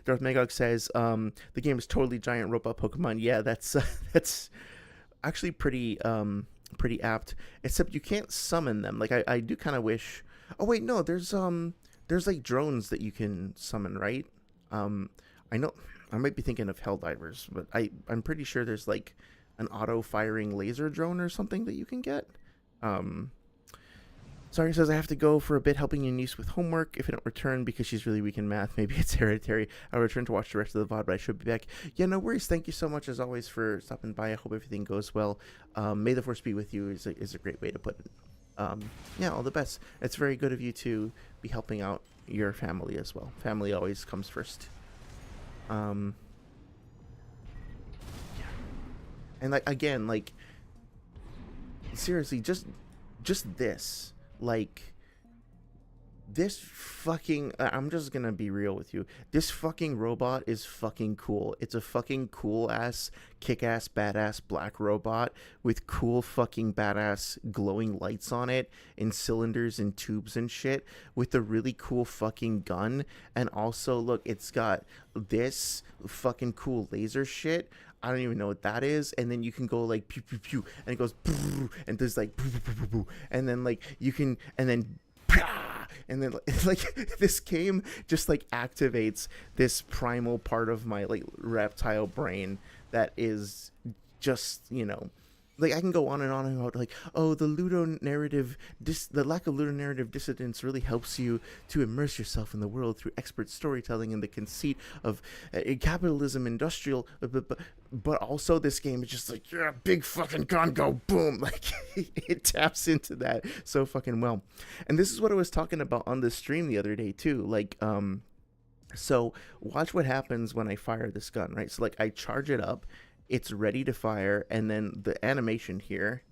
Darth Magog says, the game is totally giant robot Pokemon. Yeah, that's actually pretty apt. Except you can't summon them. Like I do kind of wish. Oh wait, no, there's there's like drones that you can summon, right? I know I might be thinking of Helldivers, but I'm pretty sure there's like an auto firing laser drone or something that you can get. Um, Sorry says I have to go for a bit helping your niece with homework. If I don't return because she's really weak in math, maybe it's hereditary. I'll return to watch the rest of the VOD, but I should be back. Yeah, no worries. Thank you so much as always for stopping by. I hope everything goes well. May the force be with you is a great way to put it. Yeah, all the best. It's very good of you to be helping out your family as well. Family always comes first. Yeah. And like again, like seriously, just this. Like, this fucking... I'm just gonna be real with you. This fucking robot is fucking cool. It's a fucking cool-ass, kick-ass, badass black robot with cool fucking badass glowing lights on it and cylinders and tubes and shit with a really cool fucking gun. And also, look, it's got this fucking cool laser shit. I don't even know what that is. And then you can go like pew pew pew, and it goes and there's like and then like you can, and then like this game just like activates this primal part of my like reptile brain that is just, you know, like I can go on and on about like, oh, the lack of ludonarrative dissonance really helps you to immerse yourself in the world through expert storytelling and the conceit of capitalism, industrial, but also this game is just like, yeah, big fucking gun, go boom, like it taps into that so fucking well. And this is what I was talking about on the stream the other day too, like so watch what happens when I fire this gun, right? So like I charge it up, it's ready to fire, and then the animation here,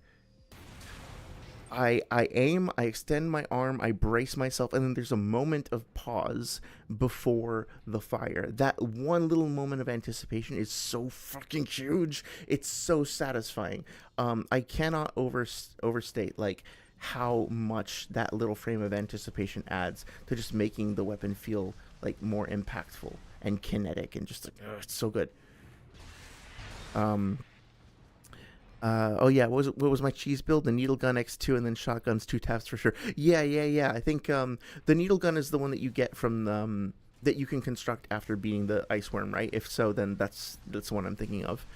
I aim, I extend my arm, I brace myself, and then there's a moment of pause before the fire. That one little moment of anticipation is so fucking huge. It's so satisfying. I cannot overstate like how much that little frame of anticipation adds to just making the weapon feel like more impactful and kinetic and just like, it's so good. Oh yeah, what was my cheese build? The needle gun X2 and then shotguns 2 taps for sure. Yeah. I think the needle gun is the one that you get from that you can construct after beating the ice worm, right? If so, then that's the one I'm thinking of.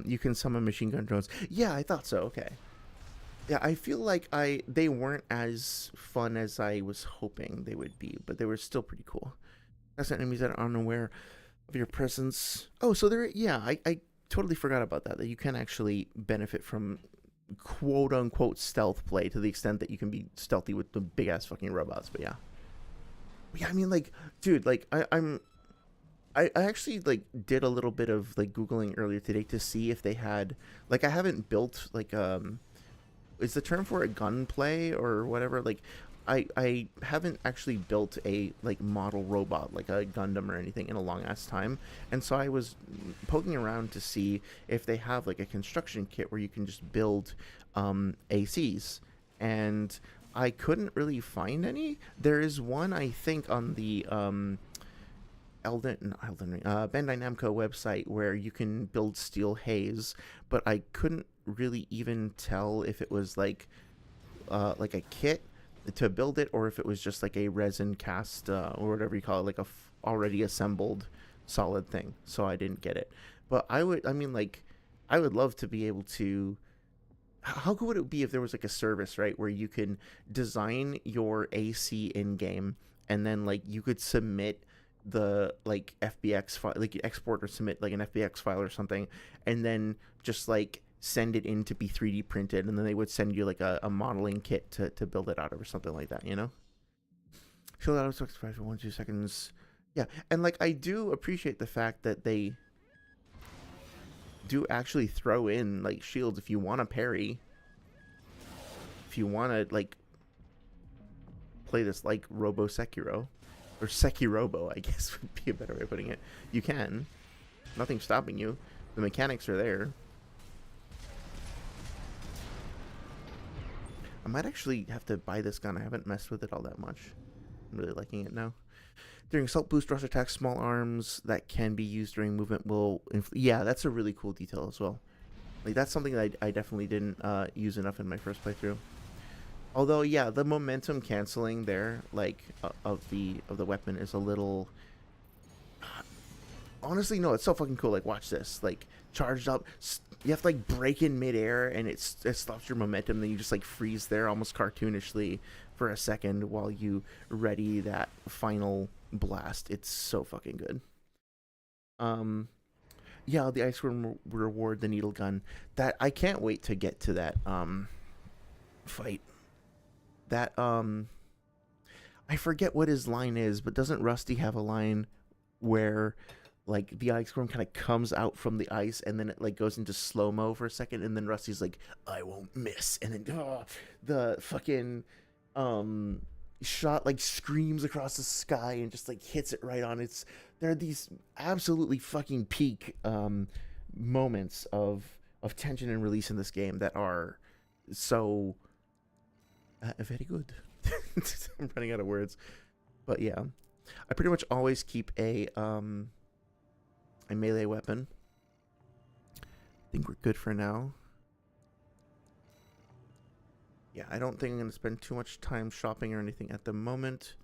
You can summon machine gun drones. Yeah, I thought so. Okay. Yeah, I feel like they weren't as fun as I was hoping they would be, but they were still pretty cool. That's enemies that are unaware of your presence. Oh, so I totally forgot about that you can actually benefit from quote unquote stealth play to the extent that you can be stealthy with the big ass fucking robots. But yeah, I mean, like, dude, like I actually like did a little bit of like Googling earlier today to see if they had, like, I haven't built like is the term for it gunplay or whatever, like I haven't actually built a like model robot like a Gundam or anything in a long ass time, and so I was poking around to see if they have like a construction kit where you can just build ACs, and I couldn't really find any. There is one, I think, on the Bandai Namco website where you can build steel haze, but I couldn't really even tell if it was like a kit to build it or if it was just like a resin cast or whatever you call it, like already assembled solid thing. So I didn't get it. But I would love to be able to. How cool would it be if there was like a service, right, where you can design your AC in game and then like you could submit the like FBX file, like you export or submit like an FBX file or something, and then just like send it in to be 3D printed, and then they would send you like a modeling kit to build it out of or something like that, you know? Show that out of 65 for 1-2 seconds. Yeah, and like I do appreciate the fact that they do actually throw in like shields if you want to parry, if you want to like play this like Robo Sekiro or Sekirobo, I guess would be a better way of putting it. You can. Nothing's stopping you. The mechanics are there. I might actually have to buy this gun. I haven't messed with it all that much. I'm really liking it now. During assault boost, rush attacks, small arms that can be used during movement will... yeah, that's a really cool detail as well. Like, that's something that I definitely didn't use enough in my first playthrough. Although, yeah, the momentum canceling there, like of the weapon, is a little. Honestly, no, it's so fucking cool. Like, watch this. Like, charged up. You have to like break in midair, and it stops your momentum. Then you just like freeze there, almost cartoonishly, for a second while you ready that final blast. It's so fucking good. Um, yeah, the ice cream reward, the needle gun. That I can't wait to get to that fight. That I forget what his line is, but doesn't Rusty have a line where like the ice cream kind of comes out from the ice and then it like goes into slow mo for a second, and then Rusty's like, "I won't miss," and then the fucking um shot like screams across the sky and just like hits it right on. There are these absolutely fucking peak moments of tension and release in this game that are so very good. I'm running out of words, but yeah, I pretty much always keep a melee weapon. I think we're good for now. Yeah, I don't think I'm gonna spend too much time shopping or anything at the moment.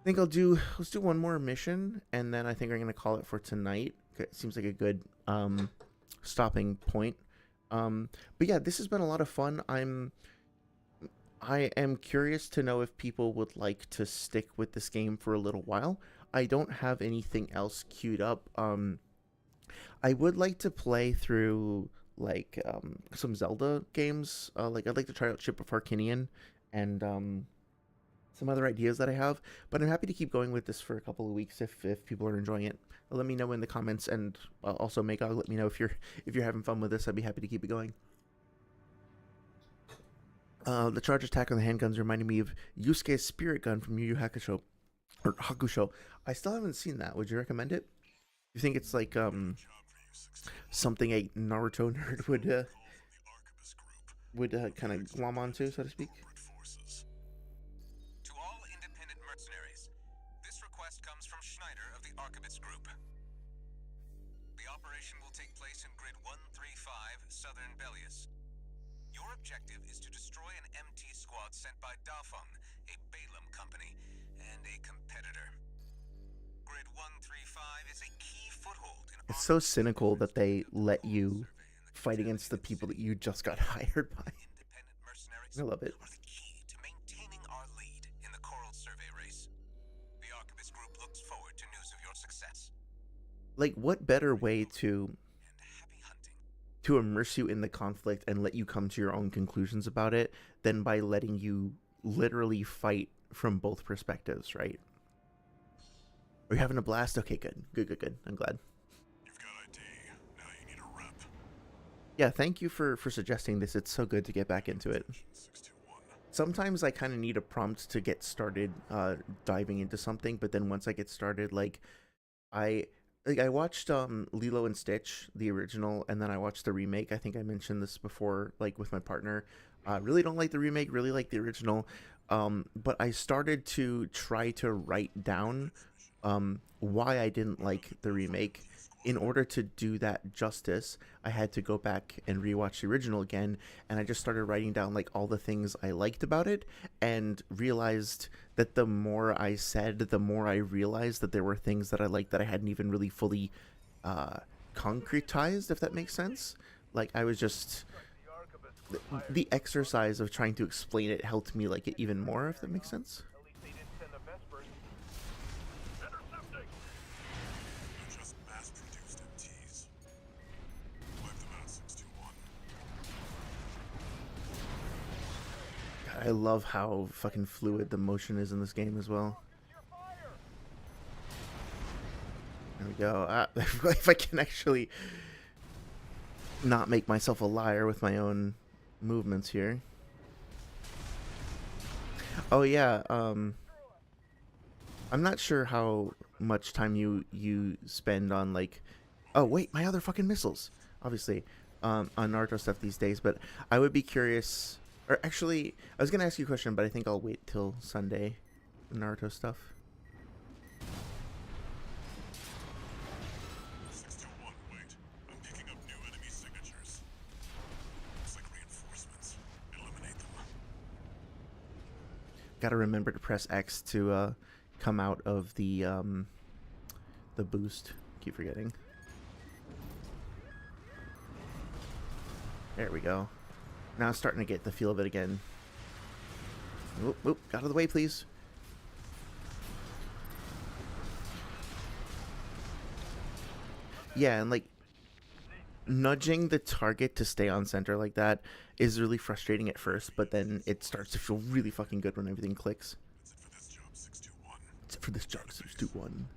I think let's do one more mission, and then I think we're gonna call it for tonight. It seems like a good stopping point. But yeah, this has been a lot of fun. I am curious to know if people would like to stick with this game for a little while. I don't have anything else queued up. I would like to play through like some Zelda games. Like I'd like to try out Ship of Harkinian and some other ideas that I have. But I'm happy to keep going with this for a couple of weeks if people are enjoying it. Let me know in the comments, and also Magog, let me know if you're having fun with this. I'd be happy to keep it going. The charge attack on the handguns reminded me of Yusuke's spirit gun from Yu Yu Hakusho. Or Hakusho. I still haven't seen that. Would you recommend it? You think it's like something a Naruto nerd would kind of glom onto, so to speak? To all independent mercenaries, this request comes from Schneider of the Archibald's Group. The operation will take place in Grid 135, Southern Belius. Your objective is to destroy an MT squad sent by Dafeng, a Balaam company, and a competitor. Grid 135 is a key foothold in It's so cynical that they let you fight against the people that you just got hired by. independent mercenaries. I love it. Are the key to maintaining our lead in the Coral Survey race. The Archibald's Group looks forward to news of your success. Like, what better way to And happy hunting. immerse you in the conflict and let you come to your own conclusions about it than by letting you literally fight from both perspectives, right? Are you having a blast? Okay, good. I'm glad. You've got ID. Now you need a rep. Yeah, thank you for suggesting this. It's so good to get back into it. 621. Sometimes I kind of need a prompt to get started diving into something, but then once I get started, I watched Lilo and Stitch, the original, and then I watched the remake. I think I mentioned this before, like with my partner. Really don't like the remake, really like the original. But I started to try to write down why I didn't like the remake. In order to do that justice, I had to go back and rewatch the original again, and I just started writing down like all the things I liked about it, and realized that the more I said, the more I realized that there were things that I liked that I hadn't even really fully concretized, if that makes sense. Like, I was just the exercise of trying to explain it helped me like it even more, if that makes sense. They're just mass-produced MTs. Wipe them out, 621. God, I love how fucking fluid the motion is in this game as well. There we go. If I can actually not make myself a liar with my own movements here. Oh yeah, I'm not sure how much time you spend on like, oh wait, my other fucking missiles, obviously, on Naruto stuff these days, but I would be curious, or actually, I was gonna ask you a question, but I think I'll wait till Sunday, Naruto stuff. 621, wait. I'm picking up new enemy signatures. Looks like reinforcements. Eliminate them. Gotta remember to press X to come out of the boost. Keep forgetting. There we go. Now I'm starting to get the feel of it again. Oop, oop, out of the way, please. Yeah, and like nudging the target to stay on center like that is really frustrating at first, but then it starts to feel really fucking good when everything clicks. That's it for this job, 621.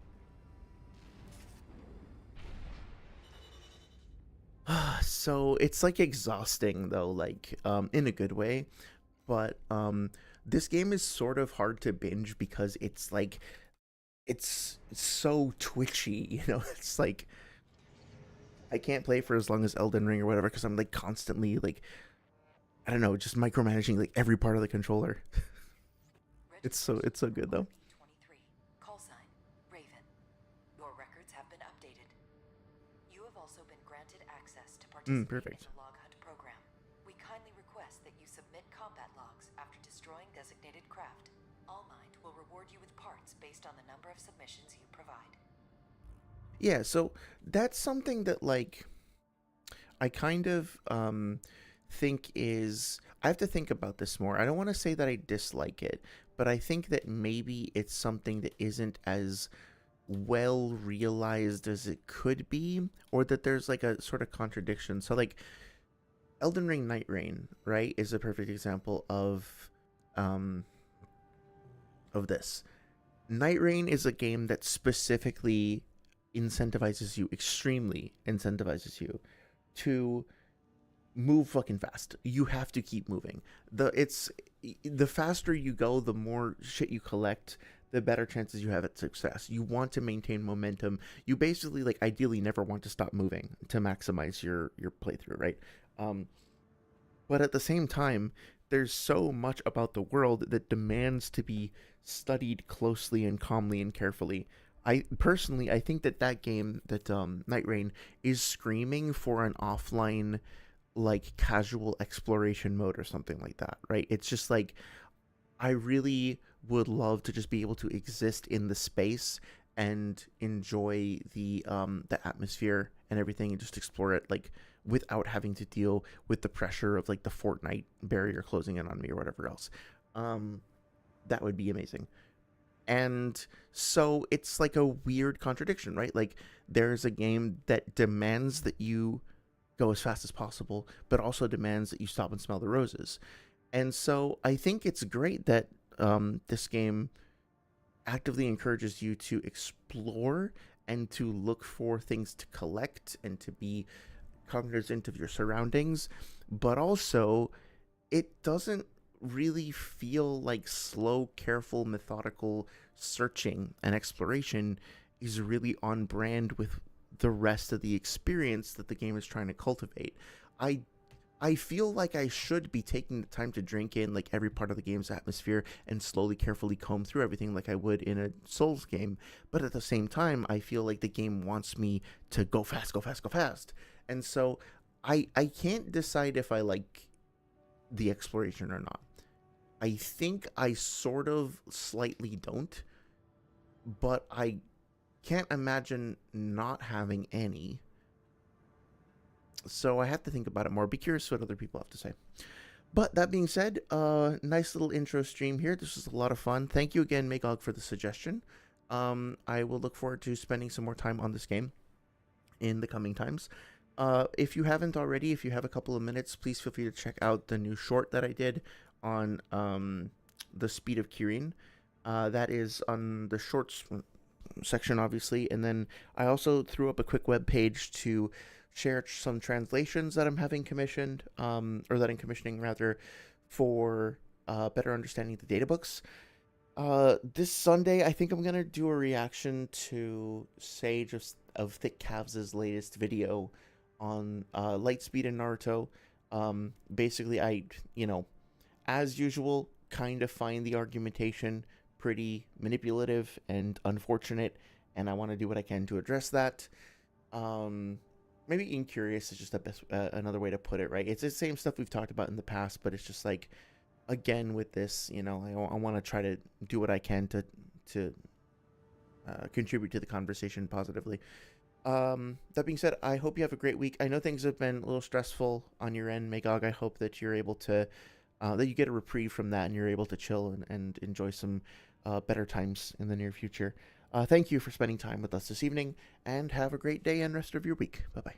So it's like exhausting though, like in a good way, but this game is sort of hard to binge because it's like it's so twitchy, you know. It's like I can't play for as long as Elden Ring or whatever because I'm like constantly like, I don't know, just micromanaging like every part of the controller. It's so good though. 23. Call sign Raven. Your records have been updated. You have also been granted access to participate Perfect. in the log hunt program. We kindly request that you submit combat logs after destroying designated craft. Allmind will reward you with parts based on the number of submissions you provide. Yeah, so that's something that like I kind of think is, I have to think about this more. I don't want to say that I dislike it, but I think that maybe it's something that isn't as well realized as it could be, or that there's like a sort of contradiction. So like Elden Ring Night Rain, right, is a perfect example of this. Night Rain is a game that specifically incentivizes you, extremely incentivizes you to move fucking fast. You have to keep moving. The faster you go, the more shit you collect, the better chances you have at success. You want to maintain momentum. You basically like ideally never want to stop moving to maximize your playthrough, right? But at the same time, there's so much about the world that demands to be studied closely and calmly and carefully. I think that game, that Night Rain, is screaming for an offline, like casual exploration mode or something like that, right? It's just like I really would love to just be able to exist in the space and enjoy the atmosphere and everything, and just explore it like without having to deal with the pressure of like the Fortnite barrier closing in on me or whatever else. That would be amazing. And so it's like a weird contradiction, right? Like there's a game that demands that you go as fast as possible, but also demands that you stop and smell the roses. And so I think it's great that this game actively encourages you to explore and to look for things to collect and to be cognizant of your surroundings, but also it doesn't really feel like slow, careful, methodical searching and exploration is really on brand with the rest of the experience that the game is trying to cultivate. I feel like I should be taking the time to drink in like every part of the game's atmosphere and slowly, carefully comb through everything like I would in a Souls game. But at the same time, I feel like the game wants me to go fast, go fast, go fast. And so I can't decide if I like the exploration or not. I think I sort of slightly don't, but I can't imagine not having any. So I have to think about it more. Be curious what other people have to say. But that being said, nice little intro stream here. This was a lot of fun. Thank you again, Magog, for the suggestion. I will look forward to spending some more time on this game in the coming times. If you haven't already, if you have a couple of minutes, please feel free to check out the new short that I did on the speed of Kirin. That is on the shorts section, obviously. And then I also threw up a quick web page to share some translations that I'm having commissioned, or that I'm commissioning rather, for better understanding the data books. This Sunday, I think I'm going to do a reaction to Sage of Thick Calves' latest video on Lightspeed and Naruto. Basically, I, as usual, kind of find the argumentation pretty manipulative and unfortunate, and I want to do what I can to address that. Maybe incurious is just another way to put it, right? It's the same stuff we've talked about in the past, but it's just like again with this. I want to try to do what I can to contribute to the conversation positively. That being said, I hope you have a great week. I know things have been a little stressful on your end, Magog. I hope that you're able to, that you get a reprieve from that and you're able to chill and enjoy some better times in the near future. Thank you for spending time with us this evening, and have a great day and rest of your week. Bye-bye.